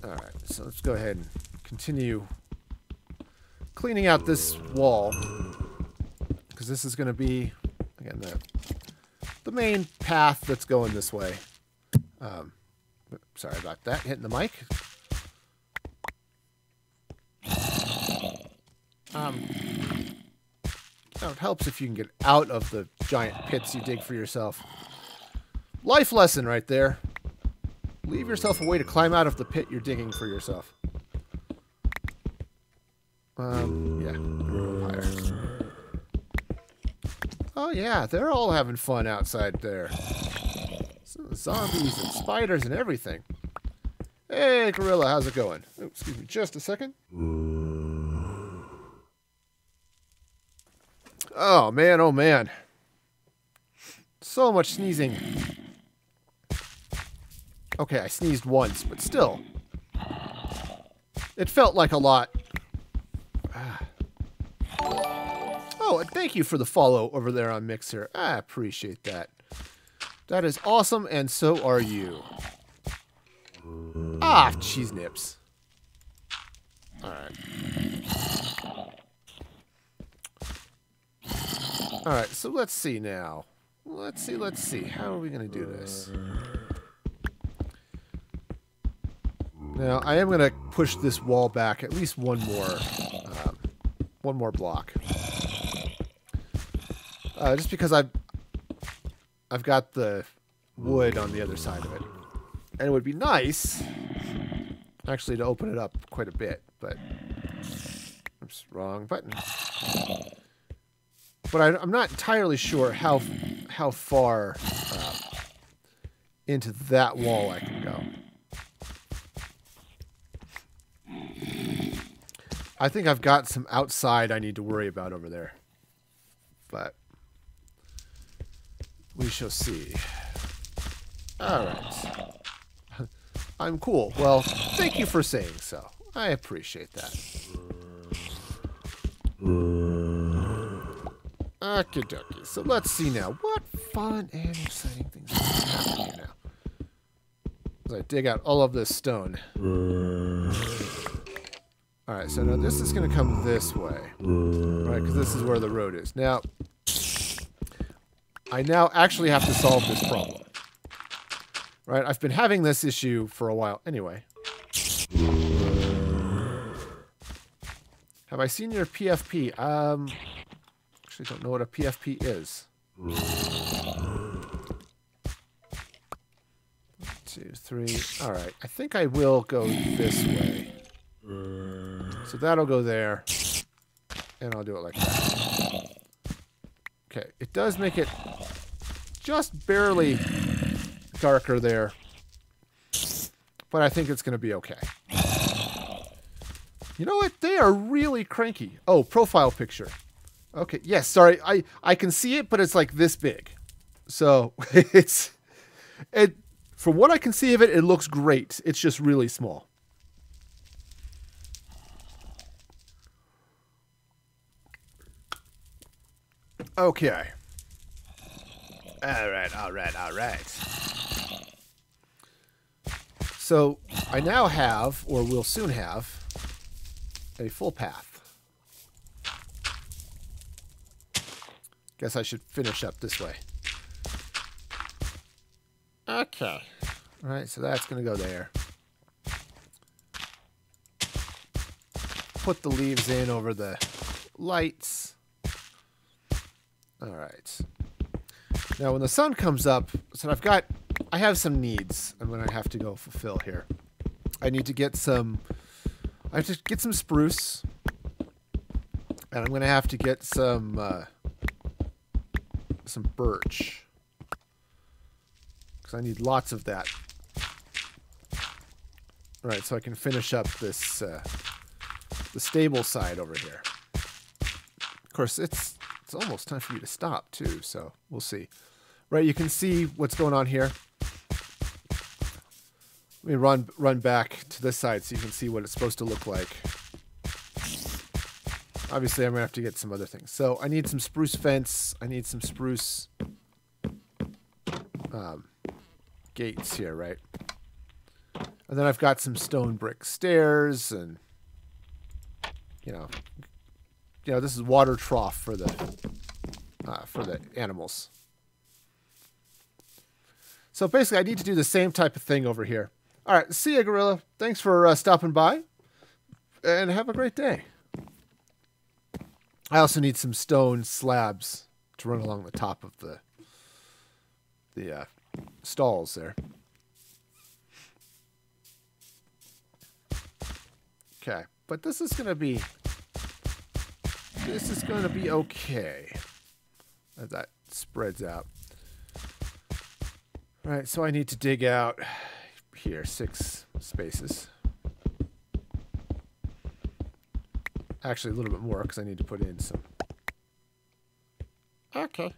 Alright, so let's go ahead and continue cleaning out this wall. Because this is going to be, again, the main path that's going this way. Sorry about that, hitting the mic. It helps if you can get out of the giant pits you dig for yourself. Life lesson right there. Leave yourself a way to climb out of the pit you're digging for yourself. Yeah. Higher. Oh yeah, they're all having fun outside there. Some zombies and spiders and everything. Hey, Gorilla, how's it going? Oh, excuse me, just a second. Oh man, oh man. So much sneezing. Okay, I sneezed once, but still. It felt like a lot. Oh, and thank you for the follow over there on Mixer. I appreciate that. That is awesome, and so are you. Ah, cheese nips. Alright. Alright, so let's see now. Let's see. How are we going to do this? Now, I am going to push this wall back at least one more block. Just because I've got the wood on the other side of it. And it would be nice, actually, to open it up quite a bit, but... Oops, wrong button. But I'm not entirely sure how far into that wall I can go. I think I've got some outside I need to worry about over there. But we shall see. Alright. I'm cool. Well, thank you for saying so. I appreciate that. Okie dokie. So let's see now. What fun and exciting things are happening here now. As I dig out all of this stone. Alright, so now this is going to come this way. Right, because this is where the road is. Now, I now actually have to solve this problem. Right, I've been having this issue for a while. Anyway. Have I seen your PFP? Actually don't know what a PFP is. 1, 2, 3. Alright, I think I will go this way. So that'll go there. And I'll do it like that. Okay, it does make it just barely darker there. But I think it's going to be okay. You know what? They are really cranky. Oh, profile picture. Okay, yes, sorry. I can see it, but it's like this big. So, From what I can see of it, it looks great. It's just really small. Okay. All right. So I now have, or will soon have, a full path. Guess I should finish up this way. Okay. All right, so that's going to go there. Put the leaves in over the lights. All right. Now, when the sun comes up, so I have some needs I'm going to have to go fulfill here. I have to get some spruce, and I'm going to have to get some birch, because I need lots of that. All right, so I can finish up this the stable side over here. Of course, it's almost time for you to stop too, so we'll see. Right, you can see what's going on here. Let me run back to this side so you can see what it's supposed to look like. Obviously, I'm going to have to get some other things. So I need some spruce fence. I need some spruce gates here, right? And then I've got some stone brick stairs, and you know, this is water trough for the animals. So basically, I need to do the same type of thing over here. All right, see ya, Gorilla. Thanks for stopping by, and have a great day. I also need some stone slabs to run along the top of the stalls there. Okay, but this is gonna be okay as that spreads out. All right, so I need to dig out here 6 spaces. Actually, a little bit more because I need to put in some. Okay.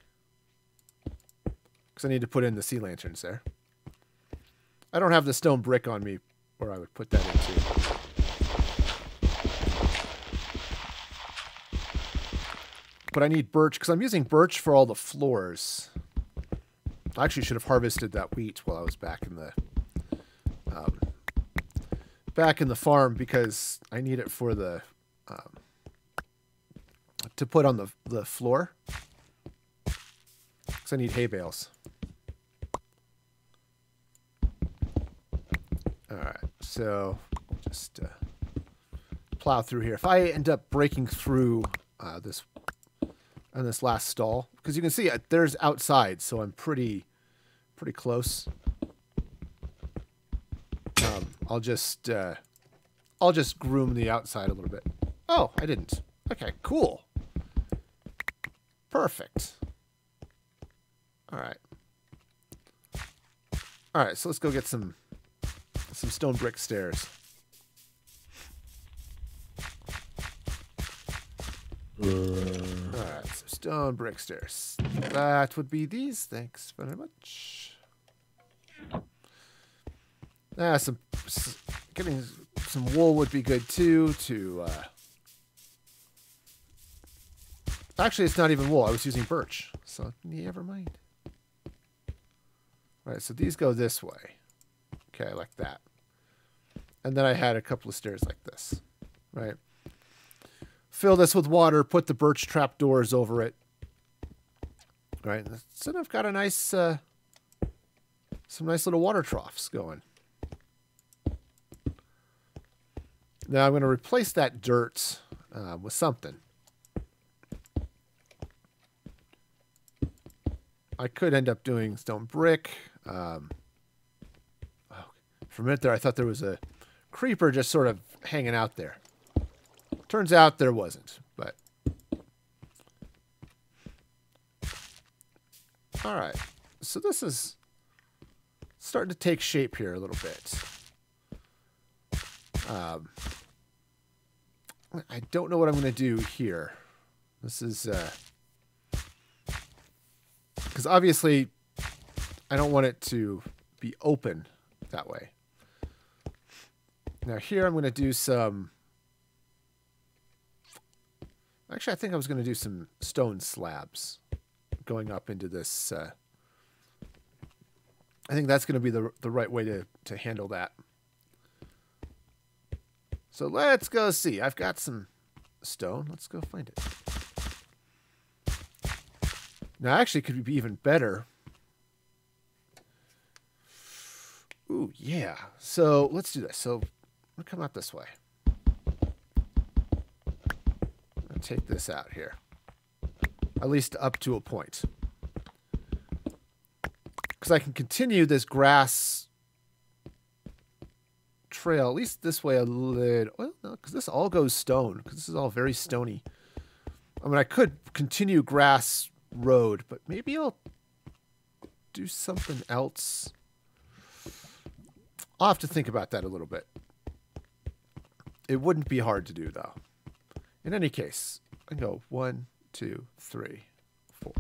Because I need to put in the sea lanterns there. I don't have the stone brick on me where I would put that into. But I need birch because I'm using birch for all the floors. I actually should have harvested that wheat while I was back in the farm, because I need it for the to put on the floor, because I need hay bales. All right, so just plow through here. If I end up breaking through this last stall, because you can see there's outside, so I'm pretty close. I'll just groom the outside a little bit. Oh, I didn't. Okay, cool. Perfect. All right. All right, so let's go get some stone brick stairs. All right, some stone brick stairs. That would be these. Thanks very much. Getting some wool would be good too. Actually, it's not even wool. I was using birch, so never mind. All right, so these go this way. Okay, like that. And then I had a couple of stairs like this, right? Fill this with water. Put the birch trapdoors over it. All right, so I've got a nice, some nice little water troughs going. Now I'm going to replace that dirt with something. I could end up doing stone brick. For a minute there, I thought there was a creeper just sort of hanging out there. Turns out there wasn't, but... All right. So this is starting to take shape here a little bit. I don't know what I'm going to do here. This is... because obviously I don't want it to be open that way. Now here I'm going to do some... Actually, I think I was going to do some stone slabs going up into this. I think that's going to be the right way to handle that. So let's go see. I've got some stone. Let's go find it. Now, actually, could be even better. Ooh, yeah. So let's do this. So I'm going to come out this way. I'll take this out here. At least up to a point. Because I can continue this grass trail, at least this way a little. Well, no, because this all goes stone. Because this is all very stony. I mean, I could continue grass road, but maybe I'll do something else. I'll have to think about that a little bit. It wouldn't be hard to do, though. In any case, I can go 1, 2, 3, 4.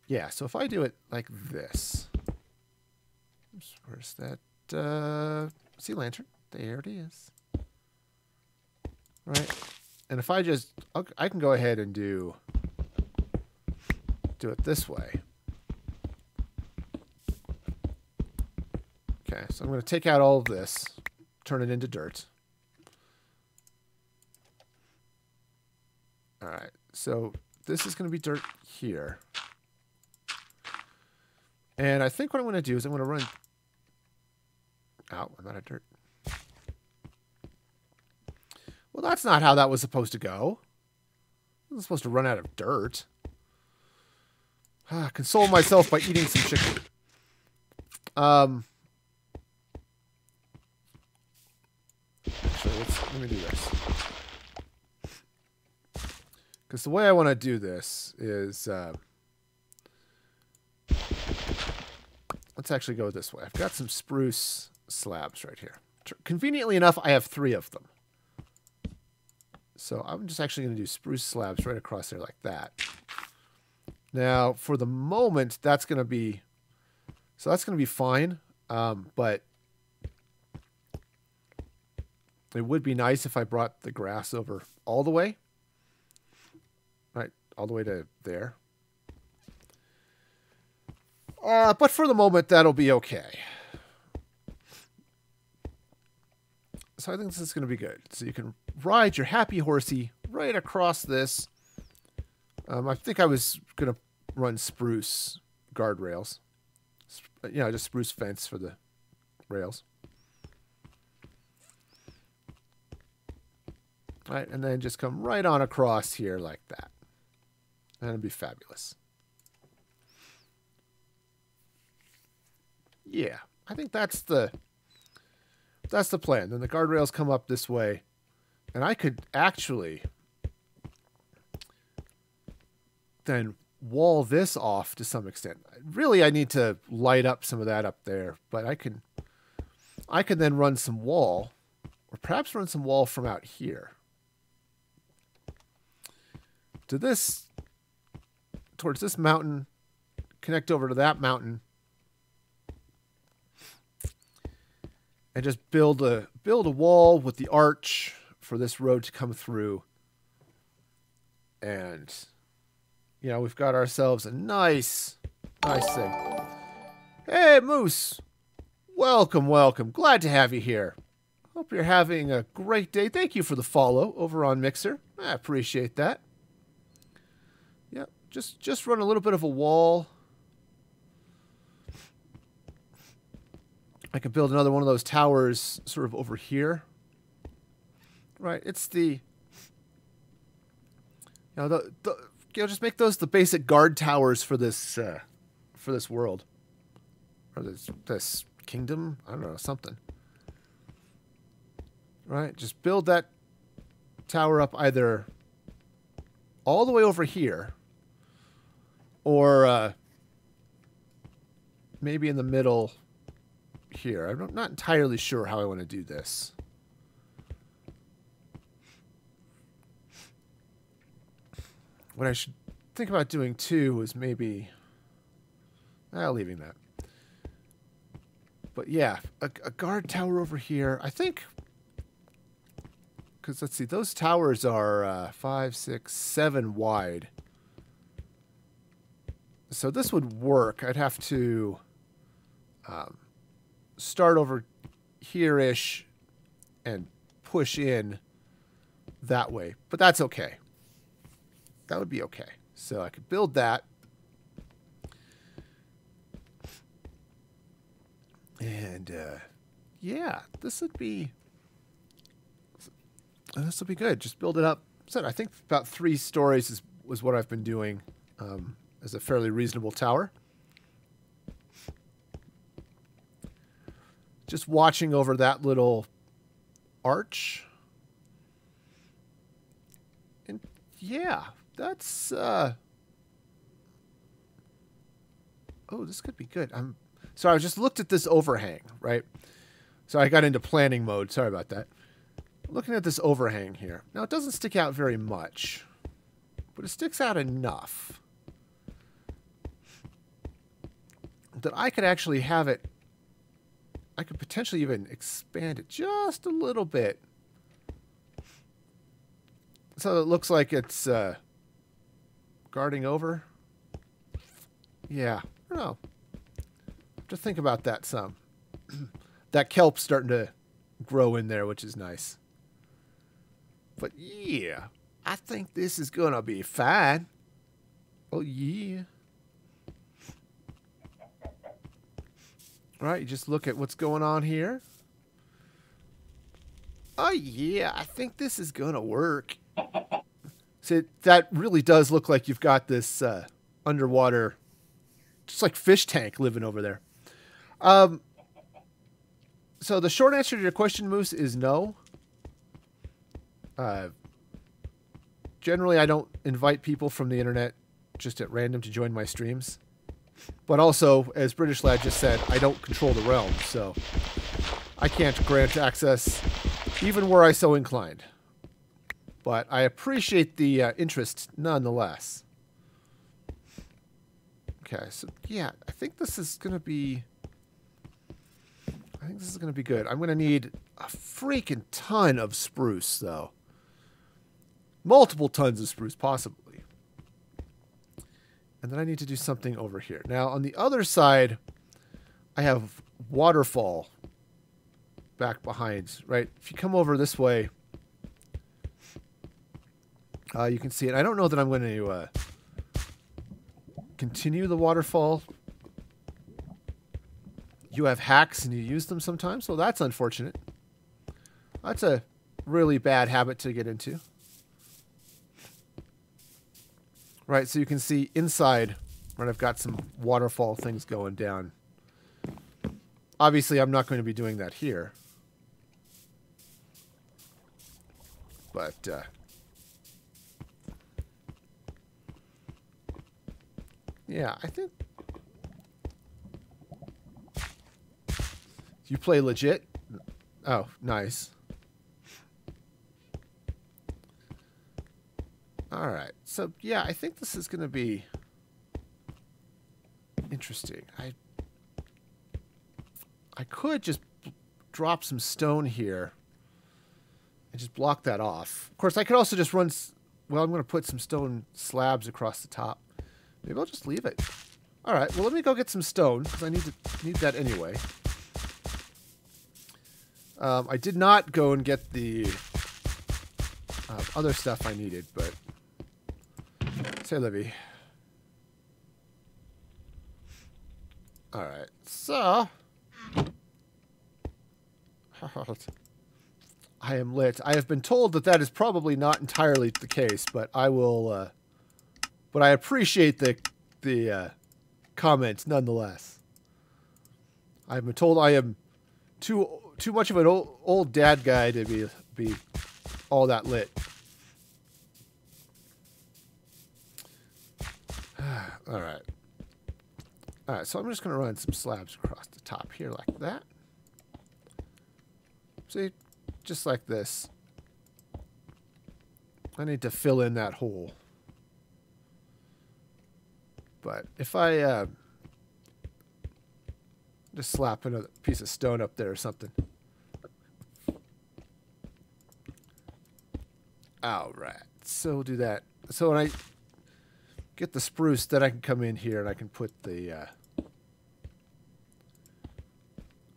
Yeah, so if I do it like this. Oops, where's that sea lantern? There it is. Right. And if I just... I can go ahead and do it this way. Okay, so I'm going to take out all of this. Turn it into dirt. Alright, so this is going to be dirt here. And I think what I'm going to do is I'm going to run... Ow, I'm out of dirt. Well, that's not how that was supposed to go. I wasn't supposed to run out of dirt. Console myself by eating some chicken. Actually, let me do this. Because the way I want to do this is... let's actually go this way. I've got some spruce slabs right here. Conveniently enough, I have 3 of them. So I'm just actually going to do spruce slabs right across there like that. Now, for the moment, that's going to be... So that's going to be fine. But it would be nice if I brought the grass over all the way. Right, all the way to there. But for the moment, that'll be okay. So I think this is going to be good. So you can ride your happy horsey right across this. I think I was going to run spruce guardrails. You know, just spruce fence for the rails. All right, and then just come right on across here like that. And it'd be fabulous. Yeah, I think that's the plan. Then the guardrails come up this way. And I could actually then wall this off to some extent. Really, I need to light up some of that up there. But I can then run some wall. Or perhaps run some wall from out here. To this... Towards this mountain. Connect over to that mountain. And just build a wall with the arch for this road to come through. And, you know, we've got ourselves a nice thing. Hey, Moose. Welcome, welcome. Glad to have you here. Hope you're having a great day. Thank you for the follow over on Mixer. I appreciate that. Yep, just run a little bit of a wall. I could build another one of those towers sort of over here. Right, it's the... You know, just make those the basic guard towers for this world. Or this kingdom? I don't know, something. Right, just build that tower up either all the way over here. Or maybe in the middle... here. I'm not entirely sure how I want to do this. What I should think about doing too is maybe Leaving that. But yeah, a guard tower over here. I think, because let's see, those towers are 5, 6, 7 wide. So this would work. I'd have to start over here-ish and push in that way. But that's okay. That would be okay. So I could build that. And yeah, this would be good. Just build it up. So I think about 3 stories was what I've been doing as a fairly reasonable tower. Just watching over that little arch. And yeah, that's oh, this could be good. So I just looked at this overhang, right? So I got into planning mode. Sorry about that. Looking at this overhang here. Now, it doesn't stick out very much, but it sticks out enough that I could actually have it. I could potentially even expand it just a little bit. So it looks like it's guarding over. Yeah, I don't know. To think about that some. That kelp's starting to grow in there, which is nice. But yeah, I think this is gonna be fine. Oh yeah. All right, you just look at what's going on here. Oh yeah, I think this is gonna work. See, that really does look like you've got this underwater, just like fish tank living over there. So the short answer to your question, Moose, is no. Generally, I don't invite people from the internet just at random to join my streams. But also, as British Lad just said, I don't control the realm, so I can't grant access even were I so inclined. But I appreciate the interest nonetheless. Okay, so yeah, I think this is going to be... I think this is going to be good. I'm going to need a freaking ton of spruce, though. Multiple tons of spruce, possibly. And then I need to do something over here. Now, on the other side, I have waterfall back behind, right? If you come over this way, you can see it. I don't know that I'm going to continue the waterfall. You have hacks and you use them sometimes, so that's unfortunate. That's a really bad habit to get into. Right, so you can see inside, right, I've got some waterfall things going down. Obviously, I'm not going to be doing that here. But, yeah, I think... You play legit? Oh, nice. Alright, so yeah, I think this is going to be interesting. I could just drop some stone here and just block that off. Of course, I could also just run... Well, I'm going to put some stone slabs across the top. Maybe I'll just leave it. Alright, well, let me go get some stone, because I need that anyway. I did not go and get the other stuff I needed, but... Say, Livy. Alright, so... I am lit. I have been told that that is probably not entirely the case, but I will... but I appreciate the comments nonetheless. I've been told I am too much of an old dad guy to be all that lit. All right. All right, so I'm just going to run some slabs across the top here like that. See, just like this. I need to fill in that hole. But if I Just slap another piece of stone up there or something. All right. So we'll do that. So when I get the spruce, then I can come in here and I can put the...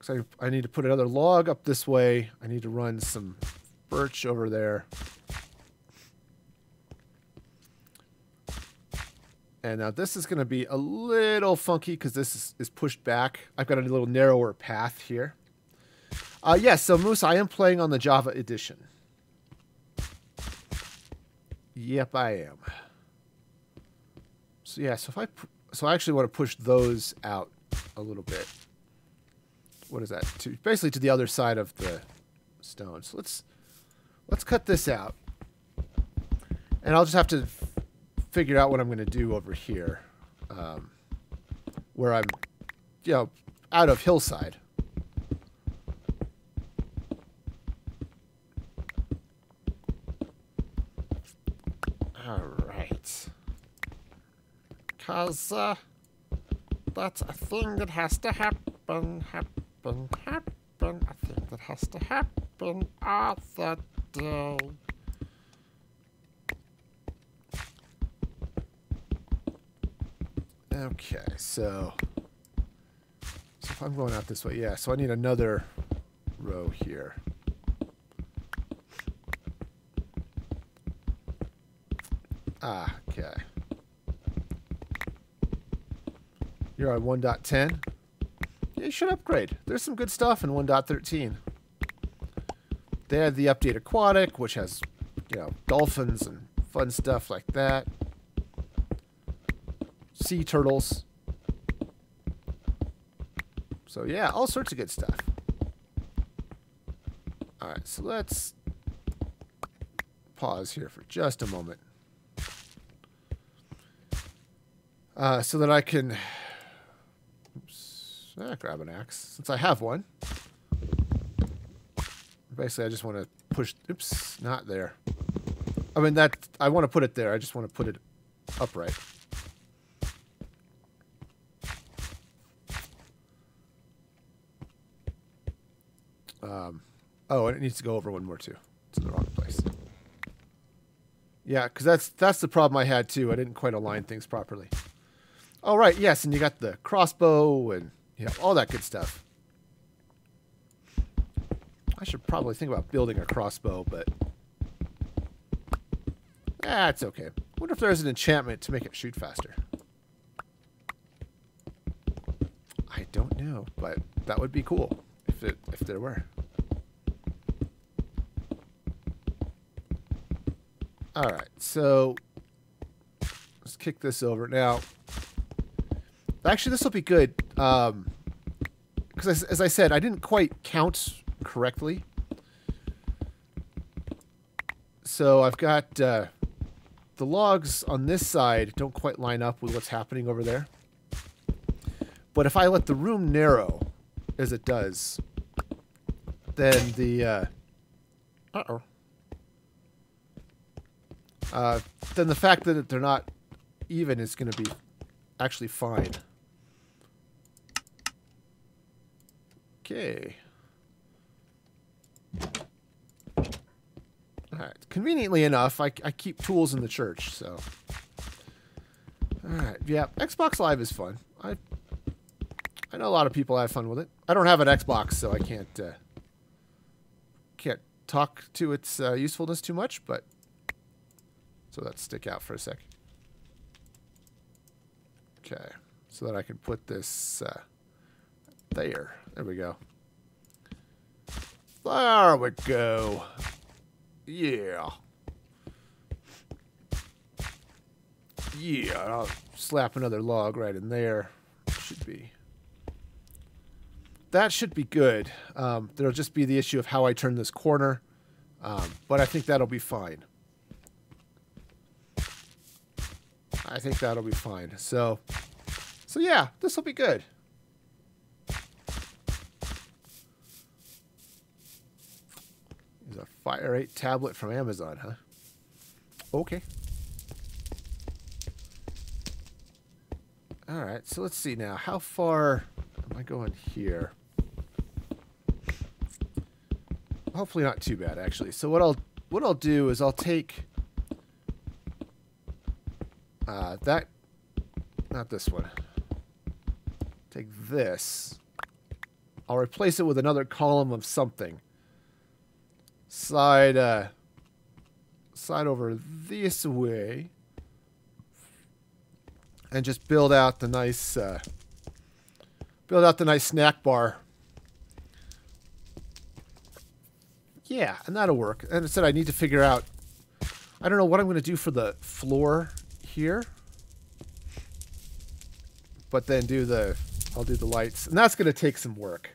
So I need to put another log up this way. I need to run some birch over there. And now this is going to be a little funky because this is pushed back. I've got a little narrower path here. Yes, so Moose, I am playing on the Java edition. Yep, I am. So yeah, so I actually want to push those out a little bit. What is that? Basically to the other side of the stone. So let's cut this out. And I'll just have to figure out what I'm going to do over here. Where I'm, out of hillside. Alright. Because, that's a thing that has to happen. I think that has to happen all the day. Okay, so if I'm going out this way, yeah, so I need another row here. Ah, okay. You're on 1.10. Yeah, you should upgrade. There's some good stuff in 1.13. They had the update Aquatic, which has, dolphins and fun stuff like that. Sea turtles. So yeah, all sorts of good stuff. Alright, so let's pause here for just a moment. So that I can grab an axe, since I have one. Basically, I just want to push... Oops, not there. I mean, I want to put it there. I just want to put it upright. Oh, and it needs to go over one more, too. It's in the wrong place. Yeah, because that's the problem I had, too. I didn't quite align things properly. Oh, right, yes, and you got the crossbow and... all that good stuff. I should probably think about building a crossbow, but... it's okay. Wonder if there's an enchantment to make it shoot faster. I don't know, but that would be cool if there were. Alright, so... let's kick this over. Now... actually, this will be good. Because as I said, I didn't quite count correctly. So I've got the logs on this side don't quite line up with what's happening over there. But if I let the room narrow, as it does, then the... then the fact that they're not even is going to be actually fine. Okay. Alright. Conveniently enough, I keep tools in the church, so... Alright, yeah. Xbox Live is fun. I know a lot of people have fun with it. I don't have an Xbox, so I can't talk to its usefulness too much, but... so let's stick out for a sec. Okay. So that I can put this... there. There we go. There we go. Yeah. Yeah, I'll slap another log right in there. Should be. That should be good. There'll just be the issue of how I turn this corner. But I think that'll be fine. I think that'll be fine. So yeah, this will be good. There's a Fire 8 tablet from Amazon, huh? Okay. Alright, so let's see now. How far am I I go in here. Hopefully not too bad, actually. So what I'll do is I'll take that, not this one. Take this. I'll replace it with another column of something. Slide over this way, and just build out the nice snack bar. Yeah, and that'll work. And instead, I need to figure out. I don't know what I'm going to do for the floor here, but then I'll do the lights, and that's going to take some work.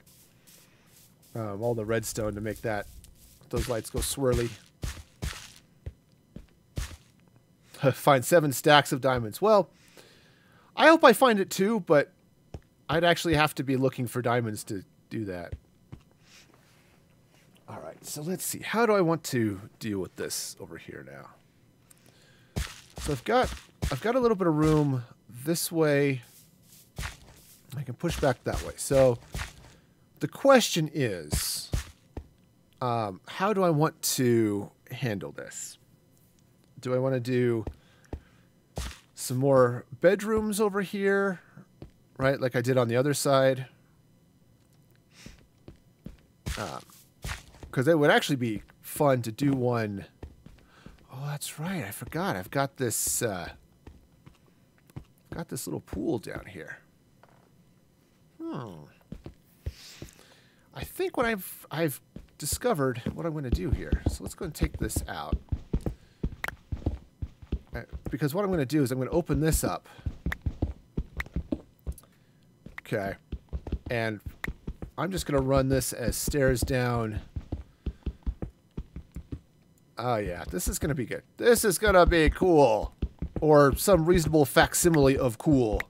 All the redstone to make those lights go swirly. Find 7 stacks of diamonds. Well, I hope I find it too, but I'd actually have to be looking for diamonds to do that. All right, so let's see. How do I want to deal with this over here now? So I've got a little bit of room this way. I can push back that way. So the question is, how do I want to handle this? Do I want to do some more bedrooms over here, right, like I did on the other side? Because it would actually be fun to do one. Oh, that's right. I forgot. I've got this little pool down here. I think what I've discovered what I'm going to do here. So let's go and take this out. Because what I'm going to do is I'm going to open this up. Okay. And I'm just going to run this as stairs down. Oh, yeah. This is going to be good. This is going to be cool. Or some reasonable facsimile of cool.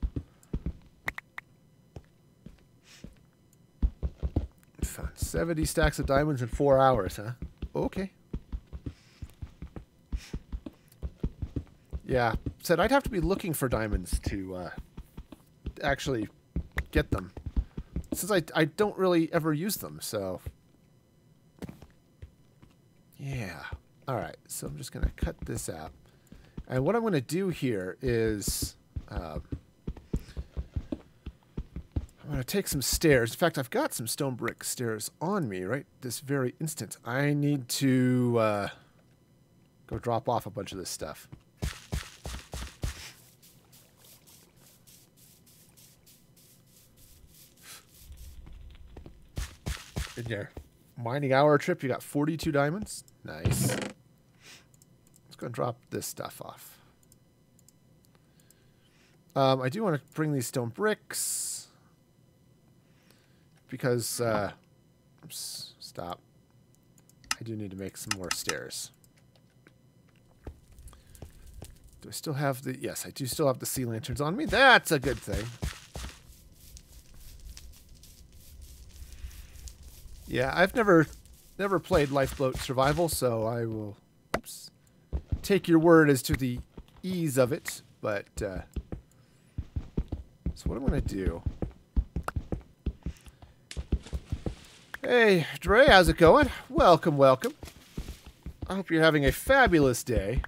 Found 70 stacks of diamonds in 4 hours, huh? Okay. Yeah. Said I'd have to be looking for diamonds to actually get them. Since I don't really ever use them, so... Yeah. Alright, so I'm just going to cut this out. And what I'm going to do here is... I'm going to take some stairs. In fact, I've got some stone brick stairs on me right this very instant. I need to go drop off a bunch of this stuff. In your mining hour trip, you got 42 diamonds. Nice. Let's go and drop this stuff off. I do want to bring these stone bricks because oops, stop. I do need to make some more stairs. Do I still have the... Yes, I do still have the sea lanterns on me. That's a good thing. Yeah, I've never played Lifeboat Survival, so I will take your word as to the ease of it. But so what I'm going to do... Hey, Dre, how's it going? Welcome, welcome. I hope you're having a fabulous day.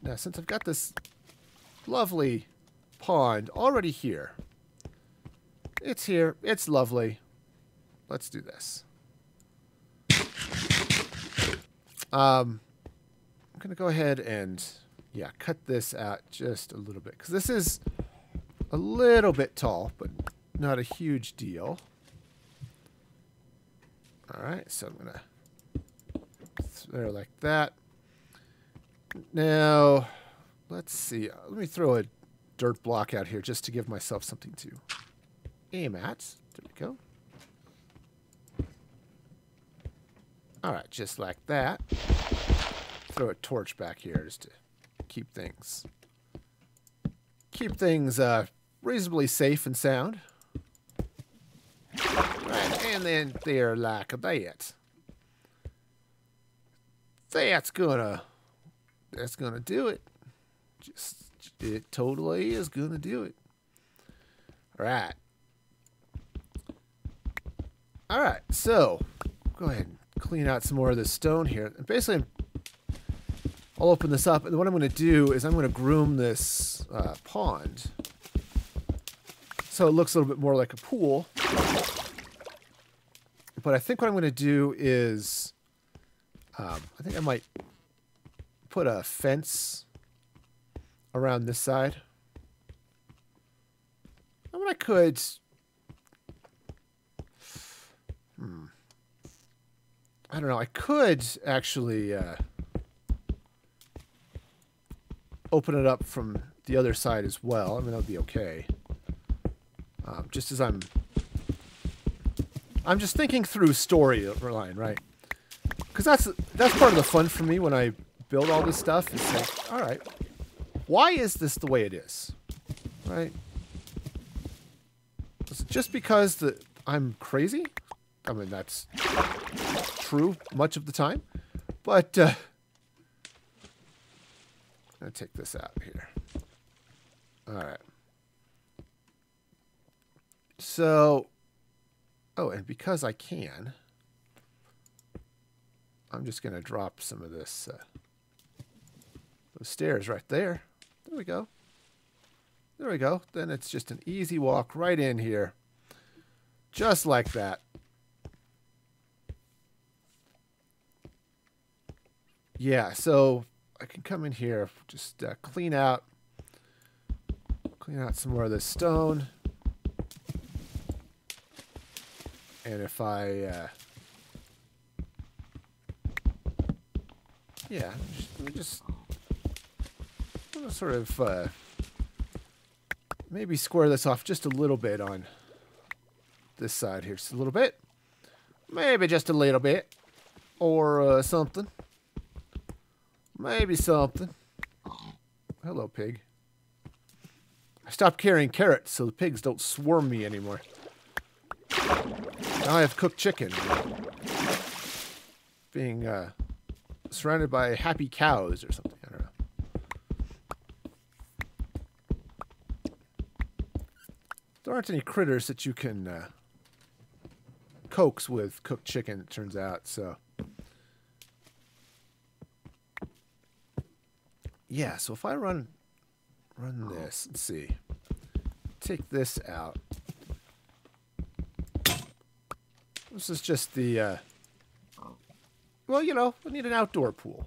Now, since I've got this lovely pond already here, it's here, it's lovely. Let's do this. I'm going to go ahead and, yeah, cut this out just a little bit. Because this is a little bit tall, but not a huge deal. Alright, so I'm going to throw like that. Now, let's see. Let me throw a dirt block out here just to give myself something to aim at. There we go. Alright, just like that. Throw a torch back here just to keep things reasonably safe and sound. Right, and then there like that. That's gonna do it. It totally is gonna do it. Alright. All right, so go ahead and clean out some more of this stone here. And basically, I'll open this up, and what I'm going to do is I'm going to groom this pond so it looks a little bit more like a pool. But I think what I'm going to do is I think I might put a fence around this side. I mean, I could... I don't know. I could actually open it up from the other side as well. I mean, that would be okay. Just as I'm just thinking through storyline, right? Because that's part of the fun for me when I build all this stuff. It's like, all right, why is this the way it is, right? Is it just because I'm crazy? I mean, that's true much of the time, but I'm gonna take this out here. All right. So, oh, and because I can, I'm just gonna drop some of this those stairs right there. There we go. There we go. Then it's just an easy walk right in here, just like that. Yeah, so I can come in here, just clean out some more of this stone. And if I, yeah, let me just sort of maybe square this off just a little bit on this side here, just a little bit, maybe just a little bit, or something. Maybe something. Hello, pig. I stopped carrying carrots so the pigs don't swarm me anymore. Now I have cooked chicken. Being surrounded by happy cows or something. I don't know. There aren't any critters that you can coax with cooked chicken, it turns out, so... Yeah, so if I run this, let's see. Take this out. This is just the, well, you know, we need an outdoor pool.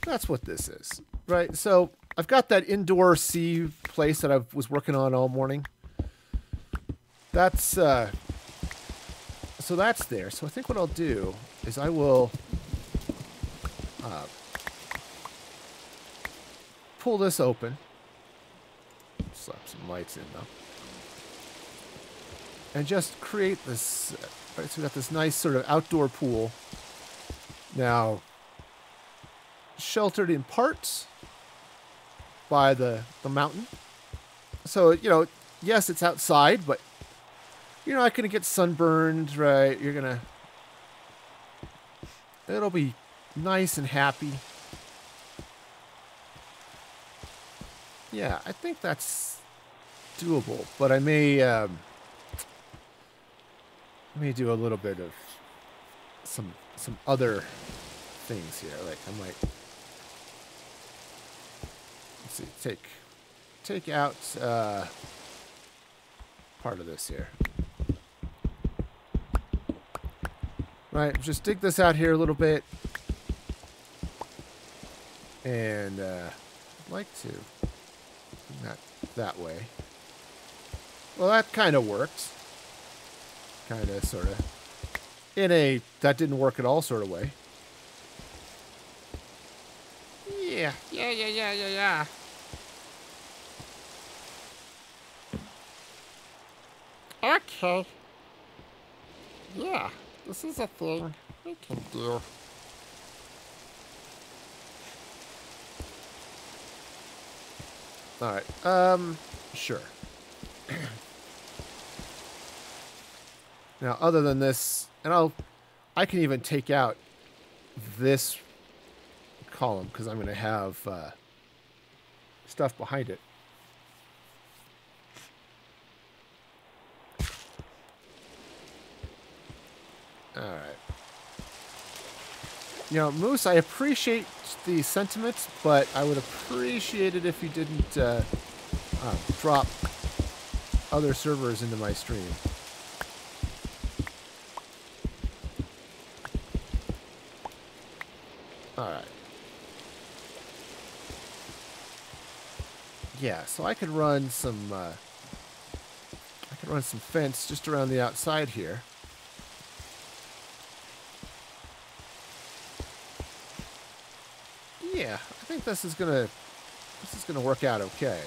That's what this is, right? So I've got that indoor sea place that I was working on all morning. That's, so that's there. So I think what I'll do is I will pull this open. Slap some lights in though. And just create this, right, so we got this nice sort of outdoor pool. Now, sheltered in parts by the mountain. So, you know, yes, it's outside, but you're not going to get sunburned, right? You're going to, it'll be nice and happy. Yeah, I think that's doable, but I may do a little bit of some other things here. Like I might, let's see, take out part of this here. Right, just dig this out here a little bit, and I'd like to bring that way. Well, that kind of worked. Kind of, sort of. In a that didn't work at all sort of way. Yeah. Okay. Yeah, this is a thing we can do. Alright, sure. Now, other than this, and I can even take out this column because I'm going to have stuff behind it. Alright. You know, Moose, I appreciate the sentiments, but I would appreciate it if you didn't drop other servers into my stream. Alright. Yeah, so I could run some fence just around the outside here. Yeah, I think this is gonna work out okay.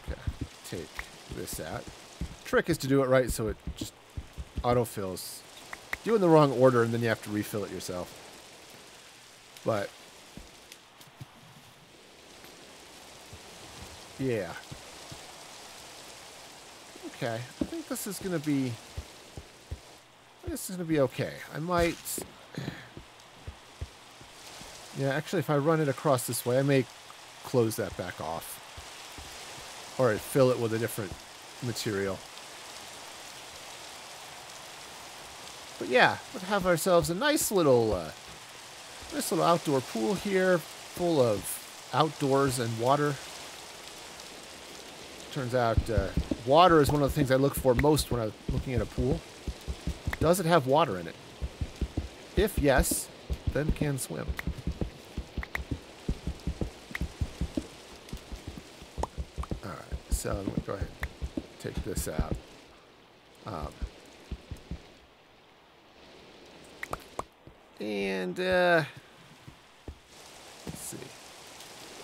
Okay, take this out. Trick is to do it right so it just autofills. Do it in the wrong order and then you have to refill it yourself. But yeah. Okay, I think this is gonna be okay. I might. Yeah, actually, if I run it across this way, I may close that back off. Or fill it with a different material. But yeah, let's have ourselves a nice little outdoor pool here, full of outdoors and water. Turns out water is one of the things I look for most when I'm looking at a pool. Does it have water in it? If yes, then can swim. So I'm going to go ahead and take this out. Let's see.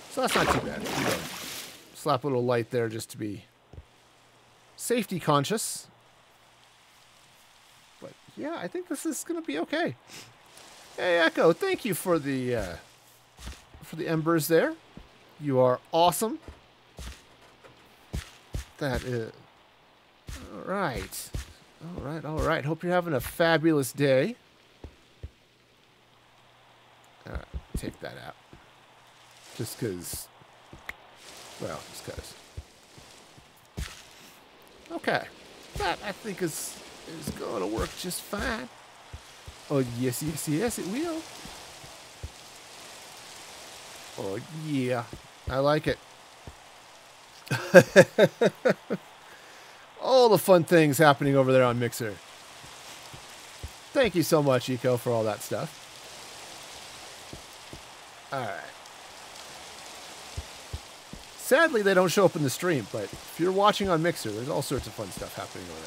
So that's not too bad. Slap a little light there just to be safety conscious. But yeah, I think this is going to be okay. Hey, Echo, thank you for the embers there. You are awesome. That is... Alright. Alright, alright. Hope you're having a fabulous day. Take that out. Just because... Well, just because. Okay. That, I think, is going to work just fine. Oh, yes, yes, yes, it will. Oh, yeah. I like it. All the fun things happening over there on Mixer. Thank you so much, Eco, for all that stuff. Alright. Sadly, they don't show up in the stream, but if you're watching on Mixer, there's all sorts of fun stuff happening over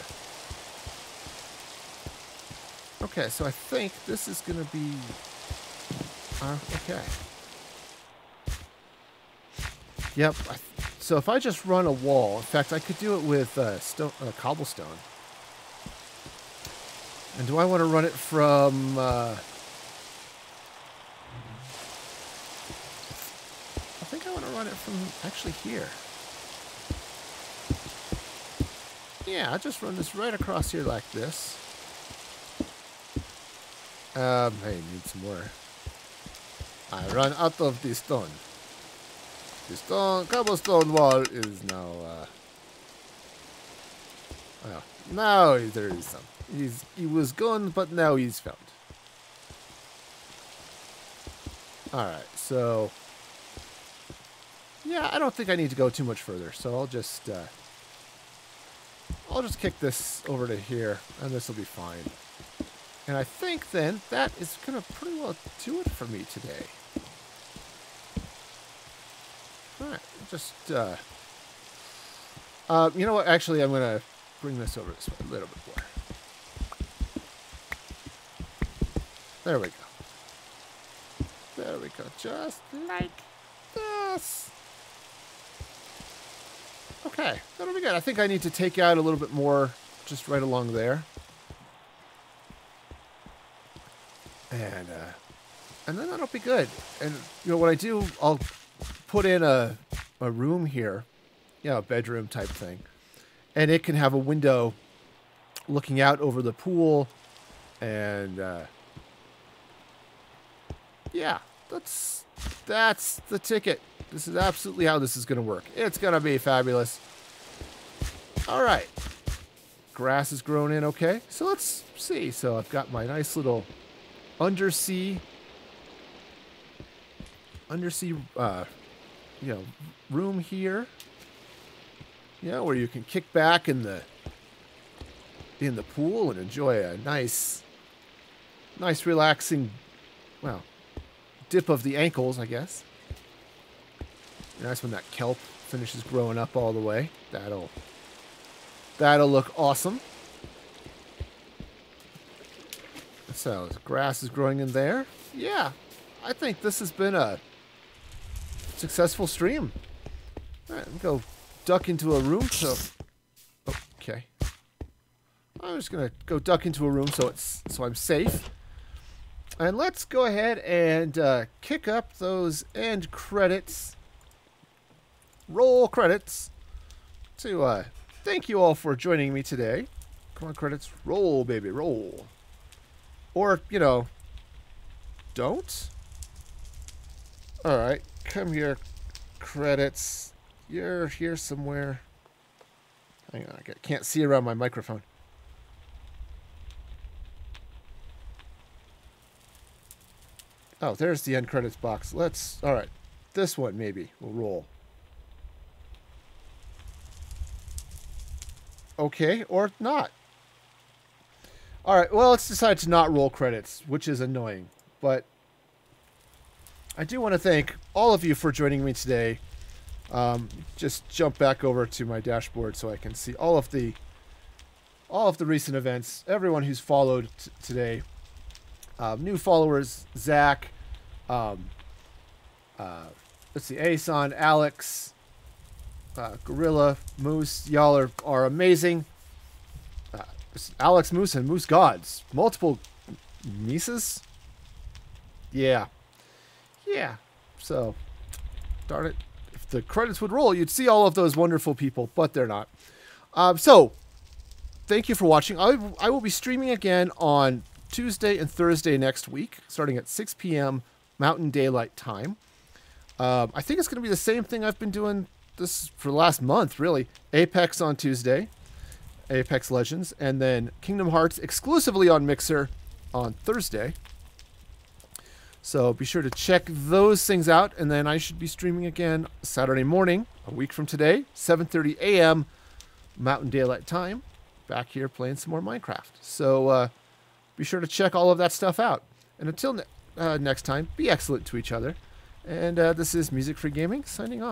there. Okay, so I think this is going to be... okay. Yep. So if I just run a wall, in fact, I could do it with cobblestone. And do I want to run it from... I think I want to run it from actually here. Yeah, I'll just run this right across here like this. Hey, need some more. I run out of the stone. The cobblestone wall is now, well, now there is some. He was gone, but now he's found. Alright, so, yeah, I don't think I need to go too much further, so I'll just kick this over to here, and this will be fine. And I think then that is going to pretty well do it for me today. Alright, just, you know what, actually I'm going to bring this over this way a little bit more. There we go. There we go, just like this. Okay, that'll be good. I think I need to take out a little bit more just right along there. And then that'll be good. And, you know, what I do, I'll put in a room here, you know, a bedroom type thing. And it can have a window looking out over the pool. And, yeah, that's the ticket. This is absolutely how this is going to work. It's going to be fabulous. All right. grass is growing in okay. So let's see. So I've got my nice little undersea, room here. Where you can kick back in the pool and enjoy a nice relaxing, dip of the ankles, I guess. Nice when that kelp finishes growing up all the way. That'll look awesome. So the grass is growing in there. Yeah, I think this has been a successful stream. All right, let me go duck into a room. So, okay. I'm just gonna go duck into a room so I'm safe. And let's go ahead and kick up those end credits. Roll credits to thank you all for joining me today. Come on, credits. Roll, baby, roll. Or, don't. All right, come here, credits. You're here somewhere. Hang on, I can't see around my microphone. Oh, there's the end credits box. All right, this one maybe will roll. Okay, or not. All right, well, let's decide to not roll credits, which is annoying. But I do want to thank all of you for joining me today. Just jump back over to my dashboard so I can see all of the recent events. Everyone who's followed today. New followers, Zach. Let's see, Asan, Alex, Gorilla, Moose. Y'all are amazing. Alex, Moose, and Moose Gods. Multiple Mises? Yeah. Yeah. So, darn it. If the credits would roll, you'd see all of those wonderful people, but they're not. So, thank you for watching. I will be streaming again on Tuesday and Thursday next week, starting at 6 p.m. Mountain Daylight Time. I think it's going to be the same thing I've been doing this for the last month, really. Apex on Tuesday, Apex Legends, and then Kingdom Hearts exclusively on Mixer on Thursday. So be sure to check those things out, and then I should be streaming again Saturday morning, a week from today, 7:30 a.m. Mountain Daylight Time, back here playing some more Minecraft. So be sure to check all of that stuff out. And until next time, be excellent to each other. And this is Music Free Gaming signing off.